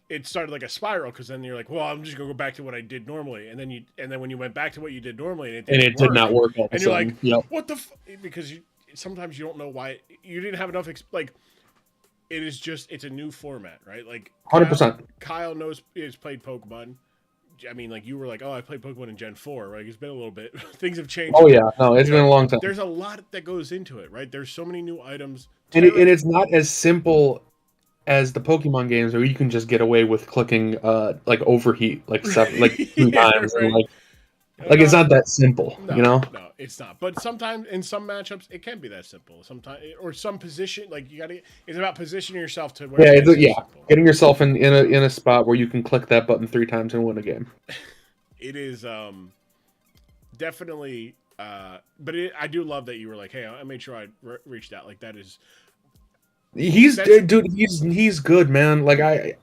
It started like a spiral, because then you're like, "Well, I'm just gonna go back to what I did normally," and then when you went back to what you did normally, and it did not work, and you're like, "What the?" Because sometimes you don't know why you didn't have enough. It's a new format, right? Like 100%. Kyle has played Pokemon. I mean, like, you were like, "Oh, I played Pokemon in Gen 4." Right? It's been a little bit. Things have changed. Oh yeah, no, it's been a long time. There's a lot that goes into it, right? There's so many new items, and it's not as simple as the Pokemon games where you can just get away with clicking like overheat like 3 times and right. like it's not that simple, No, you know? no, it's not. But sometimes in some matchups, it can be that simple. Sometimes, or some position, like you got to. It's about positioning yourself to where. Yeah, It's simple. getting yourself in a spot where you can click that button 3 times and win a game. It is definitely. But I do love that you were like, hey, I made sure I reached out. Like that is. Dude, he's good, man. Like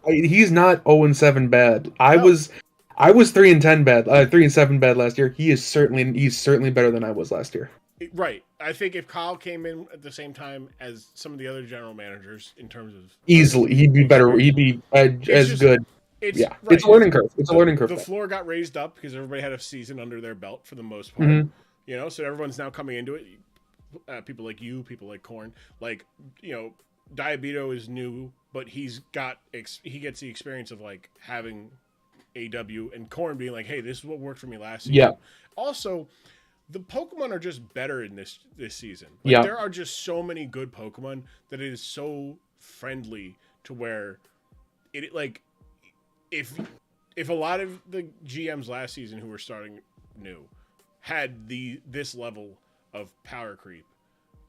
he's not 0-7 bad. I was 3-10 bad, 3-7 bad last year. He's certainly better than I was last year. Right. I think if Kyle came in at the same time as some of the other general managers in terms of easily, he'd be better. He'd be as good. It's right. It's a learning curve. It's a learning curve. The floor got raised up because everybody had a season under their belt for the most part. Mm-hmm. You know, so everyone's now coming into it. People like you, people like Korn, like Diabito is new, but he gets the experience of like having AW and Korn being like, hey, this is what worked for me last season. Yeah. Also, the Pokemon are just better in this season. Like, there are just so many good Pokemon that it is so friendly to where it like if a lot of the GMs last season who were starting new had this level of power creep.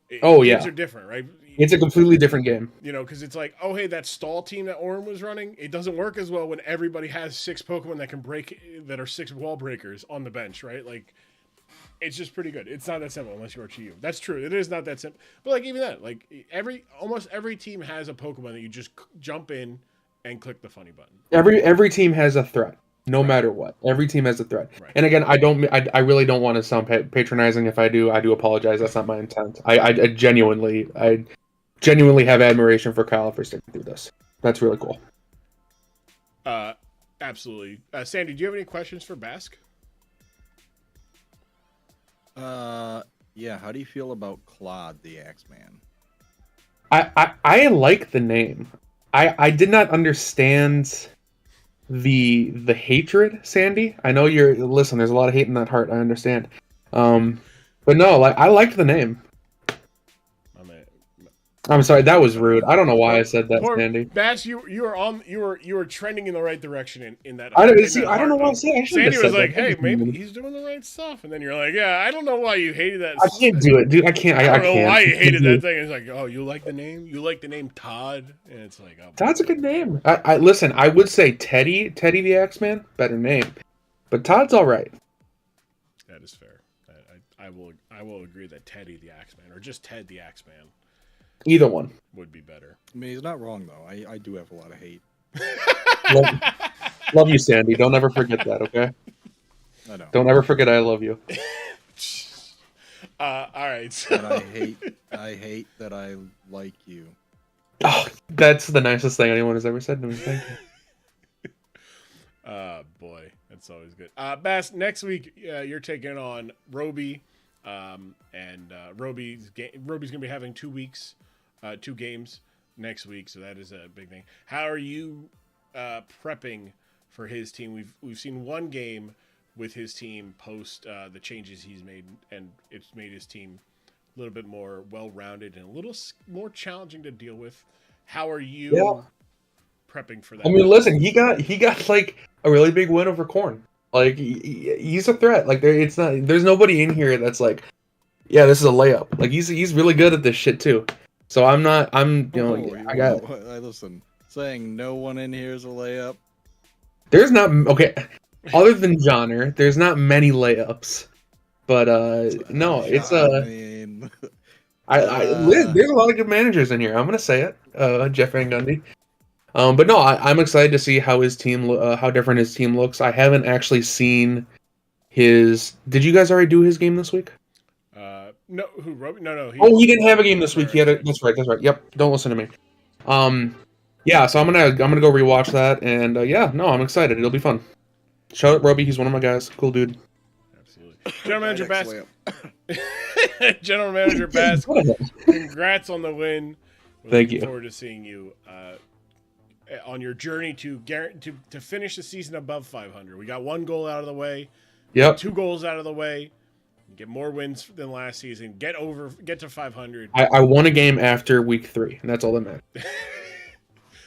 Games are different, right? It's a completely different game. You know, because it's like, oh, hey, that stall team that Orin was running, it doesn't work as well when everybody has 6 Pokemon that can that are 6 wall breakers on the bench, right? Like, it's just pretty good. It's not that simple unless you're Chi-Yu. That's true. It is not that simple. But like even that, like almost every team has a Pokemon that you just jump in and click the funny button. Every team has a threat. No matter what, every team has a threat. Right. And again, I really don't want to sound patronizing. If I do apologize. That's not my intent. I genuinely have admiration for Kyle for sticking through this. That's really cool. Absolutely. Sandy, do you have any questions for Bask? Yeah. How do you feel about Claude the Axeman? I like the name. I did not understand the hatred, Sandy. I know listen, there's a lot of hate in that heart, I understand. But no, like I liked the name. I'm sorry, that was rude. I don't know why I said that, Sandy. Bass, you were trending in the right direction in that. I don't know why I said that. Sandy was like, "Hey, maybe he's doing the right stuff," and then you're like, "Yeah, I don't know why you hated that." I can't do it, dude. I can't. I don't know why you hated that thing. It's like, oh, you like the name? You like the name Todd? And it's like, oh, Todd's a good name. I listen. I would say Teddy the Axeman, better name, but Todd's all right. That is fair. I will agree that Teddy the Axeman or just Ted the Axeman. Either one would be better. I mean, he's not wrong though. I do have a lot of hate. love you, Sandy. Don't ever forget that, okay? I know. Don't ever forget I love you. All right. So. And I hate that I like you. Oh, that's the nicest thing anyone has ever said to me. Thank you. Boy, that's always good. Bass, next week you're taking on Roby, and Roby's gonna be having 2 weeks. 2 games next week, so that is a big thing. How are you prepping for his team? We've seen 1 game with his team post the changes he's made, and it's made his team a little bit more well-rounded and a little more challenging to deal with. How are you prepping for that? I mean, listen, he got like a really big win over Korn. Like he's a threat. Like there's nobody in here that's like, yeah, this is a layup. Like he's really good at this shit too. So I listen, saying no one in here is a layup. There's not other than Johnner, there's not many layups. But no, it's there's a lot of good managers in here. I'm gonna say it, Jeff Van Gundy. But no, I'm excited to see how his team, how different his team looks. I haven't actually seen his. Did you guys already do his game this week? No, who wrote? No. He didn't have a game this week. He had that's right. Yep. Don't listen to me. Yeah. So I'm gonna go rewatch that, and yeah, no, I'm excited. It'll be fun. Shout out Roby. He's one of my guys. Cool dude. Absolutely. General Manager Bass. General Manager Bass. Congrats on the win. Thank you. Look forward to seeing you on your journey to finish the season above 500. We got 1 goal out of the way. Yep. 2 goals out of the way. Get more wins than last season. Get to 500. I won a game after week 3, and that's all that matters.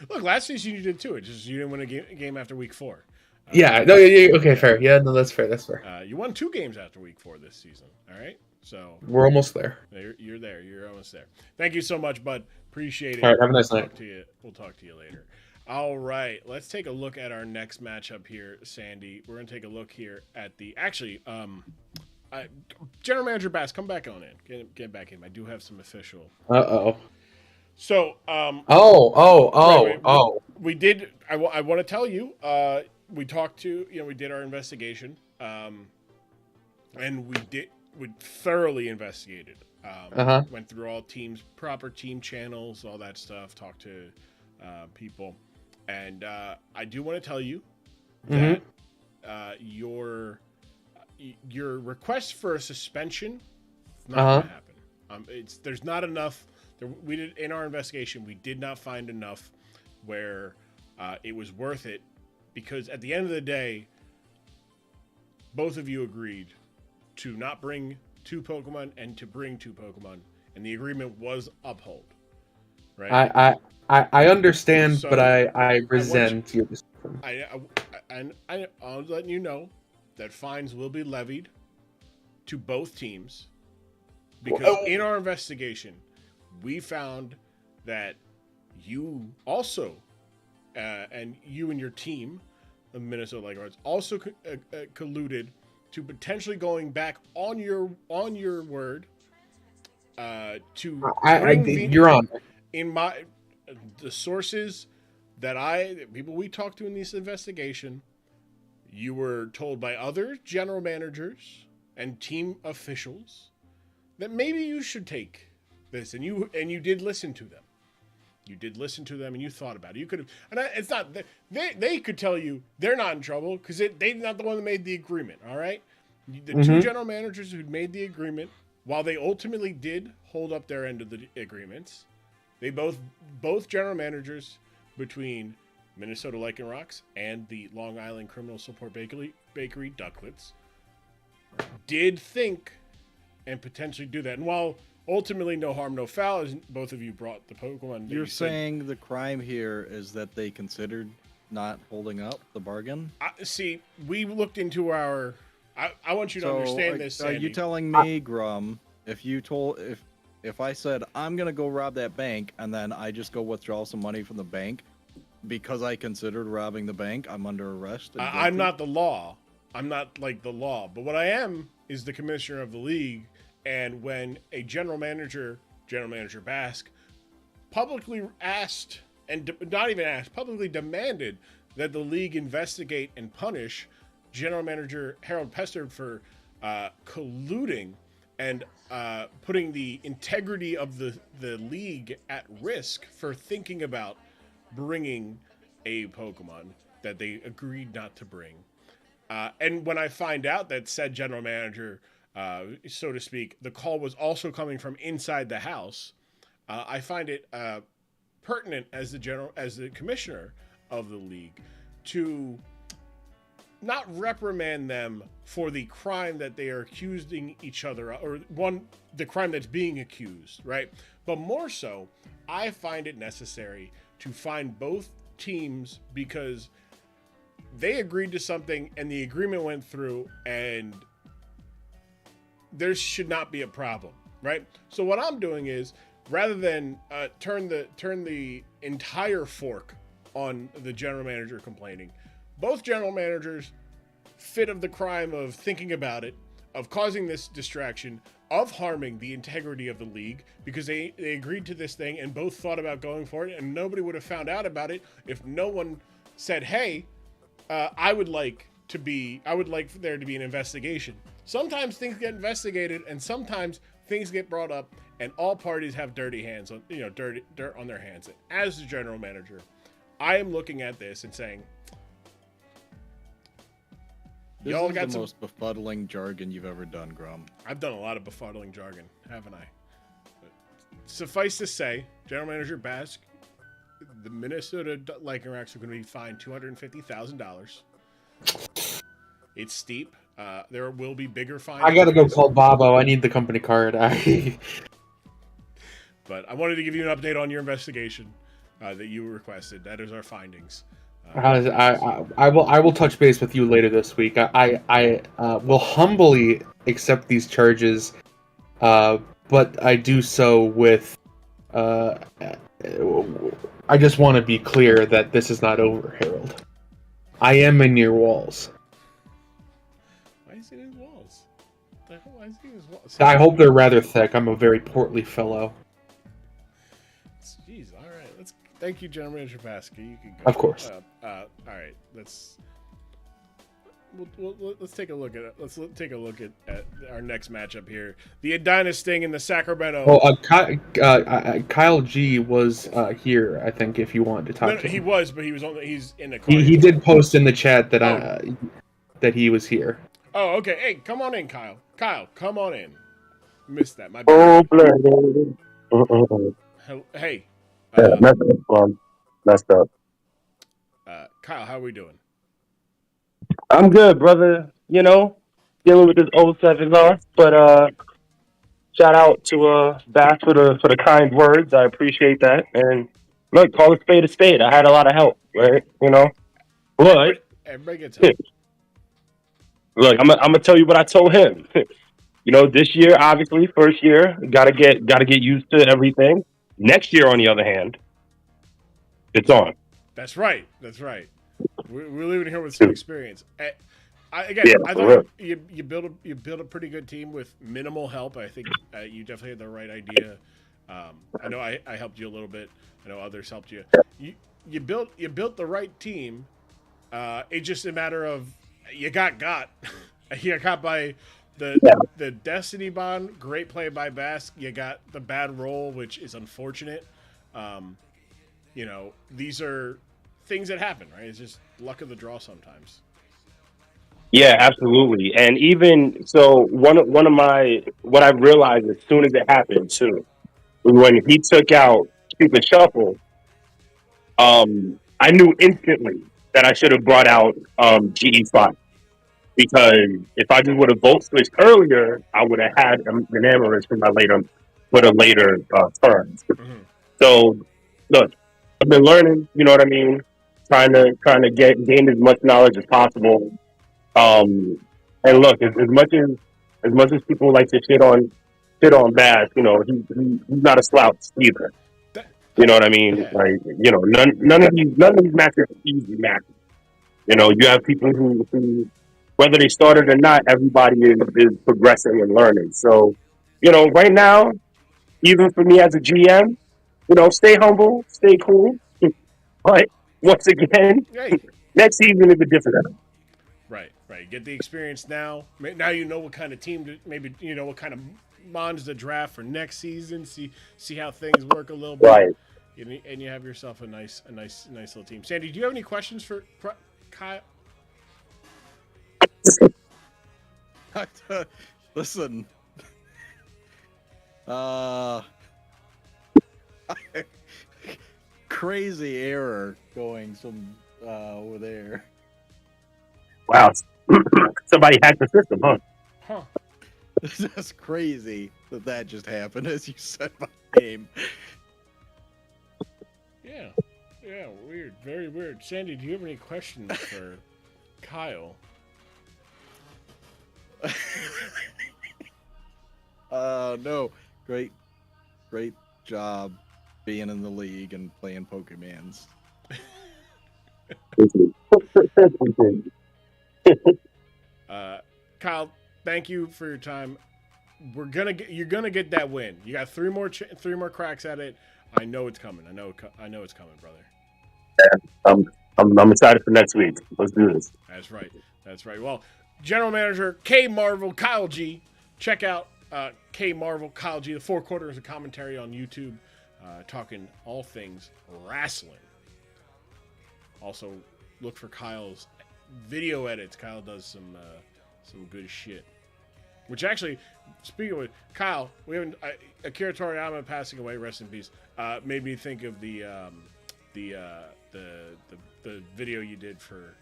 Look, last season you did too. It's just you didn't win a game after week 4. Yeah. No. Yeah, okay. Fair. Yeah. No. That's fair. That's fair. You won 2 games after week 4 this season. All right. So We're almost there. you're there. You're almost there. Thank you so much, bud. Appreciate it. All right. Have a nice We'll night. talk to you. We'll talk to you later. All right. Let's take a look at our next matchup here, Sandy. We're gonna take a look here at the General Manager Bass. Come back on in. Get back in. I do have some official. Uh-oh. So we did. I want to tell you. We talked to we did our investigation. And we thoroughly investigated. Went through all teams, proper team channels, all that stuff. Talked to people, and I do want to tell you that your request for a suspension is not going to happen. There's not enough. We did in our investigation. We did not find enough where it was worth it, because at the end of the day, both of you agreed to not bring 2 Pokemon and to bring 2 Pokemon, and the agreement was upheld. Right? I understand, but I resent your decision. I'll let you know that fines will be levied to both teams, because in our investigation, we found that you also, and you and your team, the Minnesota Likeguards, also colluded to potentially going back on your word to bring you're on. In the sources that people we talked to in this investigation, you were told by other general managers and team officials that maybe you should take this, and you did listen to them. You did listen to them, and you thought about it. You could have, and it's not they could tell you they're not in trouble because they're not the one that made the agreement. All right, the 2 general managers who made the agreement, while they ultimately did hold up their end of the agreements, they both general managers between Minnesota Lichen Rocks and the Long Island Criminal Support Bakery Ducklets did think and potentially do that. And while ultimately no harm, no foul, as both of you brought the Pokemon. You're saying the crime here is that they considered not holding up the bargain? See, we looked into our... I want you to understand this, Sandy. Are you telling me, Grum, if I said, I'm going to go rob that bank, and then I just go withdraw some money from the bank because I considered robbing the bank, I'm under arrest? I'm not the law. I'm not like the law. But what I am is the commissioner of the league. And when a general manager Bask, publicly asked, and not even asked, publicly demanded that the league investigate and punish General Manager Harold Pestard for colluding and putting the integrity of the league at risk for thinking about bringing a Pokemon that they agreed not to bring. And when I find out that said general manager, so to speak, the call was also coming from inside the house, I find it pertinent as the commissioner of the league to not reprimand them for the crime that they are accusing each other of, or the crime that's being accused, right? But more so, I find it necessary to find both teams because they agreed to something and the agreement went through and there should not be a problem, right? So what I'm doing is, rather than turn the entire fork on the general manager complaining, both general managers fit of the crime of thinking about it, of causing this distraction, of harming the integrity of the league, because they agreed to this thing and both thought about going for it, and nobody would have found out about it if no one said, hey, I would like there to be an investigation. Sometimes things get investigated and sometimes things get brought up and all parties have dirty hands on, dirt on their hands. And as the general manager, I am looking at this and saying, this is the most befuddling jargon you've ever done, Grum. I've done a lot of befuddling jargon, haven't I? But suffice to say, General Manager Bask, the Minnesota Lichen Rocks are going to be fined $250,000. It's steep. There will be bigger fines. I gotta go call Bobo. I need the company card. But I wanted to give you an update on your investigation. that you requested. That is our findings. I will touch base with you later this week. I will humbly accept these charges, but I do so with. I just want to be clear that this is not over, Harold. I am in your walls. Why is he in his walls? Why is he in his walls? I hope they're rather thick. I'm a very portly fellow. Jeez, all right. Thank you, General Manager Paska. You can go. Of course. All right. Let's take a look at it. Let's take a look at our next matchup here. The Edina Sting in the Sacramento. Well, Kyle G was here. I think if you wanted to talk to him. He was, but he's in the car. He did post in the chat that that he was here. Oh, okay. Hey, come on in, Kyle. Kyle, come on in. Missed that. My Oh, bad. blood. Hey. Messed up. Kyle, how are we doing? I'm good, brother. You know, dealing with this 07 loss, but shout out to Bass for the kind words. I appreciate that. And look, call a spade a spade. I had a lot of help, right? You know, but Everybody gets help. look, I'm gonna tell you what I told him. You know, this year, obviously, first year, gotta get used to everything. Next year, on the other hand, it's on. That's right. We're leaving here with some experience. I for thought you built a pretty good team with minimal help. I think you definitely had the right idea. I know I helped you a little bit. I know others helped you. You built the right team. It's just a matter of you got you got by the Destiny Bond. Great play by Bask. You got the bad roll, which is unfortunate. You know, these are things that happen, right? It's just luck of the draw sometimes. Yeah, absolutely. And even so, one of what I realized as soon as it happened too, was when he took out Stupid Shuffle, I knew instantly that I should have brought out GE5, because if I just would have vote switched earlier, I would have had an Amorous for a later turn. Mm-hmm. So look, I've been learning. You know what I mean? Trying to gain as much knowledge as possible. And look, as much as people like to shit on Bass, you know, he's not a slouch either. You know what I mean? Yeah. Like, you know, none of these matches are easy matches. You know, you have people who whether they started or not, everybody is progressing and learning. So, you know, right now, even for me as a GM, you know, stay humble, stay cool. But once again, next season is a different one. Right. Get the experience now. Now you know what kind of team maybe you know what kind of Mons to draft for next season. See how things work a little bit. Right. And you have yourself a nice little team. Sandy, do you have any questions for Kyle? Listen. Crazy error going some over there. Wow. Somebody hacked the system, huh? That's crazy that just happened as you said my name. Yeah, weird. Very weird. Sandy, do you have any questions for Kyle? No. Great job being in the league and playing Pokemans. Kyle, thank you for your time. You're gonna get that win. You got three more cracks at it. I know it's coming. I know it's coming, brother. Yeah, I'm excited for next week. Let's do this. That's right. Well, General Manager K Marvel Kyle G. Check out K Marvel Kyle G. The 4 quarters of commentary on YouTube, talking all things wrestling. Also, look for Kyle's video edits. Kyle does some good shit. Which actually, speaking of Kyle, we haven't Akira Toriyama passing away. Rest in peace. Made me think of the video you did for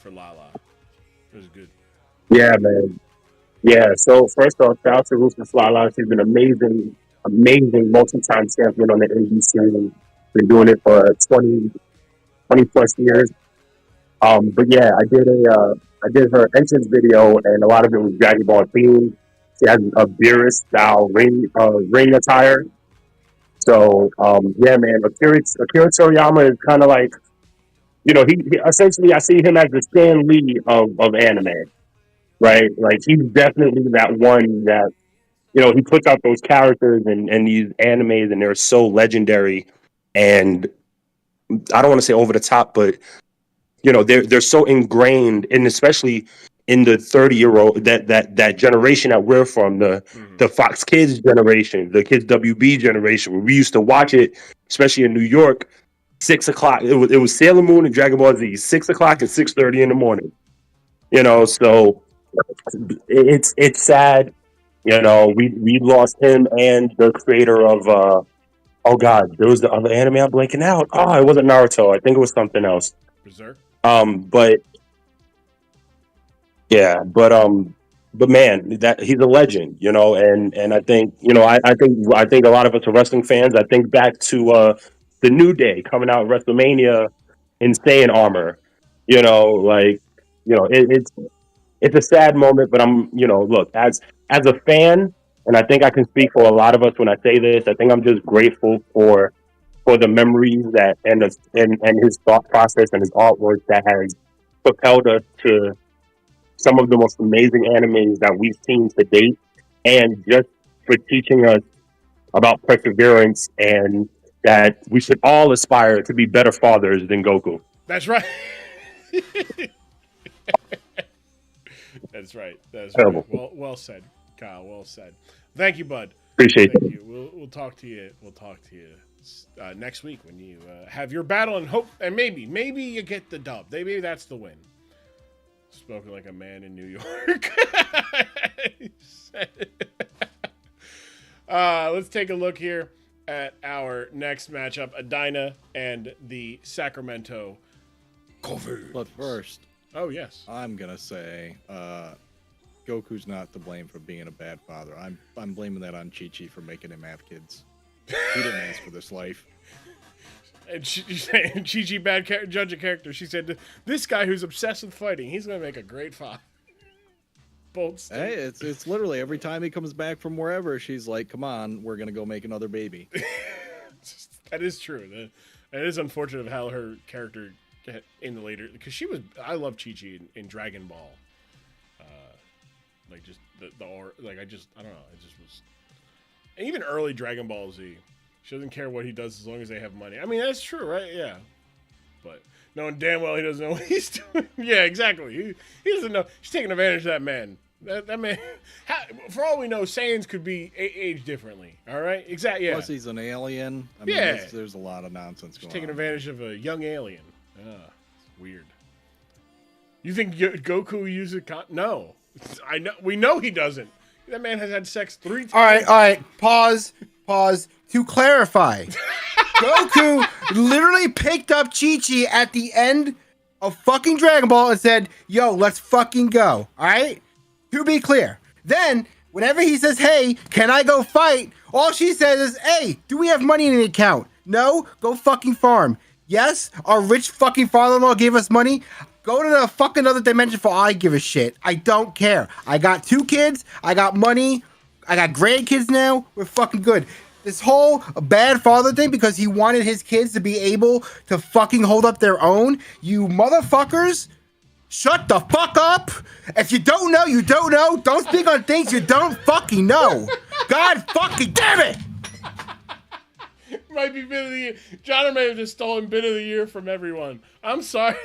Lala. It was good. Yeah, man. Yeah. So first off, shout out to Rufus Lala. She's been amazing multi-time champion on the indie scene. Been doing it for 20 plus years. But yeah, I did her entrance video, and a lot of it was Dragon Ball themed. She has a Beerus style ring attire. So yeah, man, Akira Toriyama is kind of like, he essentially, I see him as the Stan Lee of anime, right? Like he's definitely that one that he puts out those characters and these animes, and they're so legendary, and I don't want to say over the top, but they're so ingrained, and especially in the 30-year-old that generation that we're from, the Fox Kids generation, the Kids WB generation, where we used to watch it, especially in New York, 6 o'clock. It was Sailor Moon and Dragon Ball Z, 6 o'clock and 6:30 in the morning. So it's sad. We lost him and the creator of oh god, there was the other anime I'm blanking out. Oh, it wasn't Naruto. I think it was something else. Berserk. But yeah, but man, that he's a legend, and I think, I think a lot of us are wrestling fans. I think back to the New Day coming out of WrestleMania in Saiyan armor, it's a sad moment, but look, as a fan, and I think I can speak for a lot of us when I say this, I think I'm just grateful for the memories that and his thought process and his artwork that has propelled us to some of the most amazing animes that we've seen to date, and just for teaching us about perseverance and that we should all aspire to be better fathers than Goku. That's right. That's right. That's Terrible. right. Well said, Kyle. Well said. Thank you, bud. Appreciate Thank it. you. We'll talk to you. We'll talk to you next week when you have your battle, and hope, and maybe you get the dub. Maybe that's the win. Spoken like a man in New York. Let's take a look here at our next matchup: Edina and the Sacramento Covers. But first, oh yes, I'm gonna say Goku's not to blame for being a bad father. I'm blaming that on Chi-Chi for making him have kids. He didn't ask for this life. And Chi-Chi bad judge of character. She said, "This guy who's obsessed with fighting, he's gonna make a great father." Bold Hey, it's literally every time he comes back from wherever, she's like, "Come on, we're gonna go make another baby." That is true. That is unfortunate of how her character in the later, because I love Chi-Chi in Dragon Ball. Like just the like I don't know. It just was, and even early Dragon Ball Z. She doesn't care what he does as long as they have money. I mean, that's true, right? Yeah. But knowing damn well he doesn't know what he's doing. Yeah, exactly. He doesn't know. She's taking advantage of that man. That man. For all we know, Saiyans could be aged differently. All right? Exactly. Yeah. Plus, he's an alien. I mean, yeah. There's a lot of nonsense She's going on. taking advantage of a young alien. It's weird. You think Goku uses No. I know. We know he doesn't. That man has had sex 3 times. All right. Pause. To clarify, Goku literally picked up Chi-Chi at the end of fucking Dragon Ball and said, "Yo, let's fucking go." All right? To be clear. Then, whenever he says, "Hey, can I go fight?" all she says is, "Hey, do we have money in the account?" No? Go fucking farm. Yes? Our rich fucking father-in-law gave us money? Go to the fucking other dimension for all I give a shit. I don't care. I got 2 kids. I got money. I got grandkids now. We're fucking good. This whole bad father thing because he wanted his kids to be able to fucking hold up their own. You motherfuckers, shut the fuck up. If you don't know, you don't know. Don't speak on things you don't fucking know. God fucking damn it. Might be bit of the year. John may have just stolen bit of the year from everyone. I'm sorry.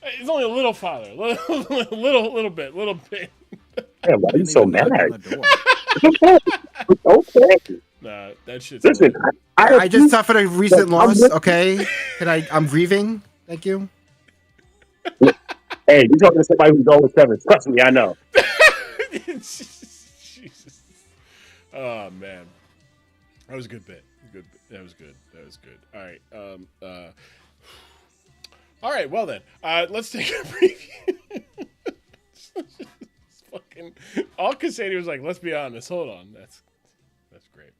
It's only a little father. Little bit. Yeah, why are you so mad? Okay. Nah, that shit's Listen, I just suffered a recent loss, okay? I'm grieving. Thank you. Hey, you're talking to somebody who's 0-7. Trust me, I know. Jesus. Oh man. That was a good bit. That was good. All right. All right, well then. Let's take a preview. Fucking all Cassady was like, let's be honest. Hold on. That's great.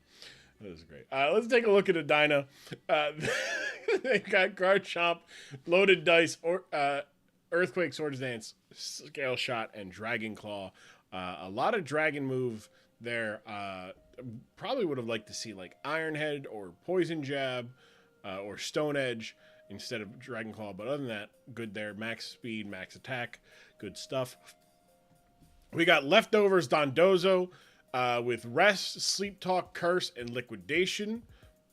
That was great. Let's take a look at Edina. They've got Garchomp, Loaded Dice, or Earthquake, Swords Dance, Scale Shot, and Dragon Claw. A lot of Dragon move there. Probably would have liked to see like Iron Head or Poison Jab or Stone Edge instead of Dragon Claw. But other than that, good there. Max speed, max attack, good stuff. We got Leftovers Dondozo with Rest, Sleep Talk, Curse, and Liquidation.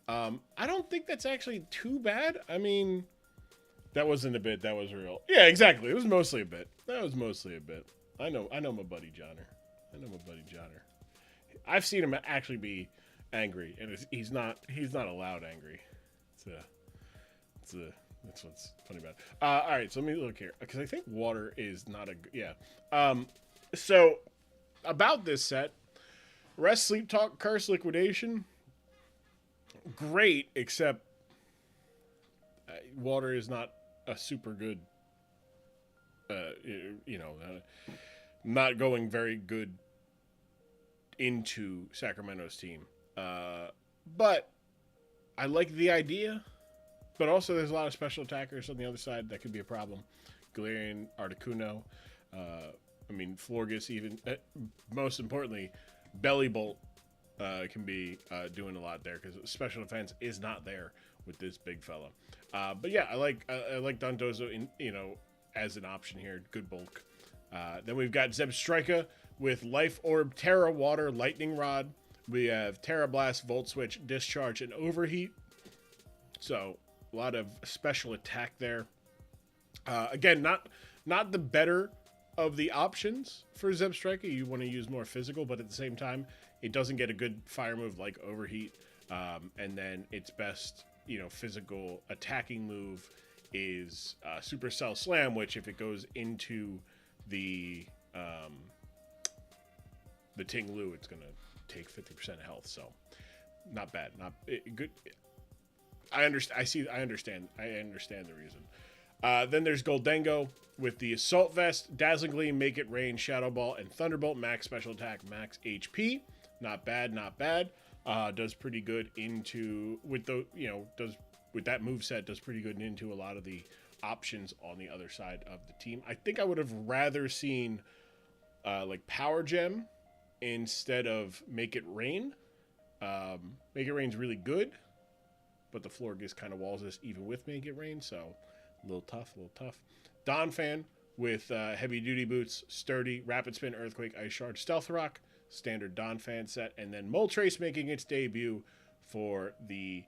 I don't think that's actually too bad. I mean, that wasn't a bit. That was real. Yeah, exactly. It was mostly a bit. That was mostly a bit. I know my buddy Johnner. I've seen him actually be angry, and he's not allowed angry. That's what's funny about it. All right, so let me look here because I think water is not a So about this set, Rest, Sleep Talk, Curse, Liquidation, great, except water is not a super good. Not going very good into Sacramento's team. But I like the idea. But also there's a lot of special attackers on the other side that could be a problem. Galarian, Articuno, Florges even. Most importantly, Belly Bolt can be doing a lot there because special defense is not there with this big fella. But yeah, I like Dondozo as an option here. Good bulk. Then we've got Zebstrika with Life Orb, Terra Water, Lightning Rod. We have Terra Blast, Volt Switch, Discharge, and Overheat. So a lot of special attack there. Again, not the better of the options for Zebstrika. You want to use more physical, but at the same time, it doesn't get a good fire move like Overheat. And then its best, physical attacking move is Supercell Slam, which if it goes into the Ting Lu, it's gonna take 50% health. So not bad, not good. I understand. I understand the reason. Then there's Goldengo with the Assault Vest, Dazzling Gleam, Make It Rain, Shadow Ball, and Thunderbolt. Max special attack, max HP. Not bad. Does pretty good with that moveset. Does pretty good into a lot of the options on the other side of the team. I think I would have rather seen like Power Gem instead of Make It Rain. Make It Rain's really good, but the Florges kind of walls us even with Make It Rain, so a little tough. Donphan with Heavy Duty Boots, Sturdy, Rapid Spin, Earthquake, Ice Shard, Stealth Rock, standard Donphan set, and then Moltres making its debut for the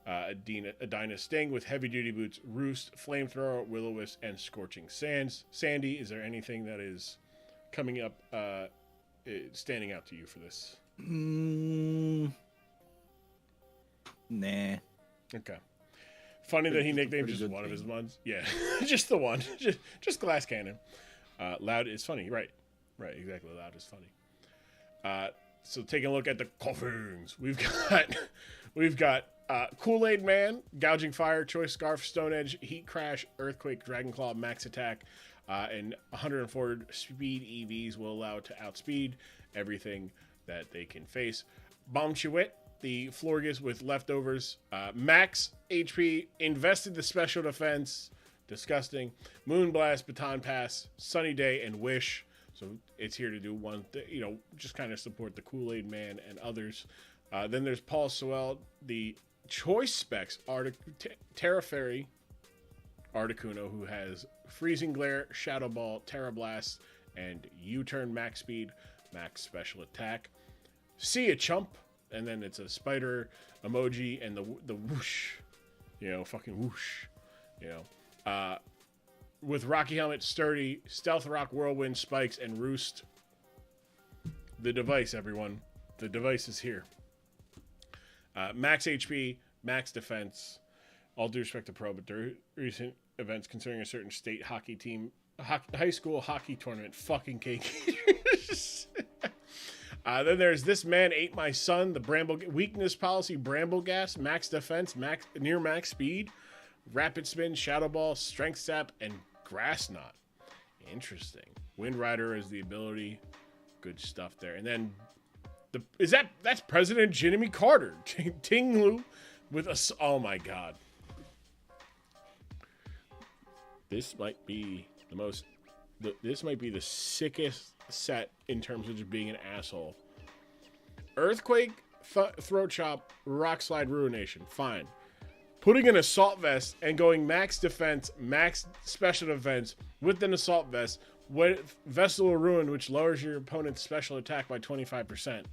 Edina Sting with Heavy Duty Boots, Roost, Flamethrower, Will-O-Wisp, and Scorching Sands. Sandy, is there anything that is coming up, standing out to you for this? Nah. Okay. Funny that he nicknamed just one of his ones. Yeah, just the one. Just Glass Cannon. Loud is funny. Right, exactly. Loud is funny. So taking a look at the coffins, we've got Kool-Aid Man, Gouging Fire, Choice Scarf, Stone Edge, Heat Crash, Earthquake, Dragon Claw, Max Attack, and 104 speed EVs will allow it to outspeed everything that they can face. Bomb Chewit, the Florges with Leftovers, max HP, invested the special defense, disgusting. Moonblast, Baton Pass, Sunny Day, and Wish. So it's here to do one thing, just kind of support the Kool-Aid Man and others. Then there's Paul Sewell, the Choice Specs, Terra Fairy, Articuno, who has Freezing Glare, Shadow Ball, Terra Blast, and U-Turn max speed, max special attack. See a Chump, and then it's a spider emoji and the whoosh, fucking whoosh, with Rocky Helmet, Sturdy, Stealth Rock, Whirlwind, Spikes, and Roost. The device, everyone. The device is here. Max HP, max defense. All due respect to Pro, but there recent events concerning a certain state hockey team, high school hockey tournament, fucking cake. Then there's This Man Ate My Son, the Bramble Weakness Policy, Bramble Gas, max defense, near max speed, Rapid Spin, Shadow Ball, Strength Sap, and Grass Knot. Interesting. Wind Rider is the ability. Good stuff there. And then That's President Jimmy Carter. Ting Lu with a. Oh my God. This might be the most. This might be the sickest set in terms of just being an asshole. Earthquake, throat chop, rock slide, ruination. Fine. Putting an assault vest and going max defense, max special defense with an assault vest with Vessel of Ruin, which lowers your opponent's special attack by 25%.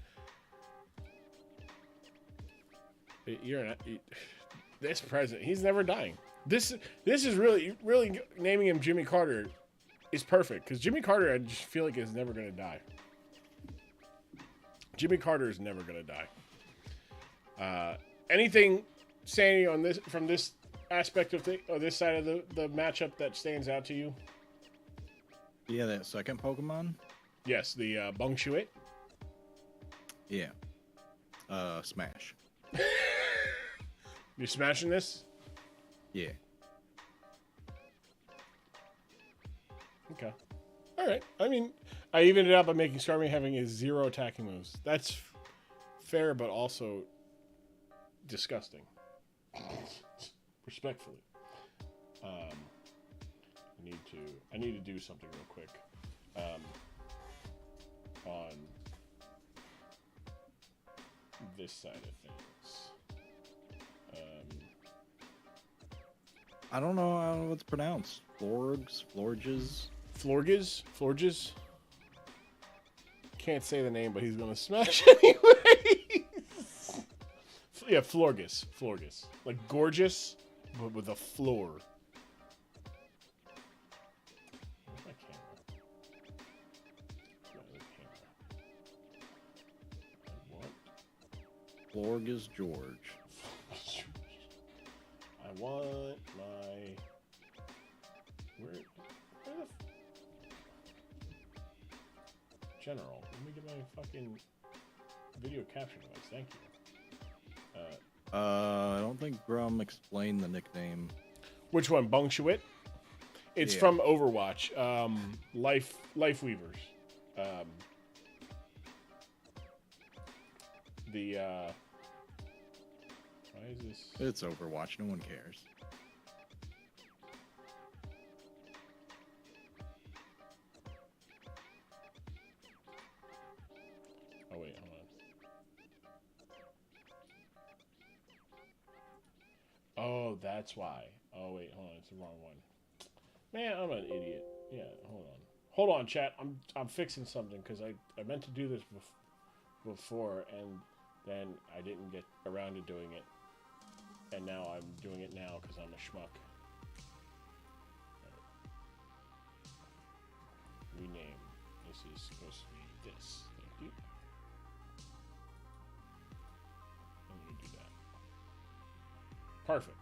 This president, he's never dying. This is really naming him Jimmy Carter is perfect because Jimmy Carter, I just feel like is never gonna die. Jimmy Carter is never gonna die. Anything, Sandy, on this from this aspect of this side of the matchup that stands out to you? Yeah, that second Pokemon. Yes, the Bung Shuit. Yeah. Smash. You smashing this? Yeah. Okay. All right. I mean, I evened it out by making Starmie having his 0 attacking moves. That's fair, but also disgusting. Respectfully. I need to do something real quick. On this side of things. I don't know how it's pronounced. Florges. Florges. Can't say the name, but he's gonna smash anyway. Yeah, Florges. Like gorgeous, but with a floor. Where's my camera? Florges George. I want my. Where the General. Let me get my fucking video capture device. Thank you. I don't think Grum explained the nickname. Which one? Bung Shuit? It's from Overwatch. Life Weavers. Why is this? It's Overwatch. No one cares. Oh wait, hold on. Oh, that's why. Oh wait, hold on, it's the wrong one. Man, I'm an idiot. Yeah, hold on, chat. I'm fixing something because I meant to do this before and then I didn't get around to doing it, and now I'm doing it now because I'm a schmuck. Right. Rename. This is supposed to be this. Thank you. I'm gonna do that. Perfect.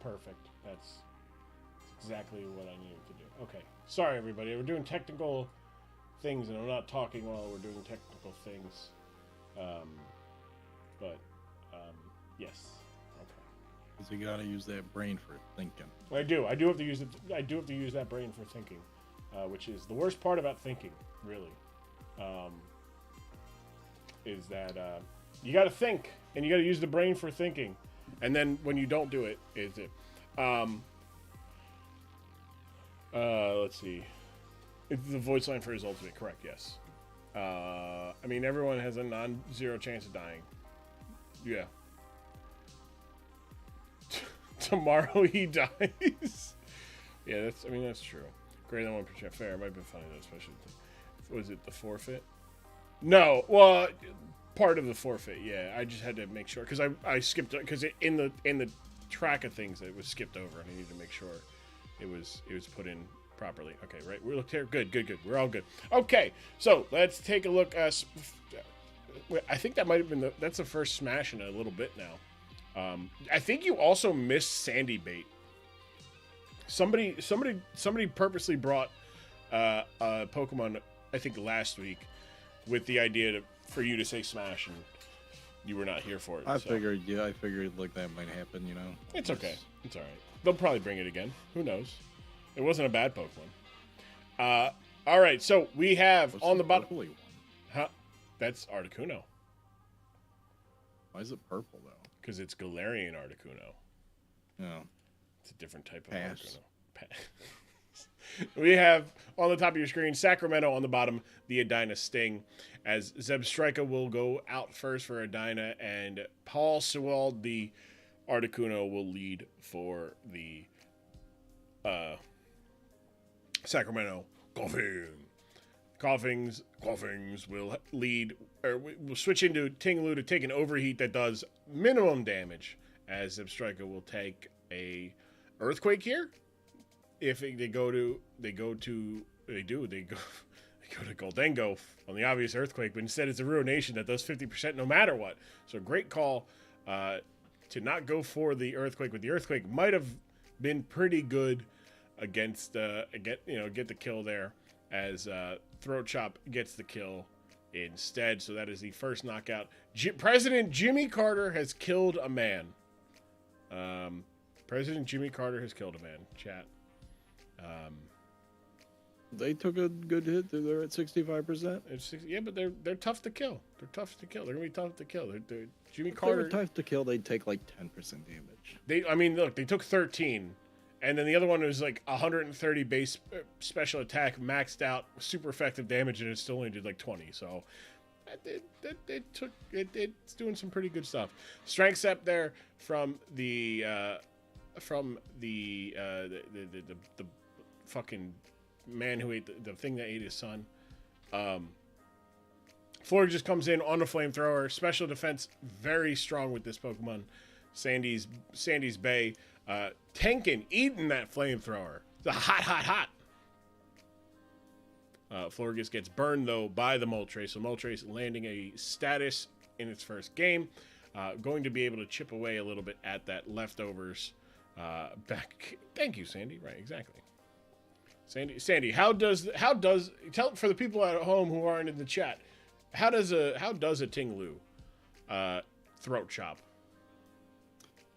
Perfect. That's exactly what I needed to do. Okay. Sorry, everybody. We're doing technical things, and I'm not talking while we're doing technical things. Yes. Okay. Because you gotta use that brain for thinking. I do. I do have to use it. I do have to use that brain for thinking, which is the worst part about thinking. Really, is that you got to think, and you got to use the brain for thinking. And then when you don't do it, is it? Let's see. It's the voice line for his ultimate, correct? Yes. I mean, everyone has a non-zero chance of dying. Yeah. Tomorrow he dies. Yeah, that's true. Greater than 1% fair. It might be funny though, especially. Was it the forfeit? No, well, part of the forfeit. Yeah, I just had to make sure because I skipped because in the track of things it was skipped over, and I needed to make sure it was put in properly. Okay, right. We looked here. Good. We're all good. Okay, so let's take a look. I think that might have been that's the first smash in a little bit now. I think you also missed Sandy Bait. Somebody purposely brought a Pokemon, I think last week, with the idea for you to say Smash, and you were not here for it. I figured like that might happen. You know, it's okay. It's all right. They'll probably bring it again. Who knows? It wasn't a bad Pokemon. All right. So we have on the bottom. Huh? That's Articuno. Why is it purple though? Because it's Galarian Articuno. No. It's a different type of Pass. Articuno. We have on the top of your screen Sacramento, on the bottom the Edina Sting, as Zebstrika will go out first for Edina, and Paul Sewald, the Articuno, will lead for the Sacramento Coughings will lead, or will switch into Tingaloo to take an overheat that does minimum damage, as Zebstrika will take a Earthquake here. If they go to Goldengo on the obvious Earthquake, but instead it's a Ruination that does 50% no matter what. So great call to not go for the Earthquake, but the Earthquake might have been pretty good against get the kill there, as Throat Chop gets the kill instead. So that is the first knockout. President Jimmy Carter has killed a man. President Jimmy Carter has killed a man. Chat. They took a good hit. They're at 65%. Yeah, but they're tough to kill. They're tough to kill. They're gonna be tough to kill. Jimmy If Carter. they were tough to kill, they'd take like 10% damage. Look, they took 13, and then the other one was like 130 base special attack, maxed out, super effective damage, and it still only did like 20. So it's doing some pretty good stuff. Strength step there from the fucking man who ate the thing that ate his son. Florg just comes in on a flamethrower. Special defense very strong with this Pokemon. Sandy's Bay tanking, eating that flamethrower. The hot. Florgus gets burned though by the Moltres, so Moltres landing a status in its first game. Going to be able to chip away a little bit at that leftovers back. Thank you, Sandy. Right, exactly. Sandy, how does tell for the people at home who aren't in the chat, how does a Tingaloo throat chop?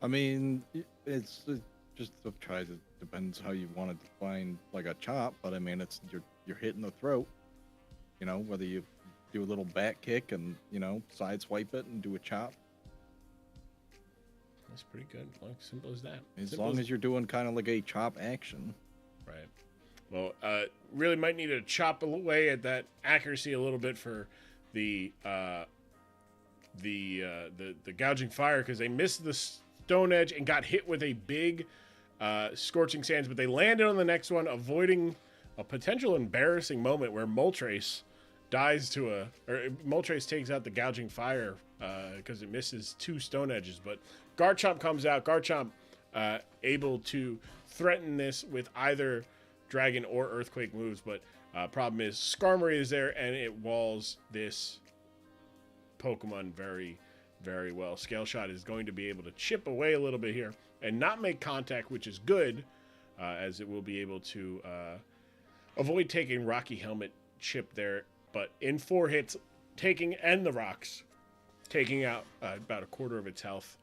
I mean, it's just depends how you want to define like a chop, but I mean it's you're hitting the throat. You know, whether you do a little back kick and side swipe it and do a chop. That's pretty good. Like, simple as that. As long as you're doing kind of like a chop action. Right. Well, really might need to chop away at that accuracy a little bit for the gouging fire, because they missed the Stone Edge and got hit with a big Scorching Sands, but they landed on the next one, avoiding a potential embarrassing moment where Moltres Moltres takes out the gouging fire because it misses 2 Stone Edges, but Garchomp comes out. Garchomp able to threaten this with either Dragon or Earthquake moves, but problem is Skarmory is there and it walls this Pokemon very, very well. Scale Shot is going to be able to chip away a little bit here and not make contact, which is good, as it will be able to avoid taking Rocky Helmet chip there, but in 4 hits, taking and the rocks, taking out about a quarter of its health.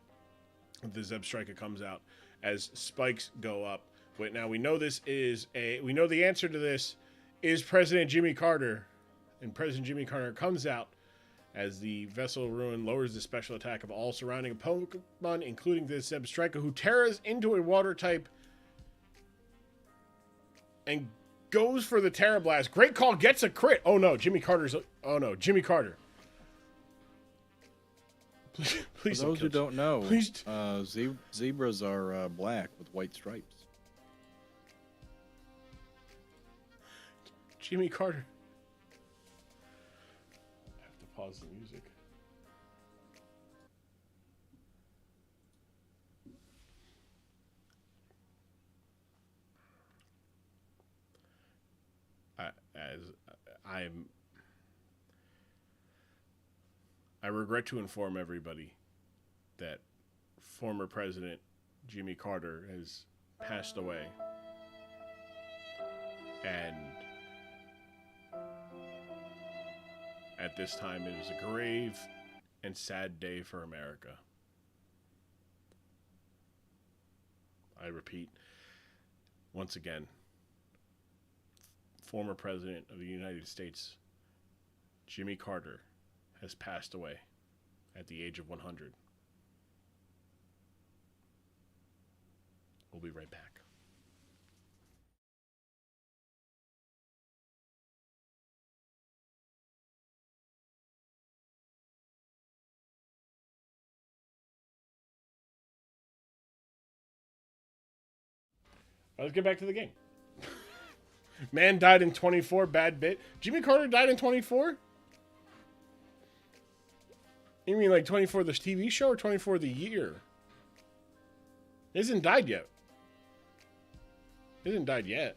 The Zebstrika comes out as spikes go up. But now we know we know the answer to this is President Jimmy Carter, and President Jimmy Carter comes out as the Vessel Ruin lowers the special attack of all surrounding Pokemon, including the Zebstrika, who tears into a water type and goes for the Terra Blast. Great call, gets a crit. Jimmy Carter. Please For those who don't know, Please. zebras are black with white stripes. Jimmy Carter. I have to pause the music. I regret to inform everybody that former President Jimmy Carter has passed away. And at this time, it is a grave and sad day for America. I repeat, once again, former President of the United States, Jimmy Carter, has passed away at the age of 100. We'll be right back. Let's get back to the game. Man died in 24, bad bit. Jimmy Carter died in 24? You mean like 24 the TV show or 24 the year? He hasn't died yet. He hasn't died yet.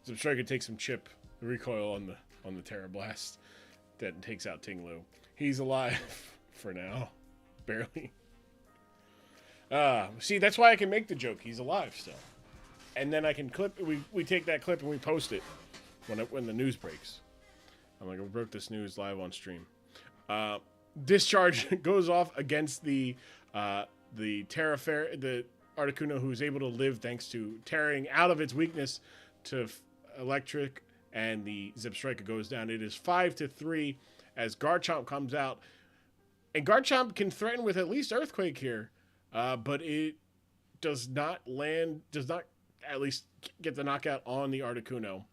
So Striker takes some chip, the recoil on the Terra Blast that takes out Ting Lu. He's alive for now. Barely. See, that's why I can make the joke. He's alive still. And then I can clip. We take that clip and we post it when the news breaks. I'm like, I broke this news live on stream. Discharge goes off against the Articuno, who is able to live thanks to tearing out of its weakness to electric, and the Zip Striker goes down. It is 5-3 as Garchomp comes out, and Garchomp can threaten with at least Earthquake here, but it does not at least get the knockout on the Articuno.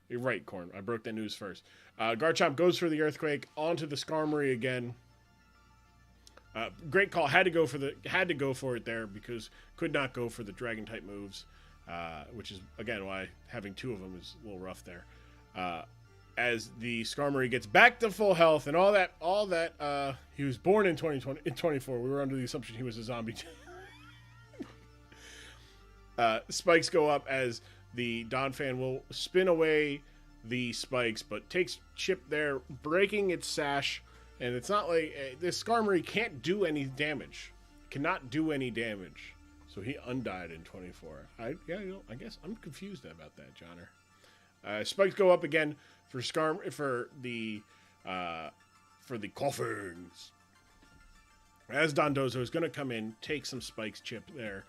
You're right, Corn. I broke that news first. Garchomp goes for the Earthquake onto the Skarmory again. Great call. Had to go for it there because could not go for the Dragon type moves, which is again why having two of them is a little rough there. As the Skarmory gets back to full health and all that. He was born in 24. We were under the assumption he was a zombie. Spikes go up as the Donphan will spin away the spikes, but takes chip there, breaking its sash. And it's not like this Skarmory can't do any damage. Cannot do any damage. So he undied in 24. I guess I'm confused about that, Johnner. Spikes go up again for the Coffins. As Dondozo is going to come in, take some spikes chip there.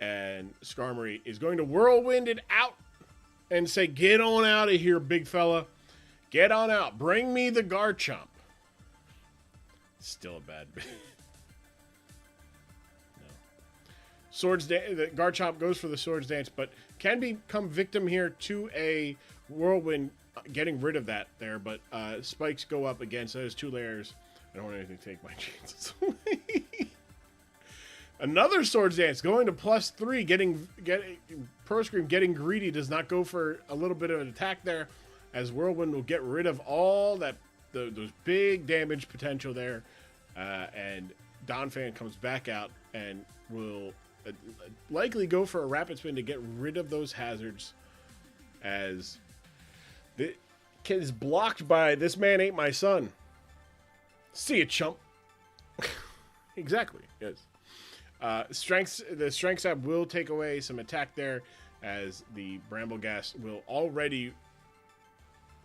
And Skarmory is going to whirlwind it out and say, "Get on out of here, big fella. Get on out. Bring me the Garchomp." Still a bad bit. No. Swords Dance. The Garchomp goes for the Swords Dance, but can become victim here to a whirlwind, getting rid of that there. But spikes go up again, so there's two layers. I don't want anything to take my chances away. Another Swords Dance going to +3, getting Pro Scream getting greedy, does not go for a little bit of an attack there, as Whirlwind will get rid of all that those big damage potential there, and Donphan comes back out and will likely go for a Rapid Spin to get rid of those hazards, as the kid is blocked by "This man ain't my son." See it, chump. Exactly. Yes. The Strength Sap will take away some attack there, as the Bramble Gas will already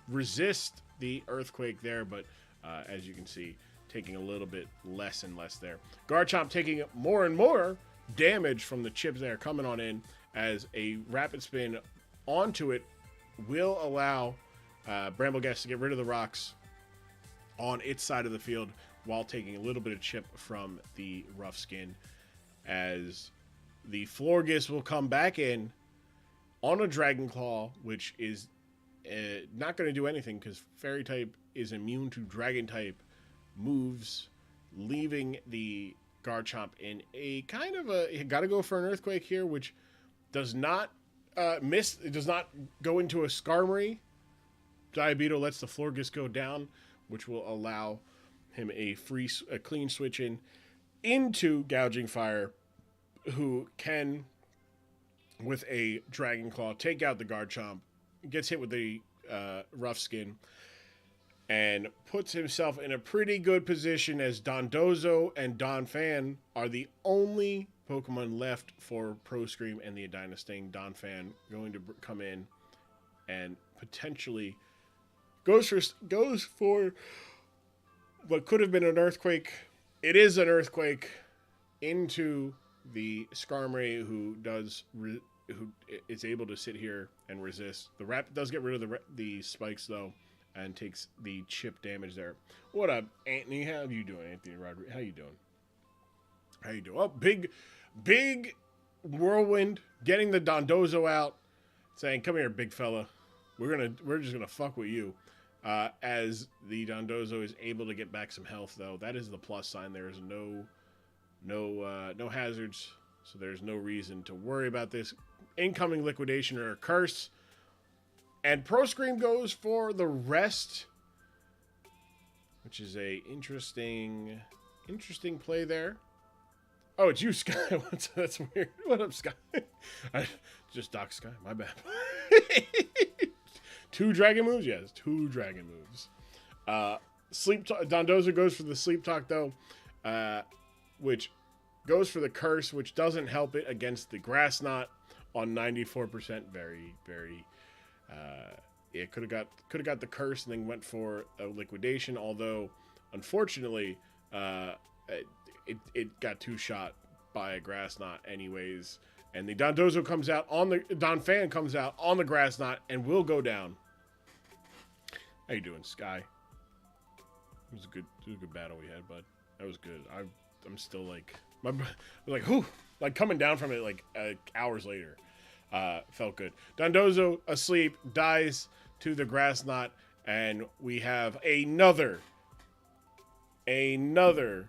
resist the Earthquake there, but as you can see, taking a little bit less and less there. Garchomp taking more and more damage from the chips there coming on in, as a Rapid Spin onto it will allow Bramble Gas to get rid of the rocks on its side of the field while taking a little bit of chip from the Rough Skin, as the Florges will come back in on a Dragon Claw, which is not going to do anything because Fairy type is immune to Dragon type moves, leaving the Garchomp in a kind of a, got to go for an Earthquake here, which does not miss. It does not go into a Skarmory. Diabeto lets the Florges go down, which will allow him a clean switch into Gouging Fire, who can, with a Dragon Claw, take out the Garchomp, gets hit with the Rough Skin, and puts himself in a pretty good position as Dondozo and Donphan are the only Pokemon left for Pro Scream and the Dynasting. Donphan going to come in and potentially goes for what could have been an Earthquake. It is an Earthquake into the Skarmory, who is able to sit here and resist. The Wrap does get rid of the spikes though, and takes the chip damage there. What up, Anthony? How you doing, Anthony Rodriguez? How you doing? How you doing? Oh, big whirlwind, getting the Dondozo out, saying, "Come here, big fella. We're just gonna fuck with you." As the Dondozo is able to get back some health, though, that is the plus sign. There is no hazards, so there's no reason to worry about this incoming liquidation or a curse. And Pro Scream goes for the rest, which is a interesting play there. Oh, it's you, Sky. That's weird. What up, Sky? I just docked Sky. My bad. 2 dragon moves? Yes, 2 dragon moves. Dondozo goes for the Sleep Talk, though, which goes for the Curse, which doesn't help it against the Grass Knot on 94%. Very, very... it could have got the Curse and then went for a Liquidation, although, unfortunately, it got 2-shot by a Grass Knot anyways. And the Dondozo comes out on the... Donphan comes out on the Grass Knot and will go down. How you doing, Sky? It was a good battle we had, bud. That was good. I'm still like... whew, like coming down from it like hours later. Felt good. Dondozo asleep, dies to the Grass Knot, and we have another 4-0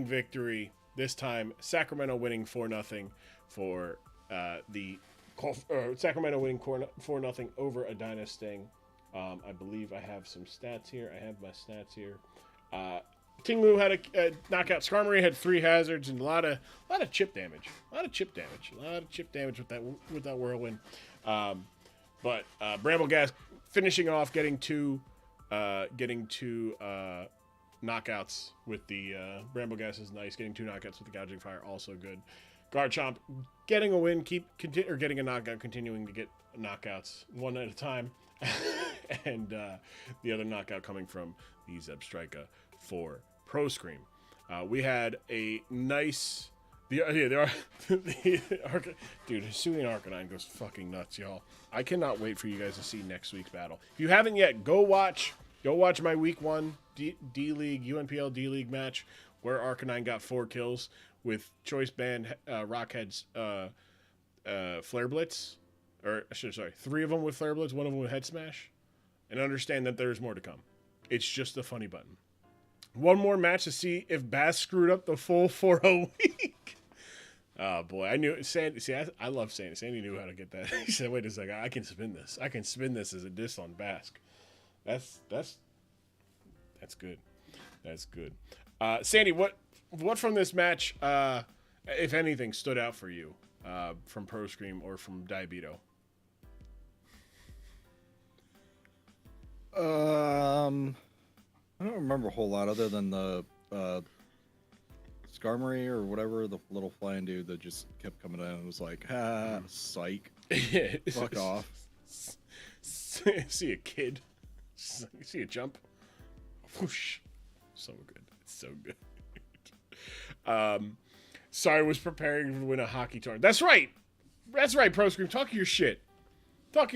victory. This time, Sacramento winning 4-0 for Sacramento winning 4-0 over a Dynasting. I believe I have some stats here. I have my stats here. King Lu had a knockout. Skarmory had 3 hazards and a lot of chip damage. A lot of chip damage with that whirlwind. But Brambleghast finishing off, getting two knockouts with the Brambleghast is nice. Getting 2 knockouts with the Gouging Fire, also good. Garchomp getting a win, getting a knockout, continuing to get knockouts one at a time. And the other knockout coming from the Zebstrika for Pro Scream. We had a nice... dude, Hisuian Arcanine goes fucking nuts, y'all. I cannot wait for you guys to see next week's battle. If you haven't yet, go watch my Week 1 D-League, UNPL D-League match where Arcanine got 4 kills with Choice Band Rockhead's Flare Blitz. Or, sorry, 3 of them with Flare Blitz, 1 of them with Head Smash. And understand that there's more to come. It's just a funny button. One more match to see if Bass screwed up the full 4-0 week. Oh, boy. I knew Sandy. See, I love Sandy. Sandy knew how to get that. He said, wait a second. I can spin this. I can spin this as a diss on Basque. That's good. That's good. Sandy, what from this match, if anything, stood out for you from Pro Scream or from Diabeto? I don't remember a whole lot other than the Skarmory or whatever, the little flying dude that just kept coming in and was like, psych. Fuck off. See a kid. See a jump. Whoosh. So good. It's so good. Sorry, was preparing to win a hockey tournament. That's right. That's right, Pro Scream. Talk your shit. Let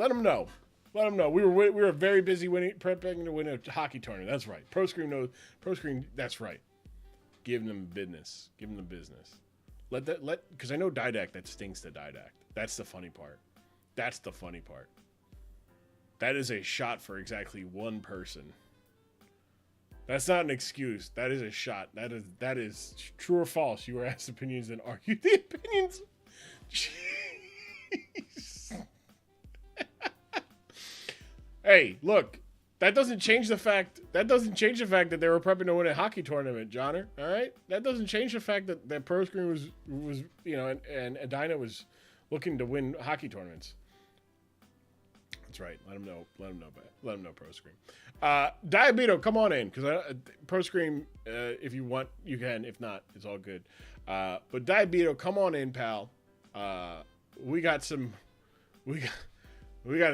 them know. We were very busy prepping to win a hockey tournament. That's right. Pro Scream. That's right. Give them business. Because I know Didact, that stings to Didact. That's the funny part. That is a shot for exactly one person. That's not an excuse. That is a shot. That is true or false. You were asked opinions and argued the opinions. Hey, look, that doesn't change the fact that they were prepping to win a hockey tournament, Johnner. All right, that doesn't change the fact that Pro Screen was and Edina was looking to win hockey tournaments. That's right. Let them know. Pro Screen. Diabito, come on in because Pro Screen. If you want, you can. If not, it's all good. But Diabito, come on in, pal. We got to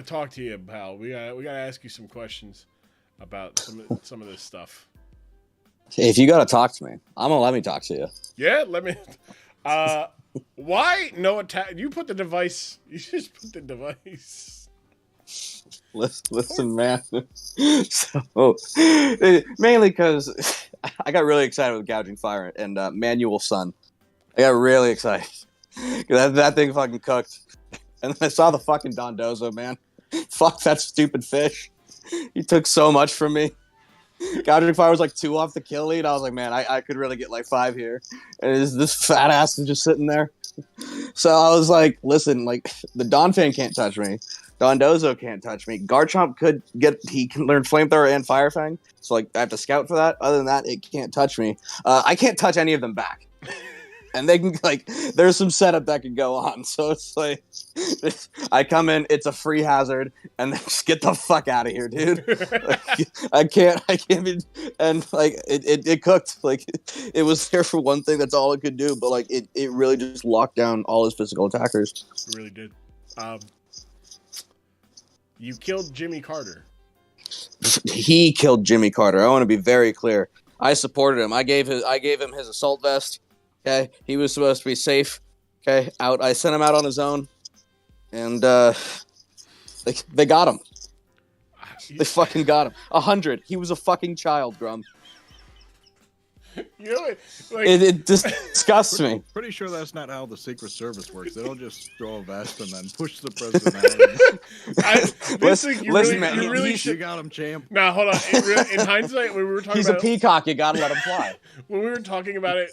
talk to you, pal. We got to ask you some questions about some of this stuff. If you got to talk to me, I'm gonna let me talk to you. Yeah, let me. Why no attack? You put the device. You just put the device. Listen, man. Mainly because I got really excited with Gouging Fire and Manual Sun. I got really excited. That thing fucking cooked. And then I saw the fucking Dondozo, man. Fuck that stupid fish. He took so much from me. Gouging Fire was like 2 off the kill lead. I was like, man, I could really get like 5 here. And this fat ass is just sitting there. So I was like, listen, like the Don fan can't touch me. Dondozo can't touch me. Garchomp he can learn Flamethrower and Fire Fang. So like I have to scout for that. Other than that, it can't touch me. I can't touch any of them back. And they can there's some setup that can go on. So it's like, I come in, it's a free hazard, and then just get the fuck out of here, dude. I can't be, and like it cooked. Like it was there for one thing. That's all it could do. But like it really just locked down all his physical attackers. It really did. You killed Jimmy Carter. He killed Jimmy Carter. I want to be very clear. I supported him. I gave him his assault vest. Okay, he was supposed to be safe. Okay, out. I sent him out on his own, and they got him. They fucking got him. 100. He was a fucking child, Grum. You know what? Like, it just disgusts me. Pretty sure that's not how the Secret Service works. They don't just throw a vest and then push the president out. Listen, man, You got him, champ. Nah, hold on. In hindsight, when we were talking he's about a peacock. You gotta let him fly. When we were talking about it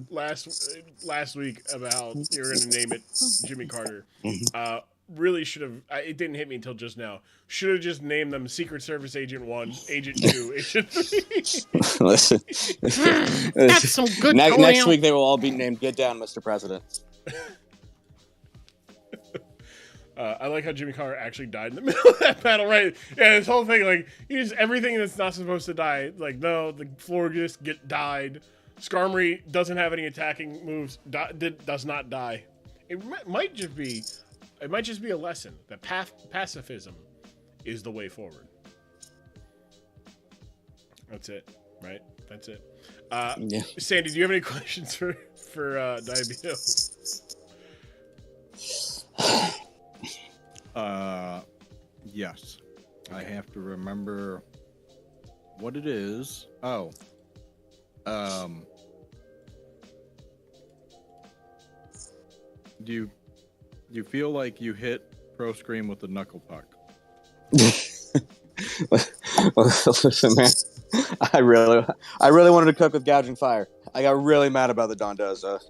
last week about how you were going to name it Jimmy Carter, really should have. It didn't hit me until just now. Should have just named them Secret Service Agent 1, Agent 2, Agent 3. Listen, That's some good. Next week they will all be named "Get Down, Mr. President." I like how Jimmy Carter actually died in the middle of that battle, right? Yeah, this whole thing, like, you just everything that's not supposed to die. Like, no, the floor just died. Skarmory doesn't have any attacking moves. Does not die. It might just be a lesson that pacifism is the way forward. That's it, right? That's it. Yeah. Sandy, do you have any questions for Diabito? Yes. I have to remember what it is. Oh. Do you feel like you hit Pro Scream with the knuckle puck? Listen, man. I really wanted to cook with Gouging Fire. I got really mad about the Dondozo.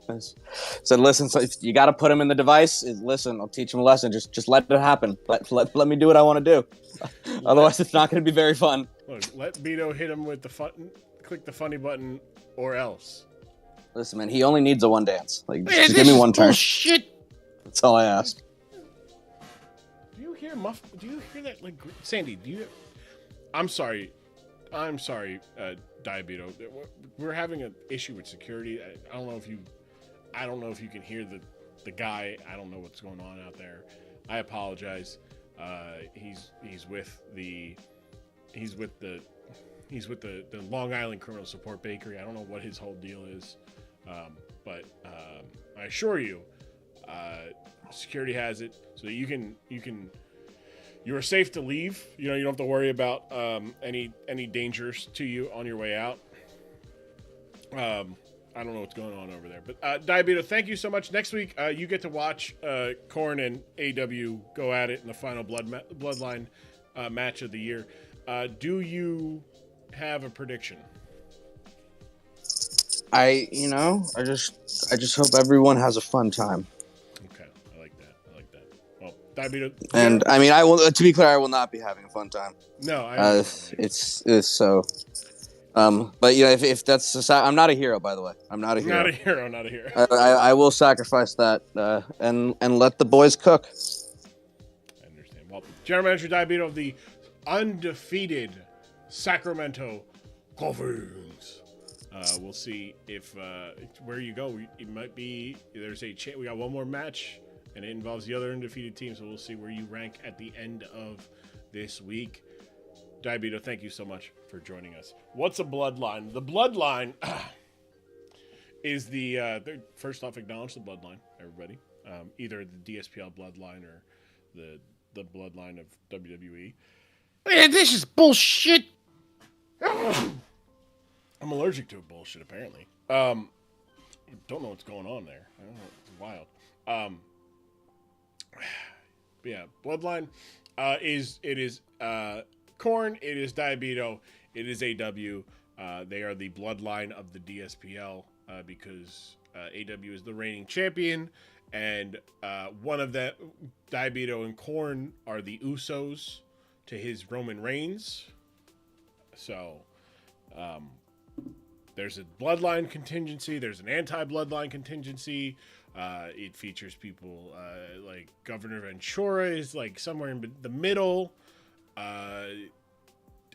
Said, listen, so if you got to put him in the device, listen, I'll teach him a lesson. Just let it happen. Let me do what I want to do. Otherwise, it's not going to be very fun. Look, let Beto hit him with click the funny button, or else. Listen, man, he only needs a one dance. Like, just give me one turn. Shit. That's all I ask. Do you hear that? Like, Sandy, I'm sorry, Diabito. We're having an issue with security. I don't know if you can hear the guy. I don't know what's going on out there. I apologize. He's with the Long Island Criminal Support Bakery. I don't know what his whole deal is, but I assure you, security has it so that you are safe to leave. You don't have to worry about any dangers to you on your way out. I don't know what's going on over there, but Diabito, thank you so much. Next week, you get to watch Korn and AW go at it in the final Bloodline match of the year. Do you have a prediction? I just hope everyone has a fun time. Okay, I like that. Well, Diabeto. And I mean, I will. To be clear, I will not be having a fun time. No, I it's so. But you know, if that's, I'm not a hero, by the way. I'm not a hero. Not a hero. Not a hero. I will sacrifice that and let the boys cook. I understand. Well, General Manager Diabeto of the undefeated Sacramento Gophers. We'll see if where you go. It might be there's a chance. We got one more match, and it involves the other undefeated team. So we'll see where you rank at the end of this week. Diabeto, thank you so much for joining us. What's a bloodline? The bloodline is the first off, acknowledge the bloodline, everybody. Either the DSPL bloodline or the bloodline of WWE. Man, this is bullshit. I'm allergic to bullshit, apparently. Don't know what's going on there. I don't know. It's wild. But yeah, bloodline is Korn, it is Diabeto, it is AW. They are the bloodline of the DSPL because AW is the reigning champion, and one of them, Diabeto and Korn, are the Usos to his Roman Reigns. So there's a bloodline contingency, there's an anti-bloodline contingency. It features people like Governor Ventura is like somewhere in the middle.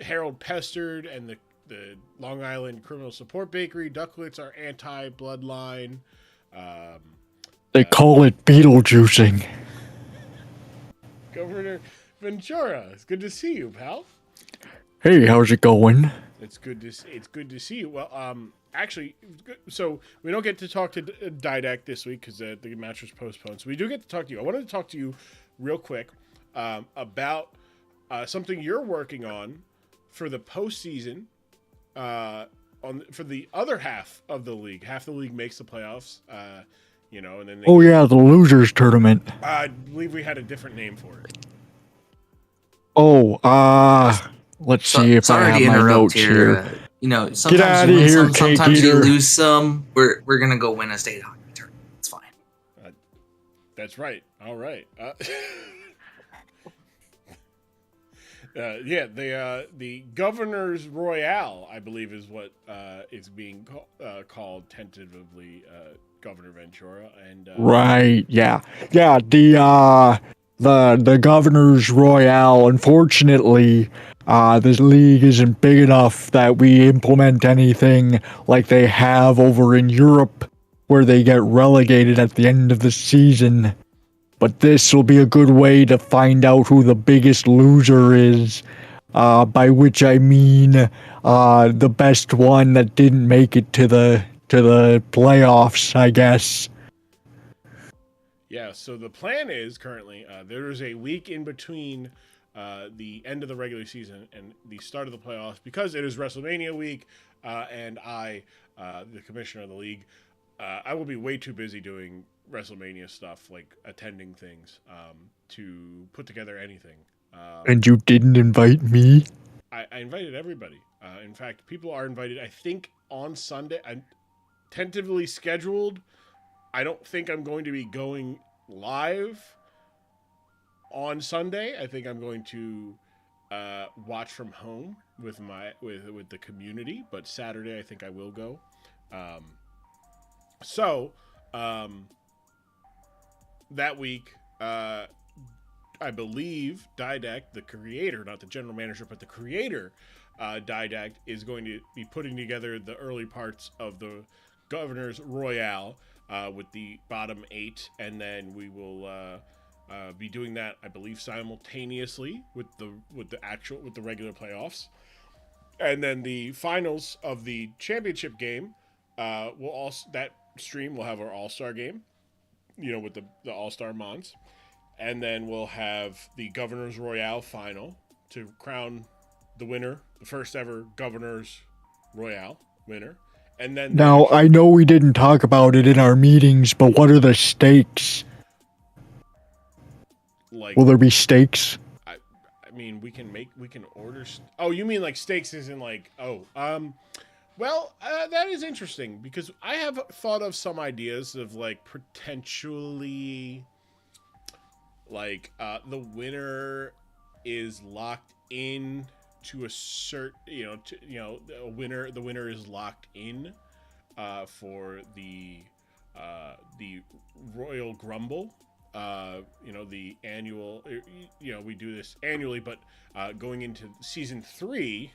Harold Pestard and the Long Island Criminal Support Bakery Ducklets are anti-bloodline. They call it Beetlejuicing. Governor Ventura, it's good to see you, pal. Hey, how's it going? It's good to see you. Well, actually, so we don't get to talk to Didac this week because the match was postponed. So we do get to talk to you. I wanted to talk to you real quick about something you're working on for the postseason. For the other half of the league, half the league makes the playoffs. And then Yeah, the losers tournament. I believe we had a different name for it. Let's see if I have my notes here. Sometimes Get out you of win here, some, sometimes you Cake Eater. lose some. We're gonna go win a state hockey tournament. It's fine. That's right. All right. The Governor's Royale, I believe, is what is being called tentatively Governor Ventura, and Right, yeah. The Governor's Royale, unfortunately, this league isn't big enough that we implement anything like they have over in Europe, where they get relegated at the end of the season. But this will be a good way to find out who the biggest loser is, by which I mean the best one that didn't make it to the playoffs, I guess. Yeah, so the plan is currently there is a week in between the end of the regular season and the start of the playoffs because it is WrestleMania week, and I, the commissioner of the league, I will be way too busy doing WrestleMania stuff, like attending things, to put together anything. And you didn't invite me? I invited everybody. In fact, people are invited, I think, on Sunday. I'm tentatively scheduled. I don't think I'm going to be going live on Sunday. I think I'm going to watch from home with the community. But Saturday, I think I will go. That week, I believe Didac, the creator, not the general manager, but the creator, Didac, is going to be putting together the early parts of the Governor's Royale with the bottom 8, and then we will be doing that, I believe, simultaneously with the regular playoffs, and then the finals of the championship game that stream will have our All-Star game, with the All-Star Mons. And then we'll have the Governor's Royale final to crown the winner, the first ever Governor's Royale winner. And then Now, I know we didn't talk about it in our meetings, but what are the stakes? Will there be stakes? I mean, we can order. Oh, you mean like stakes as in like, well, that is interesting because I have thought of some ideas of like potentially like the winner is locked in to a certain, the winner is locked in for the Royal Grumble. The annual, we do this annually, but going into season 3,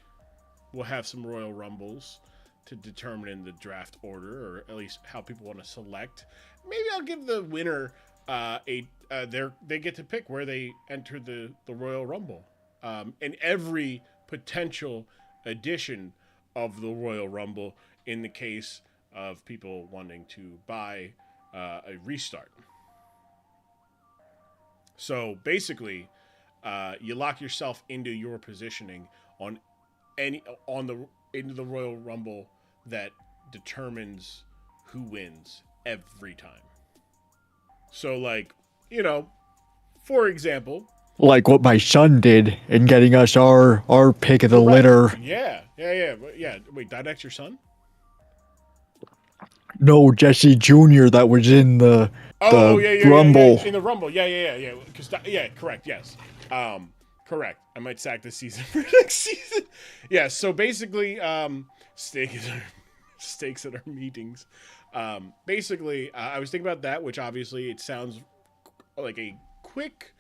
we'll have some Royal Rumbles to determine in the draft order, or at least how people want to select. Maybe I'll give the winner they get to pick where they enter the Royal Rumble. And every potential edition of the Royal Rumble in the case of people wanting to buy a restart. So basically, you lock yourself into your positioning into the Royal Rumble that determines who wins every time. So, for example, Like what my son did in getting us our pick of the litter. Yeah. Wait, that's your son? No, Jesse Jr. that was in the Rumble. In the Rumble, yeah. Correct, yes. Correct. I might sack this season for next season. Yeah. So basically, stakes at our meetings. Basically, I was thinking about that, which obviously it sounds like a quick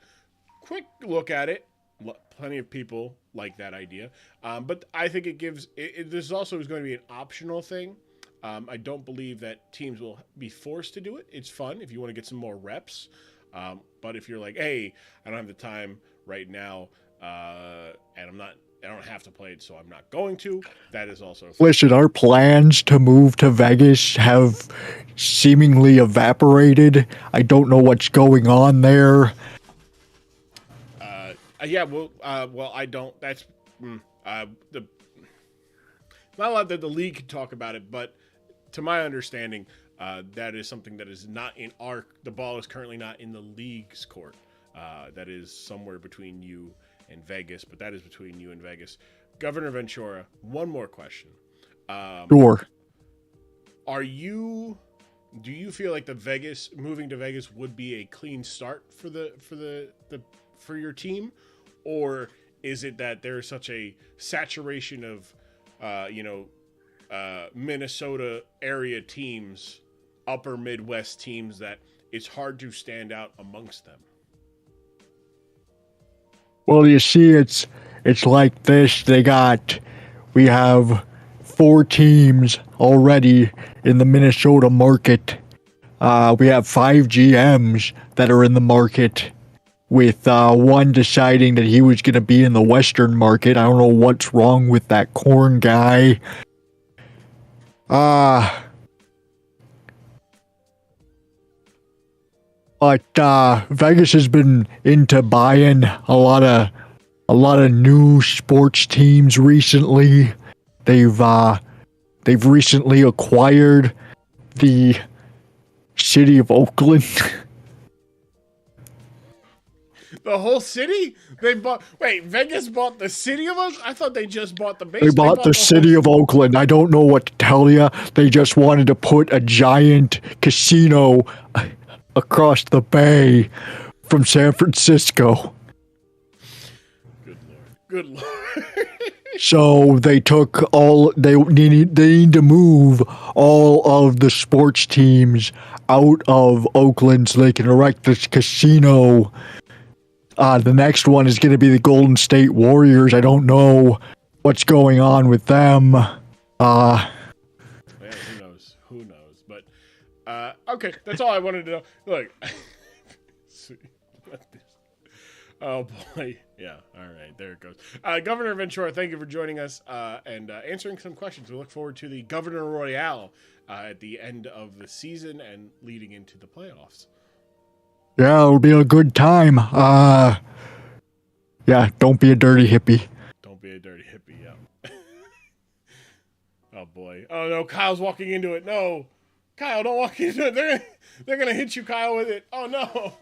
look at it. Plenty of people like that idea, but I think it gives. This also is going to be an optional thing. I don't believe that teams will be forced to do it. It's fun if you want to get some more reps. But if you're like, hey, I don't have the time right now, and I don't have to play it, so I'm not going to. That is also fun. Listen, our plans to move to Vegas have seemingly evaporated. I don't know what's going on there. Well, I don't. That's not a lot that the league can talk about it, but to my understanding, that is something that is not in the ball is currently not in the league's court. That is somewhere between you and Vegas, but that is between you and Vegas. Governor Ventura, one more question. Sure. Do you feel like moving to Vegas would be a clean start for your team, or is it that there's such a saturation of Minnesota area teams, upper Midwest teams, that it's hard to stand out amongst them? Well, you see, it's like this. We have 4 teams already in the Minnesota market. We have 5 GMs that are in the market, with one deciding that he was going to be in the Western market. I don't know what's wrong with that corn guy. But Vegas has been into buying a lot of new sports teams recently. They've recently acquired the city of Oakland. The whole city? Vegas bought the city of us? I thought they just bought the base. They bought the city of Oakland. I don't know what to tell you. They just wanted to put a giant casino across the bay from San Francisco. Good lord. So they need to move all of the sports teams out of Oakland so they can erect this casino. The next one is going to be the Golden State Warriors. I don't know what's going on with them. Man, who knows? But okay, that's all I wanted to know. Look, oh boy, yeah. All right, there it goes. Governor Ventura, thank you for joining us and answering some questions. We look forward to the Governor Royale at the end of the season and leading into the playoffs. Yeah, it'll be a good time. Yeah, don't be a dirty hippie. Don't be a dirty hippie, yeah. Oh boy. Oh no, Kyle's walking into it. No. Kyle, don't walk into it. They're gonna hit you, Kyle, with it. Oh no.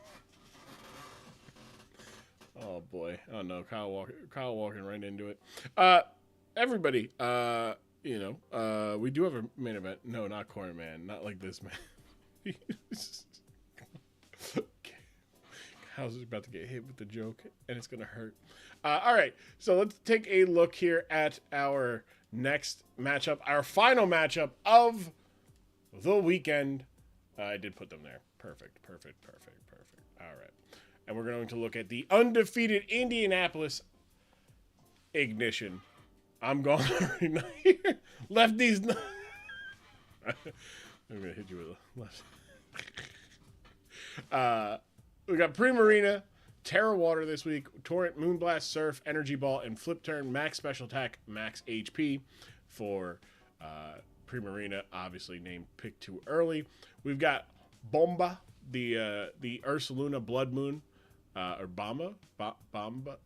Oh boy. Oh no, Kyle walking right into it. Everybody, we do have a main event. No, not Corner Man. Not like this, man. House is about to get hit with the joke, and it's gonna hurt. All right, so let's take a look here at our next matchup, our final matchup of the weekend. I did put them there. Perfect. All right, and we're going to look at the undefeated Indianapolis Ignition. I'm going here. Lefties. I'm gonna hit you with a left. We got Primarina, Terra Water this week, Torrent, Moonblast, Surf, Energy Ball, and Flip Turn, Max Special Attack, Max HP for Primarina, obviously named pick too early. We've got Bomba, the Ursaluna Blood Moon, or Bomba. It's Bomba.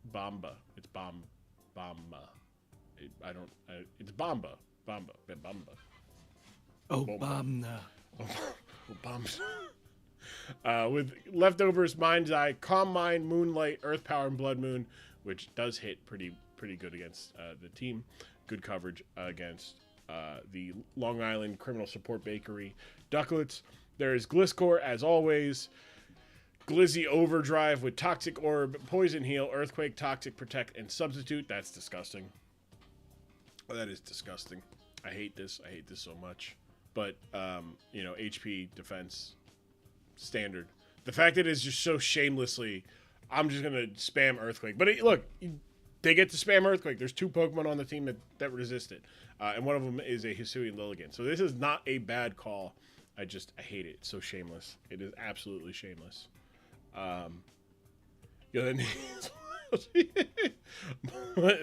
It's Bomba. Oh, Bomba. With leftovers, Mind's Eye, Calm Mind, Moonlight, Earth Power, and Blood Moon, which does hit pretty good against the team. Good coverage against the Long Island Criminal Support Bakery Ducklets. There is Gliscor, as always. Glizzy Overdrive with Toxic Orb, Poison Heal, Earthquake, Toxic Protect, and Substitute. That's disgusting. That is disgusting. I hate this. I hate this so much. But, HP, defense, standard. The fact that it's just so shamelessly, I'm just going to spam Earthquake. But look, they get to spam Earthquake. There's 2 Pokemon on the team that resist it. And one of them is a Hisuian Lilligant. So this is not a bad call. I hate it. It's so shameless. It is absolutely shameless.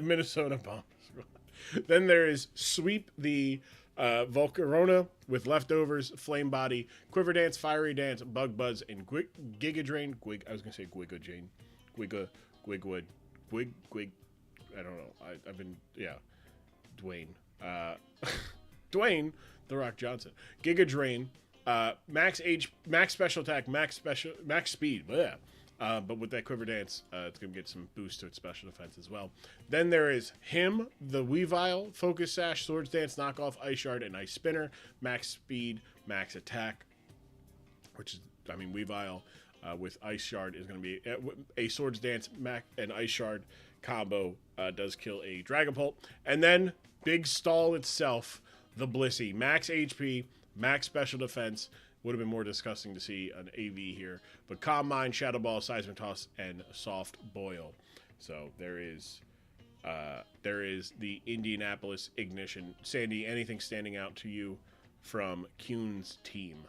Minnesota Bombers. Then there is Sweep the Volcarona with leftovers, Flame Body, Quiver Dance, Fiery Dance, Bug Buzz, and Giga Drain. I was gonna say Giga Drain, Gwigwood, Gwig. I don't know. I've been Dwayne, Dwayne the Rock Johnson, Giga Drain, Max Special Attack, Max Speed. Bleh. But with that Quiver Dance, it's going to get some boost to its special defense as well. Then there is him, the Weavile, Focus Sash, Swords Dance, Knockoff, Ice Shard, and Ice Spinner. Max Speed, Max Attack, which is, Weavile with Ice Shard is going to be a Swords Dance, and Ice Shard combo does kill a Dragapult. And then, big stall itself, the Blissey, Max HP, Max Special Defense. Would have been more disgusting to see an AV here. But Calm Mind, Shadow Ball, Seismic Toss, and Soft Boil. So there is the Indianapolis Ignition. Sandy, anything standing out to you from Kuhn's team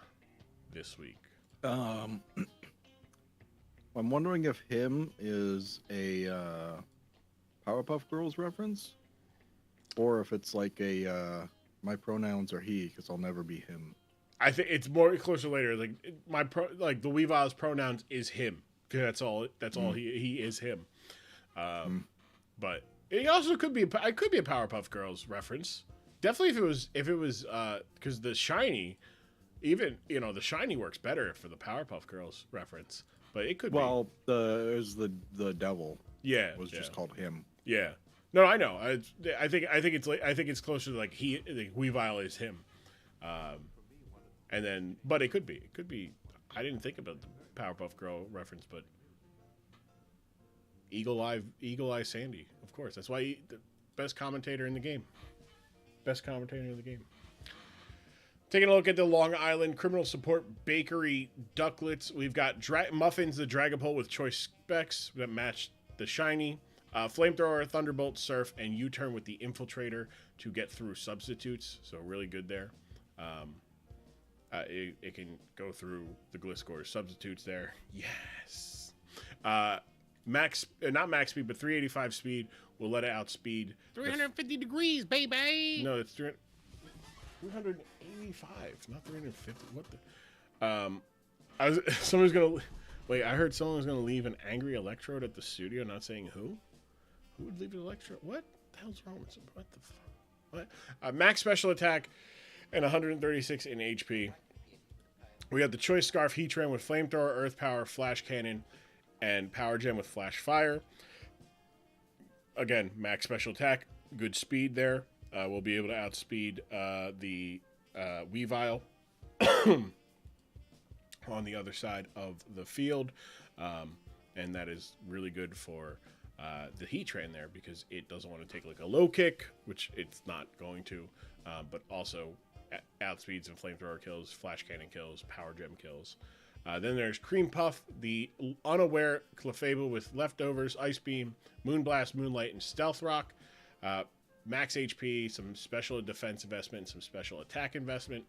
this week? I'm wondering if him is a Powerpuff Girls reference, or if it's like a my pronouns are he, because I'll never be him. I think it's more closer later. Like the Weavile's pronouns is him. That's all. He is him. But it also could be a Powerpuff Girls reference. Definitely if it was because the shiny, even the shiny works better for the Powerpuff Girls reference. But it could be. Well, there's the devil. Yeah, was just called him. Yeah. No, I know. I think it's closer to like Weavile is him. And then, but it could be. I didn't think about the Powerpuff Girl reference, but Eagle Eye Sandy, of course. That's why the best commentator in the game. Taking a look at the Long Island Criminal Support Bakery Ducklets, we've got Muffins, the Dragapult with choice specs that match the shiny. Flamethrower, Thunderbolt, Surf, and U-Turn with the Infiltrator to get through substitutes. So really good there. It can go through the Gliscor substitutes there. Yes. Not max speed, but 385 speed will let it outspeed. 350 degrees, baby. No, it's 385, not 350. What the? Someone's gonna wait. I heard someone was gonna leave an angry Electrode at the studio. Not saying who. Who would leave an Electrode? What the hell's wrong with something? What the fuck? What? Max special attack and 136 in HP. We got the Choice Scarf Heatran with Flamethrower, Earth Power, Flash Cannon, and Power Gem with Flash Fire. Again, max special attack, good speed there. We'll be able to outspeed the Weavile on the other side of the field. and that is really good for the Heatran there because it doesn't want to take like a low kick, which it's not going to, but also outspeeds and flamethrower kills, flash cannon kills, power gem kills. Then there's Cream Puff, the unaware Clefable with leftovers, Ice Beam, Moonblast, Moonlight, and Stealth Rock. Max HP, some special defense investment, some special attack investment.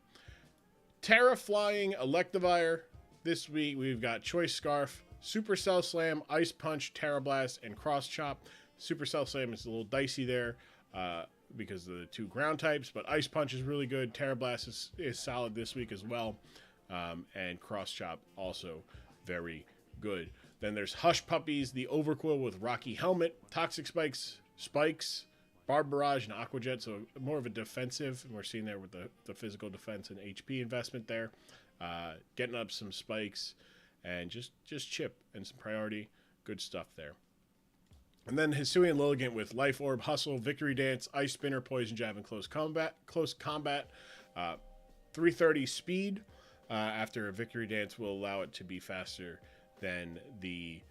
Terra Flying Electivire. This week we've got Choice Scarf, Supercell Slam, Ice Punch, Terra Blast, and Cross Chop. Supercell Slam is a little dicey there because of the 2 ground types, but Ice Punch is really good. Terra Blast is solid this week as well. And Cross Chop also very good. Then there's Hush Puppies, the Overquill with Rocky Helmet, Toxic Spikes, Barb Barrage, and Aqua Jet. So more of a defensive. And we're seeing there with the physical defense and HP investment there. Getting up some spikes and just chip and some priority. Good stuff there. And then Hisuian Lilligant with Life Orb, Hustle, Victory Dance, Ice Spinner, Poison Jab, and Close Combat. 330 speed. After a Victory Dance will allow it to be faster than the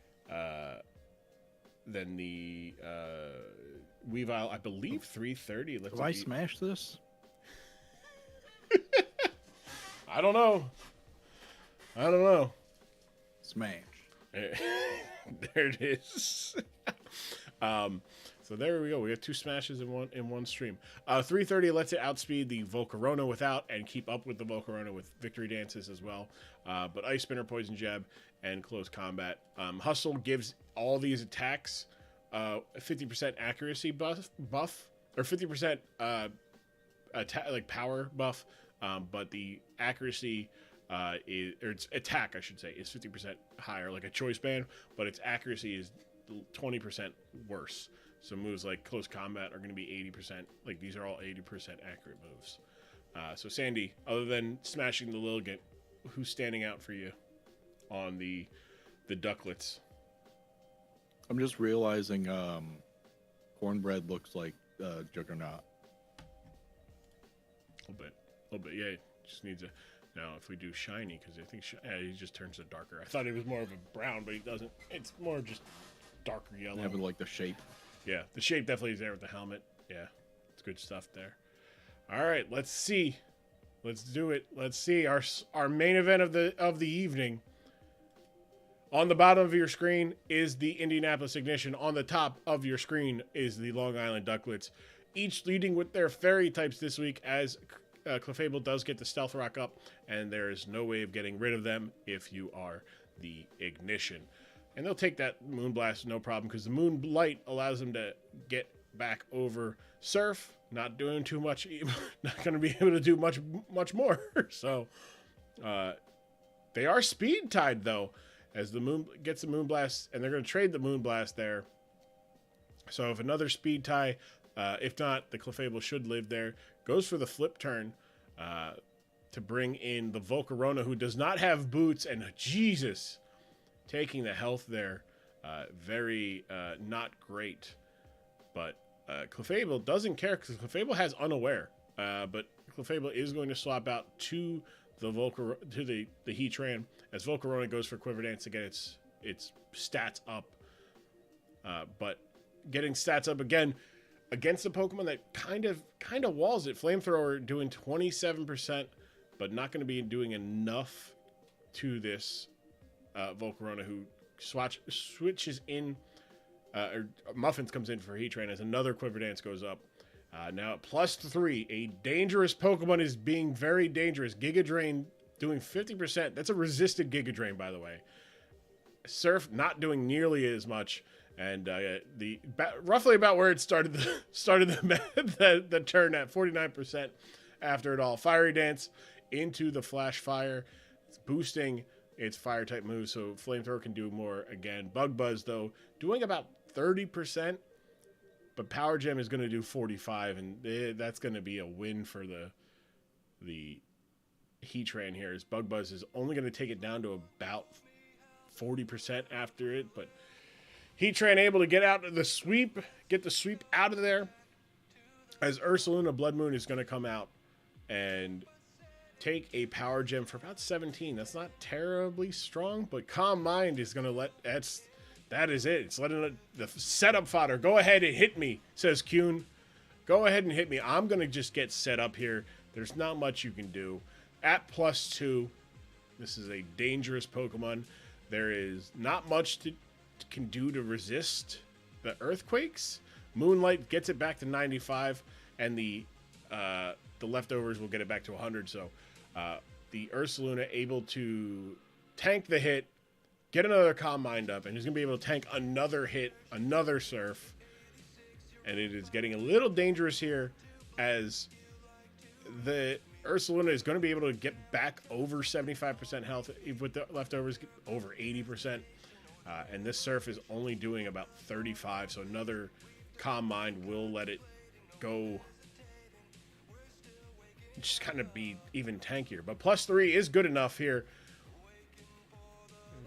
Weavile. I believe 330. Do I smash this? I don't know. Smash. There it is. So there we go. We have 2 smashes in one stream. 330 lets it outspeed the Volcarona without and keep up with the Volcarona with Victory Dances as well. But Ice Spinner, Poison Jab, and Close Combat. Hustle gives all these attacks 50% accuracy buff or 50% power buff. But the accuracy or its attack, I should say, is 50% higher, like a choice band. But its accuracy is 20% worse. So moves like Close Combat are going to be 80%. Like these are all 80% accurate moves. So Sandy, other than smashing the Lilligant, who's standing out for you on the Ducklets? I'm just realizing Cornbread looks like Juggernaut. A little bit. Yeah, just needs a. Now, if we do shiny, because I think he just turns to darker. I thought it was more of a brown, but he doesn't. It's more just darker yellow. Yeah, but like the shape. Yeah, the shape definitely is there with the helmet. Yeah, it's good stuff there. All right, let's see. Let's do it. Let's see our main event of the evening. On the bottom of your screen is the Indianapolis Ignition. On the top of your screen is the Long Island Ducklets. Each leading with their fairy types this week, as Clefable does get the Stealth Rock up, and there is no way of getting rid of them if you are the Ignition. And they'll take that Moonblast, no problem, because the Moonlight allows them to get back over Surf. Not doing too much, not going to be able to do much more. So they are speed tied, though, as the Moon gets the Moonblast, and they're going to trade the Moonblast there. So if another speed tie, if not, the Clefable should live there. Goes for the flip turn to bring in the Volcarona, who does not have boots, and Jesus, taking the health there, very not great. But Clefable doesn't care because Clefable has Unaware. But Clefable is going to swap out to the the Heatran as Volcarona goes for Quiver Dance to get its stats up. But getting stats up again against a Pokemon that kind of walls it. Flamethrower doing 27%, but not going to be doing enough to this Volcarona, who switches in, or Muffins comes in for Heatran as another Quiver Dance goes up. Now at +3, a dangerous Pokemon is being very dangerous. Giga Drain doing 50%. That's a resisted Giga Drain, by the way. Surf not doing nearly as much, and roughly about where it started the turn at 49% after it all. Fiery Dance into the Flash Fire. It's boosting its fire type moves, so Flamethrower can do more again. Bug Buzz, though, doing about 30%, but Power Gem is going to do 45%, and that's going to be a win for the Heatran here. As Bug Buzz is only going to take it down to about 40% after it, but Heatran able to get the sweep out of there, as Ursaluna Blood Moon is going to come out and take a Power Gem for about 17. That's not terribly strong, but Calm Mind is going to That is it. It's letting the setup fodder. Go ahead and hit me, says Kuhn. Go ahead and hit me. I'm going to just get set up here. There's not much you can do. At +2, this is a dangerous Pokemon. There is not much can do to resist the earthquakes. Moonlight gets it back to 95, and the leftovers will get it back to 100. So the Ursaluna able to tank the hit, get another Calm Mind up, and he's going to be able to tank another hit, another Surf. And it is getting a little dangerous here as the Ursaluna is going to be able to get back over 75% health with the leftovers, over 80%. And this Surf is only doing about 35, so another Calm Mind will let it go. Just kind of be even tankier. But +3 is good enough here.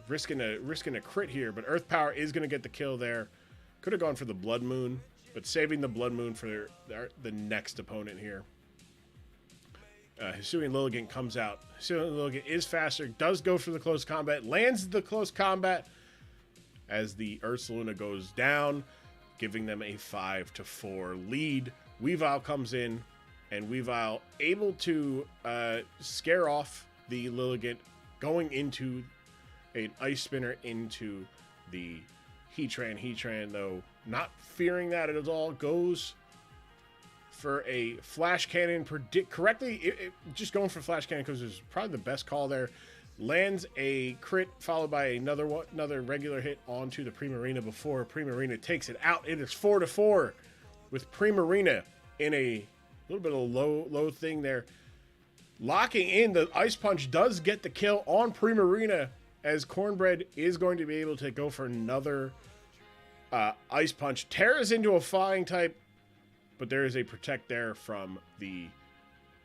Risking a crit here, but Earth Power is going to get the kill there. Could have gone for the Blood Moon, but saving the Blood Moon for the next opponent here. Hisuian Lilligant comes out. Hisuian Lilligant is faster, does go for the close combat, lands the close combat as the Ursaluna goes down, giving them a 5-4 lead. Weavile comes in, and Weavile able to scare off the Lilligant, going into an Ice Spinner into the Heatran. Heatran, though, not fearing that at all, goes for a Flash Cannon. Correctly, just going for Flash Cannon because it was probably the best call there. Lands a crit followed by another regular hit onto the Primarina before Primarina takes it out. It is 4-4 with Primarina in a little bit of a low thing there. Locking in, the Ice Punch does get the kill on Primarina, as Cornbread is going to be able to go for another Ice Punch. Terra's into a Flying type, but there is a Protect there from the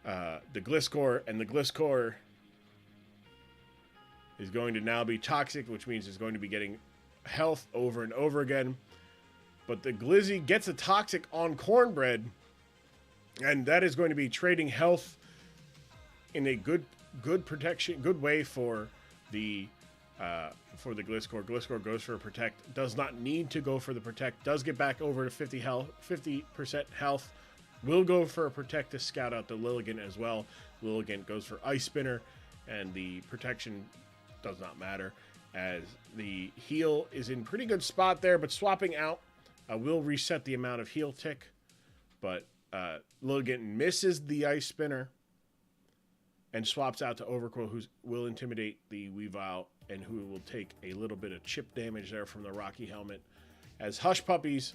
Gliscor, and the Gliscor is going to now be Toxic, which means it's going to be getting health over and over again. But the Glizzy gets a Toxic on Cornbread, and that is going to be trading health in a good protection, good way for the Gliscor. Gliscor goes for a Protect, does not need to go for the Protect, does get back over to 50% health, will go for a Protect to scout out the Lilligant as well. Lilligant goes for Ice Spinner, and the protection does not matter, as the heal is in pretty good spot there, but swapping out will reset the amount of heal tick, but Lilligant misses the Ice Spinner and swaps out to Overqwil, who will intimidate the Weavile, and who will take a little bit of chip damage there from the Rocky Helmet, as Hush Puppies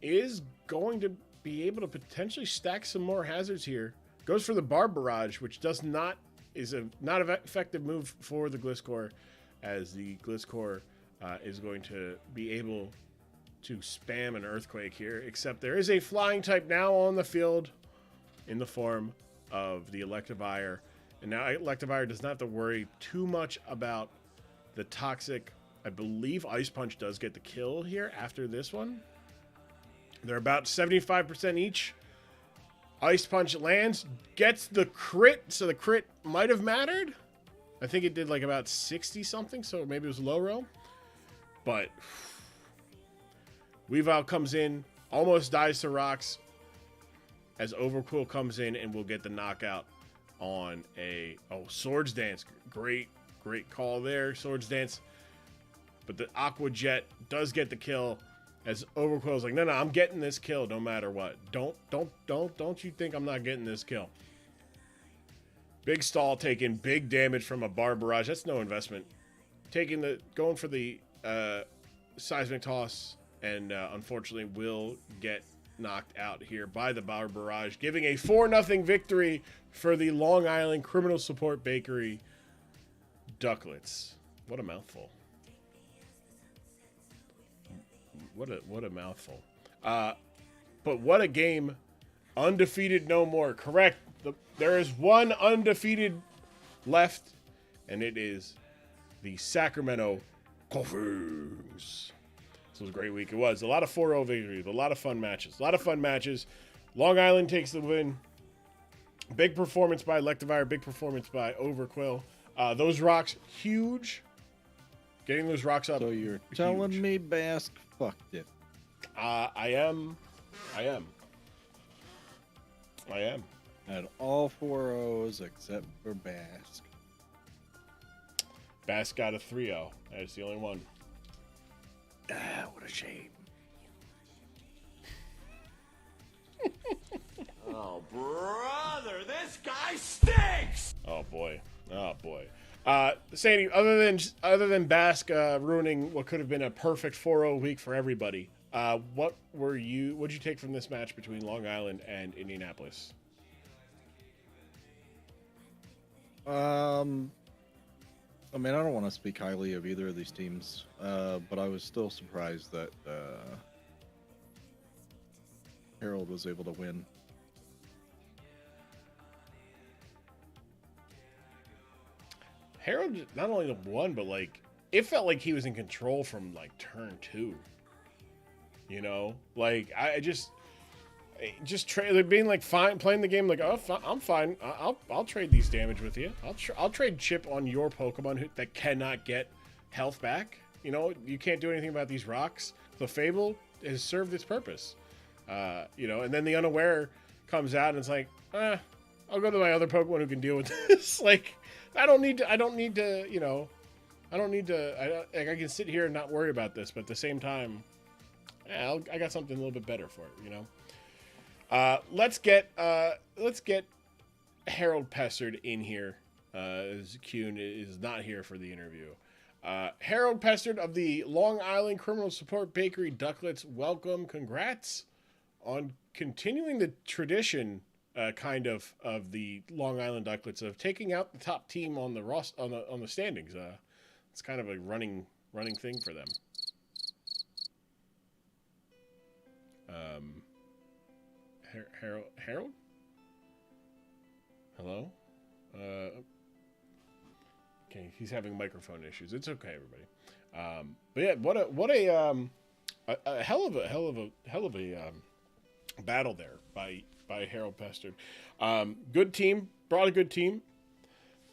is going to be able to potentially stack some more hazards here. Goes for the Barb Barrage, which is not an effective move for the Gliscor, as the Gliscor is going to be able to spam an Earthquake here, except there is a Flying type now on the field in the form of the Electivire, and now Electivire does not have to worry too much about the Toxic. I believe Ice Punch does get the kill here after this one. They're about 75% each. Ice Punch lands, gets the crit, so the crit might have mattered. I think it did like about 60 something, so maybe it was low roll. But Weavile comes in, almost dies to rocks, as Overqwil comes in and will get the knockout on Swords Dance. Great call there, Swords Dance. But the Aqua Jet does get the kill, as Overqwil's like, no, I'm getting this kill no matter what. Don't you think I'm not getting this kill? Big stall, taking big damage from a Barb Barrage. That's no investment. Going for the Seismic Toss, and unfortunately will get knocked out here by the Barb Barrage, giving a 4-0 victory for the Long Island Criminal Support Bakery Ducklets. What a mouthful. What a mouthful. But what a game. Undefeated no more. Correct. There is one undefeated left, and it is the Sacramento Coffins. This was a great week. It was. A lot of 4-0 victories. A lot of fun matches. Long Island takes the win. Big performance by Electivire. Big performance by Overqwil. Those rocks, huge. Getting those rocks up. So you're telling me Bask fucked it? I am. Had all 4 O's except for Bask. Bass got a 3-0. That's the only one. What a shame. Oh, brother, this guy stinks! Oh boy. Sandy, other than Bask ruining what could have been a perfect 4-0 week for everybody, what'd you take from this match between Long Island and Indianapolis? I mean, I don't want to speak highly of either of these teams, but I was still surprised that Harold was able to win. Harold not only won, but like it felt like he was in control from like turn 2. You know, like I just being like fine, playing the game like, oh, I'm fine. I'll trade these damage with you. I'll trade chip on your Pokemon that cannot get health back. You know, you can't do anything about these rocks. The Fable has served its purpose. You know, and then the Unaware comes out and it's like, I'll go to my other Pokemon who can deal with this. Like, I don't need to, you know, I can sit here and not worry about this, but at the same time, I got something a little bit better for it, you know. Let's get Harold Pestered in here, as Kuhn is not here for the interview. Harold Pestered of the Long Island Criminal Support Bakery Ducklets, welcome, congrats on continuing the tradition, kind of the Long Island Ducklets of taking out the top team on the on the standings. It's kind of a running thing for them. Harold? Hello? Okay, he's having microphone issues. It's okay, everybody. But yeah, what a hell of a battle there by Harold Pestered. Good team, brought a good team.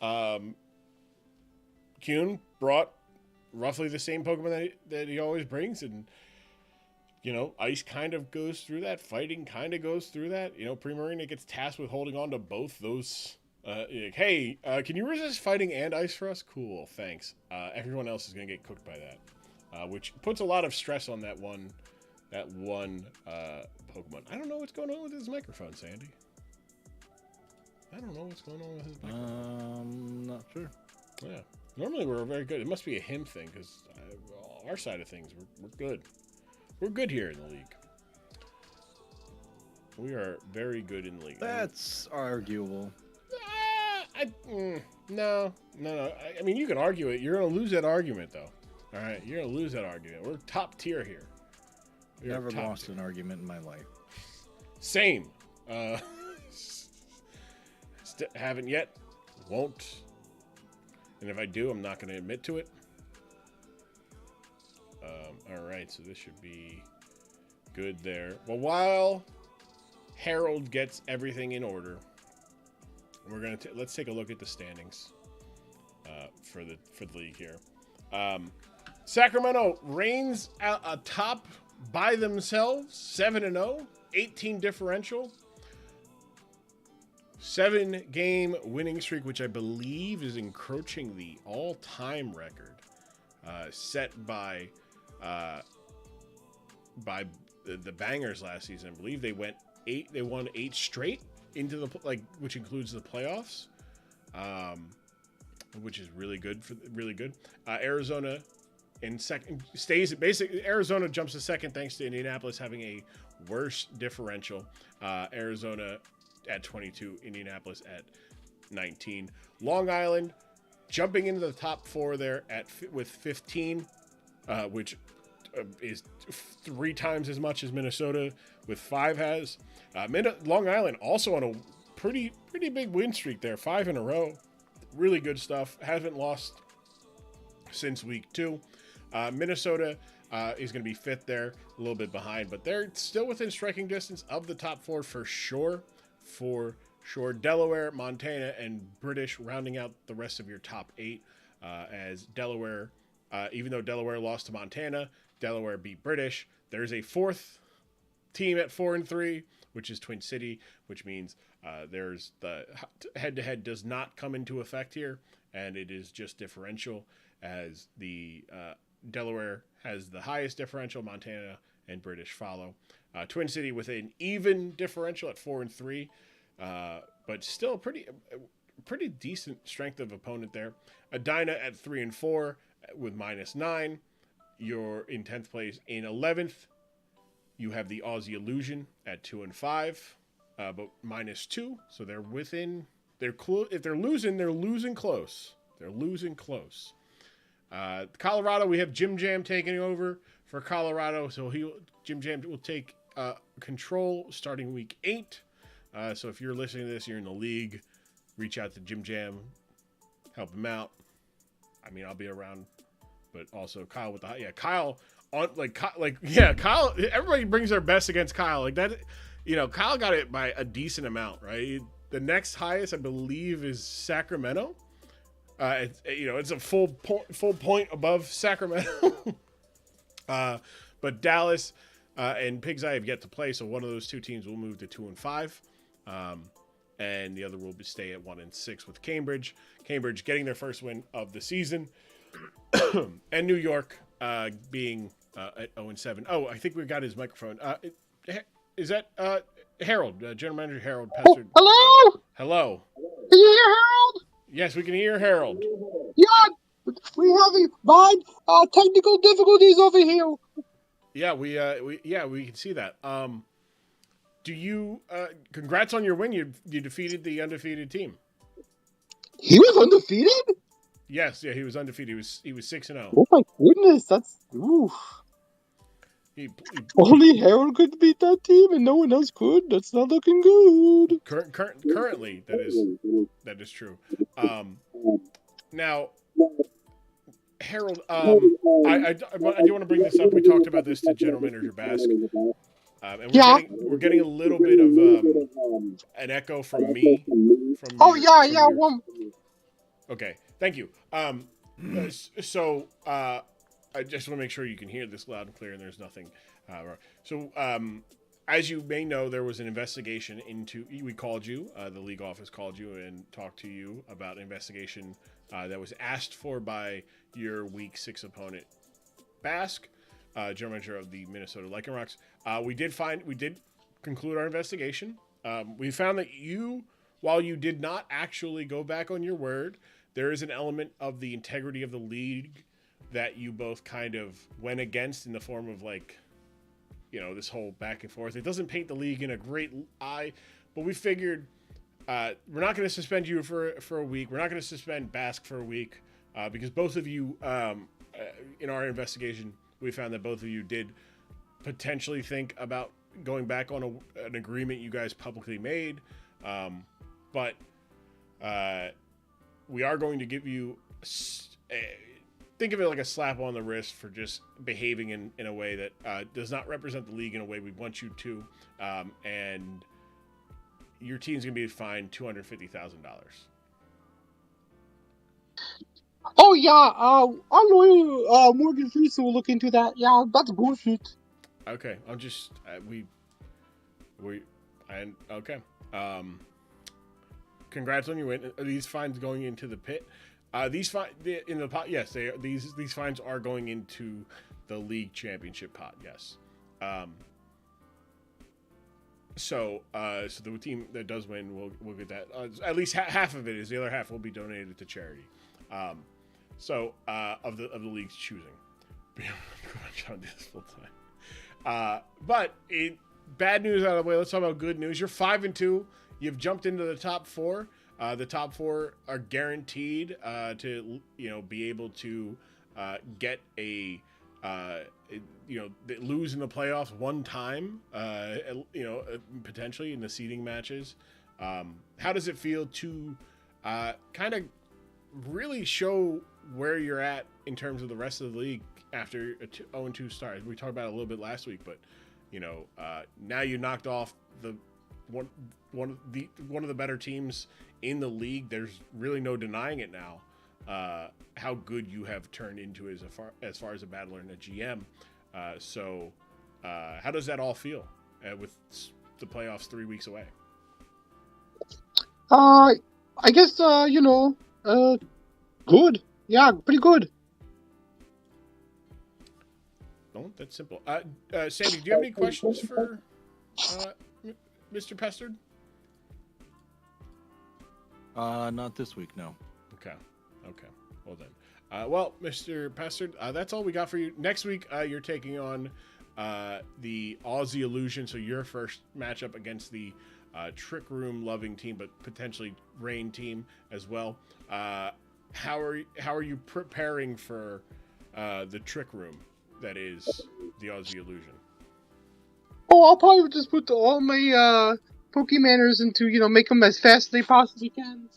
Kuhn brought roughly the same Pokemon that he always brings, and you know, Ice kind of goes through that. Fighting kind of goes through that. You know, Primarina gets tasked with holding on to both those. Like, hey, can you resist Fighting and Ice for us? Cool, thanks. Everyone else is going to get cooked by that, which puts a lot of stress on that one Pokemon. I don't know what's going on with his microphone, Sandy. I don't know what's going on with his microphone. Not sure. Yeah. Normally we're very good. It must be a him thing, because our side of things, we're good. We're good here in the league. We are very good in the league. That's arguable. No. I mean, you can argue it. You're going to lose that argument, though. All right? You're going to lose that argument. We're top tier here. Never lost an argument in my life. Same. Haven't yet. Won't. And if I do, I'm not going to admit to it. All right, so this should be good there. Well, while Harold gets everything in order, we're gonna let's take a look at the standings for the league here. Sacramento reigns atop by themselves, 7-0, 18 differential, 7-game winning streak, which I believe is encroaching the all-time record set by the Bangers last season. I believe they won 8 straight into the which includes the playoffs, which is really good Arizona in second stays basically. Arizona jumps to second thanks to Indianapolis having a worse differential. Arizona at 22, Indianapolis at 19. Long Island jumping into the top 4 there with 15, which is 3 times as much as Minnesota with 5 has. Long Island also on a pretty big win streak there, 5 in a row. Really good stuff. Haven't lost since week 2. Minnesota is going to be 5th there, a little bit behind, but they're still within striking distance of the top 4 for sure. Delaware, Montana, and British rounding out the rest of your top 8, as Delaware Even though Delaware lost to Montana, Delaware beat British. There's a fourth team at 4-3, which is Twin City, which means there's the head-to-head does not come into effect here, and it is just differential, as the Delaware has the highest differential, Montana and British follow. Twin City with an even differential at 4-3, but still pretty decent strength of opponent there. Edina at 3-4 with -9. You're in 10th place. In 11th, you have the Aussie Illusion at 2-5, but -2. So they're within. They're close. If they're losing close. They're losing close. Colorado, we have Jim Jam taking over for Colorado. So Jim Jam will take control starting week 8. So if you're listening to this, you're in the league, reach out to Jim Jam, help him out. I mean, I'll be around, but also Kyle with Kyle on Kyle. Everybody brings their best against Kyle like that. Kyle got it by a decent amount, right? The next highest, I believe, is Sacramento. It's a full point above Sacramento. But Dallas and Pig's Eye have yet to play, so one of those two teams will move to 2-5, and the other will stay at 1-6 with Cambridge. Cambridge getting their first win of the season, and New York being at 0-7. Oh, I think we've got his microphone. Is that Harold, General Manager Harold Pestard? Hello? Hello. Can you hear Harold? Yes, we can hear Harold. Yeah, we have bad technical difficulties over here. Yeah, we can see that. Do you congrats on your win? You defeated the undefeated team. He was undefeated? Yes, yeah, he was undefeated. He was 6-0. Oh my goodness, that's oof. Only Harold could beat that team and no one else could. That's not looking good. Currently, that is true. Now, Harold, I do want to bring this up. We talked about this to General Manager Bask, and we're getting a little bit of an echo from me. Okay, thank you. So I just want to make sure you can hear this loud and clear, and there's nothing wrong. So, as you may know, there was an investigation into. We called you. The league office called you and talked to you about an investigation that was asked for by your Week 6 opponent, Bask, general manager of the Minnesota Lycan Rocks. We did conclude our investigation. We found that while you did not actually go back on your word, there is an element of the integrity of the league that you both kind of went against in the form of this whole back and forth. It doesn't paint the league in a great eye, but we figured we're not going to suspend you for a week. We're not going to suspend Bask for a week because both of you, in our investigation, we found that both of you did potentially think about going back on an agreement you guys publicly made. But we are going to give you think of it like a slap on the wrist for just behaving in a way that does not represent the league in a way we want you to, and your team's gonna be fined $250,000. Oh yeah, our lawyer Morgan Freeman will look into that. Yeah, that's bullshit. Okay, I'm just okay. Congrats on your win. Are these fines going into the pit? These fines are going into the league championship pot. Yes. So the team that does win will get that. At least half of it is. The other half will be donated to charity. Of the league's choosing. Trying to do this full time. But bad news out of the way. Let's talk about good news. You're 5-2. You've jumped into the top 4. The top 4 are guaranteed to be able to get lose in the playoffs one time. Potentially in the seeding matches. How does it feel to kind of really show where you're at in terms of the rest of the league after a 0-2 start? We talked about it a little bit last week, but now you knocked off one of the better teams in the league. There's really no denying it now. how good you have turned into as far as a battler and a GM. How does that all feel with the playoffs 3 weeks away? I guess good. Yeah, pretty good. No, that's simple. Sandy, do you have any questions for Mr. Pestard? Not this week, no. Okay. Well then. Well, Mr. Pestard, that's all we got for you. Next week, you're taking on the Aussie Illusion, so your first matchup against the Trick Room loving team, but potentially Rain team as well. How are you preparing for the Trick Room that is the Aussie Illusion? Oh, I'll probably just put all my Pokemanners into make them as fast as they possibly can.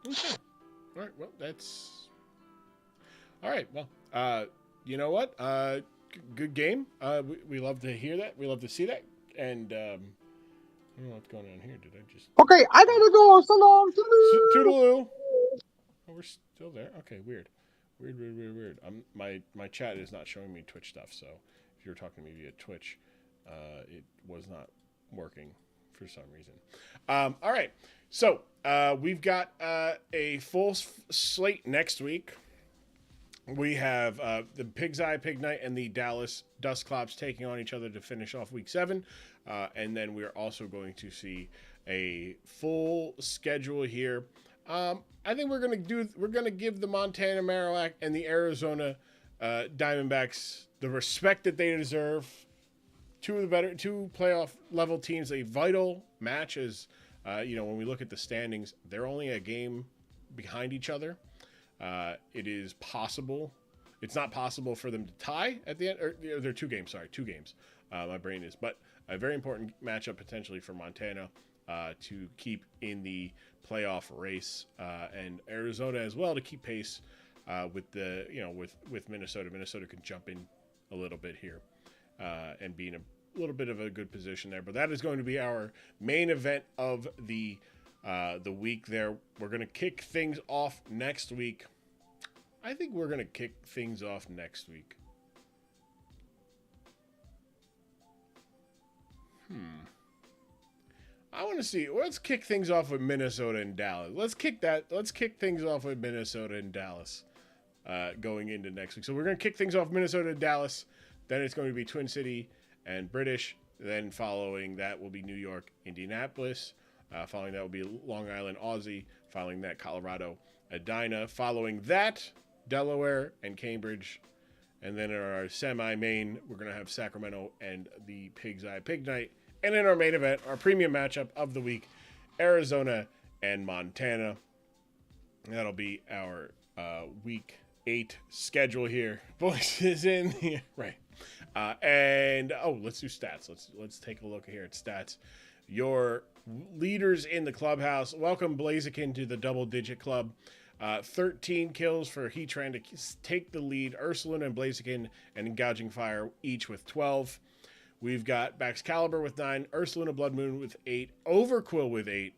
Okay. All right. Well, that's all right. Well, you know what? Good game. We love to hear that. We love to see that. And I don't know what's going on here. Did I just? Okay, I gotta go. So long. Toodaloo. Oh, we're still there. Okay. Weird. My chat is not showing me Twitch stuff. So if you're talking to me via Twitch, it was not working for some reason. All right. So we've got a full slate next week. We have the Pig's Eye Pig Night and the Dallas Dustclops taking on each other to finish off week 7. And then we're also going to see a full schedule here. I think we're gonna give the Montana Marowak and the Arizona Diamondbacks the respect that they deserve. Two playoff level teams, a vital match as when we look at the standings, they're only a game behind each other. It is possible. It's not possible for them to tie at the end. Or they're 2 games. Sorry, 2 games. My brain is. But a very important matchup potentially for Montana to keep in the playoff race, and Arizona as well to keep pace with the with Minnesota. Minnesota can jump in a little bit here and be in a little bit of a good position there. But that is going to be our main event of the week there. We're going to kick things off next week. I think we're going to kick things off next week. I want to see. Let's kick things off with Minnesota and Dallas. Let's kick things off with Minnesota and Dallas going into next week. So we're going to kick things off Minnesota and Dallas. Then it's going to be Twin City and British. Then following that will be New York, Indianapolis. Following that will be Long Island, Aussie. Following that, Colorado, Edina. Following that, Delaware and Cambridge. And then in our semi-main, we're going to have Sacramento and the Pig's Eye Pig Night. And in our main event, our premium matchup of the week, Arizona and Montana. That'll be our week 8 schedule here. Voices in here. Right. Let's do stats. Let's take a look here at stats. Your leaders in the clubhouse. Welcome Blaziken to the double-digit club. 13 kills for Heatran to take the lead. Ursulin and Blaziken and Gouging Fire each with 12. We've got Baxcalibur with 9, Ursulin of Blood Moon with 8, Overquill with 8,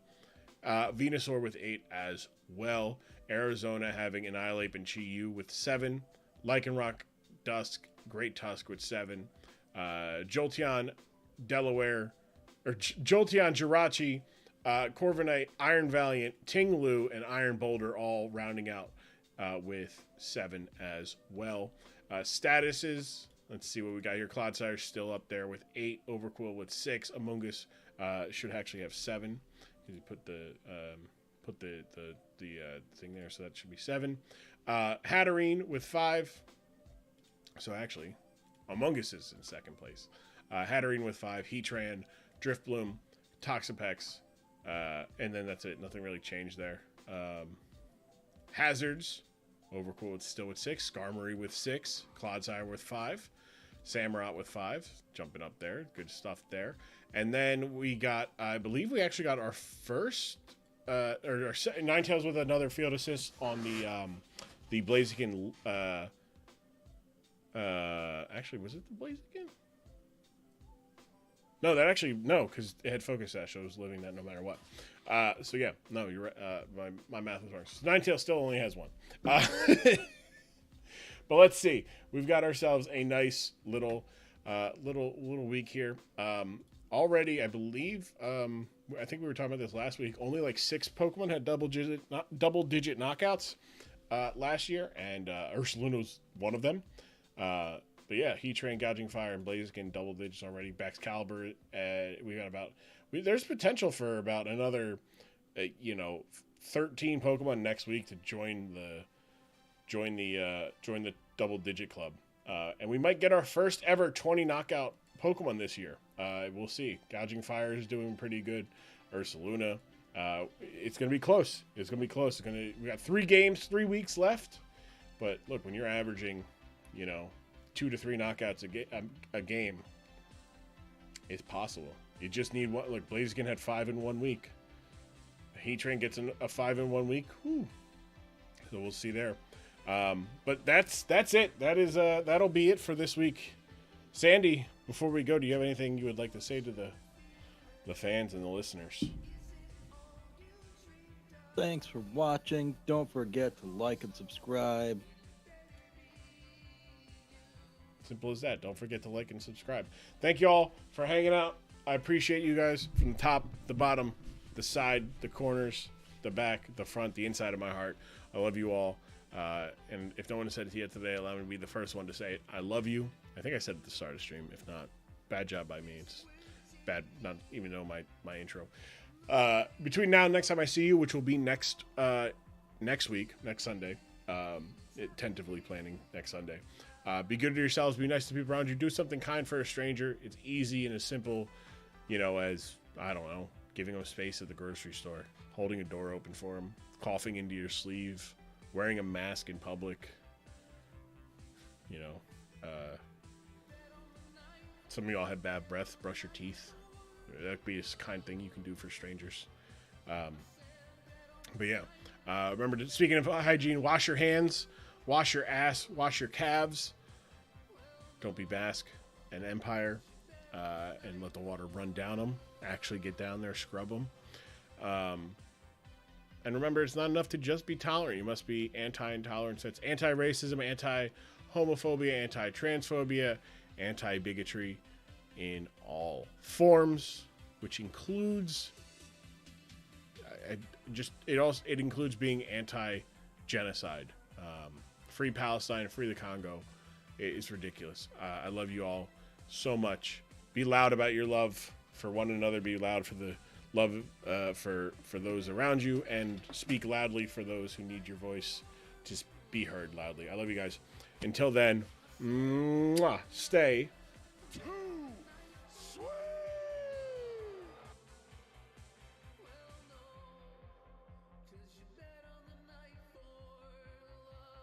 Venusaur with 8 as well. Arizona having Annihilate and Chi-Yu with 7, Lycanroc, Dusk, Great Tusk with 7, Jolteon, Delaware, or Jolteon, Jirachi, Corviknight, Iron Valiant, Ting-Lu, and Iron Boulder all rounding out with 7 as well. Statuses. Let's see what we got here. Clodsire still up there with 8. Overquill with 6. Among Us should actually have 7. You put the thing there, so that should be 7. Hatterene with 5. So actually, Among Us is in second place. Hatterene with 5. Heatran, Driftbloom, Toxapex, and then that's it. Nothing really changed there. Hazards. Overcool still with 6. Skarmory with 6. Clodsire with 5. Samurott with 5. Jumping up there. Good stuff there. And then we got, I believe we actually got our first, or our Ninetales with another field assist on the Blaziken. Actually, was it the Blaziken? No, that actually no, because it had focus sash. So I was living that no matter what. So yeah, no, you're right. My math was wrong. So Ninetales still only has one. But let's see. We've got ourselves a nice little week here. Already, I believe. I think we were talking about this last week. Only like 6 Pokemon had double digit knockouts last year, and Ursaluna's one of them. But yeah, Heatran, Gouging Fire, and Blaziken double digits already. Baxcalibur, we got about. There's potential for about another, 13 Pokemon next week to join the double digit club, and we might get our first ever 20 knockout Pokemon this year. We'll see. Gouging Fire is doing pretty good. Ursaluna. It's gonna be close. We got 3 weeks left. But look, when you're averaging, 2 to 3 knockouts a game, it's possible. You just need one. Look, Blaziken had 5 in 1 week. Heatran gets a 5 in 1 week. Whew. So we'll see there. But that's it. That'll be it for this week. Sandy, before we go, do you have anything you would like to say to the fans and the listeners? Thanks for watching. Don't forget to like and subscribe. Simple as that. Don't forget to like and subscribe. Thank you all for hanging out. I appreciate you guys from the top, the bottom, the side, the corners, the back, the front, the inside of my heart. I love you all. And if no one has said it to you today, allow me to be the first one to say it. I love you. I think I said it at the start of the stream. If not, bad job by me. It's bad, not even know my intro. Between now and next time I see you, which will be next week, next Sunday, tentatively planning next Sunday. Be good to yourselves. Be nice to people around you. Do something kind for a stranger. It's easy and as simple, as, I don't know, giving them space at the grocery store, holding a door open for them, coughing into your sleeve, wearing a mask in public. Some of y'all have bad breath. Brush your teeth. That could be a kind thing you can do for strangers. But yeah, remember, speaking of hygiene, wash your hands, wash your ass, wash your calves. Don't be Basque and Empire, and let the water run down them. Actually get down there, scrub them. And remember, it's not enough to just be tolerant. You must be anti-intolerance. That's anti-racism, anti-homophobia, anti-transphobia, anti-bigotry in all forms, which includes it includes being anti-genocide. Free Palestine, free the Congo. It's ridiculous. I love you all so much. Be loud about your love for one another. Be loud for the love for those around you, and speak loudly for those who need your voice to be heard loudly. I love you guys. Until then, mwah, stay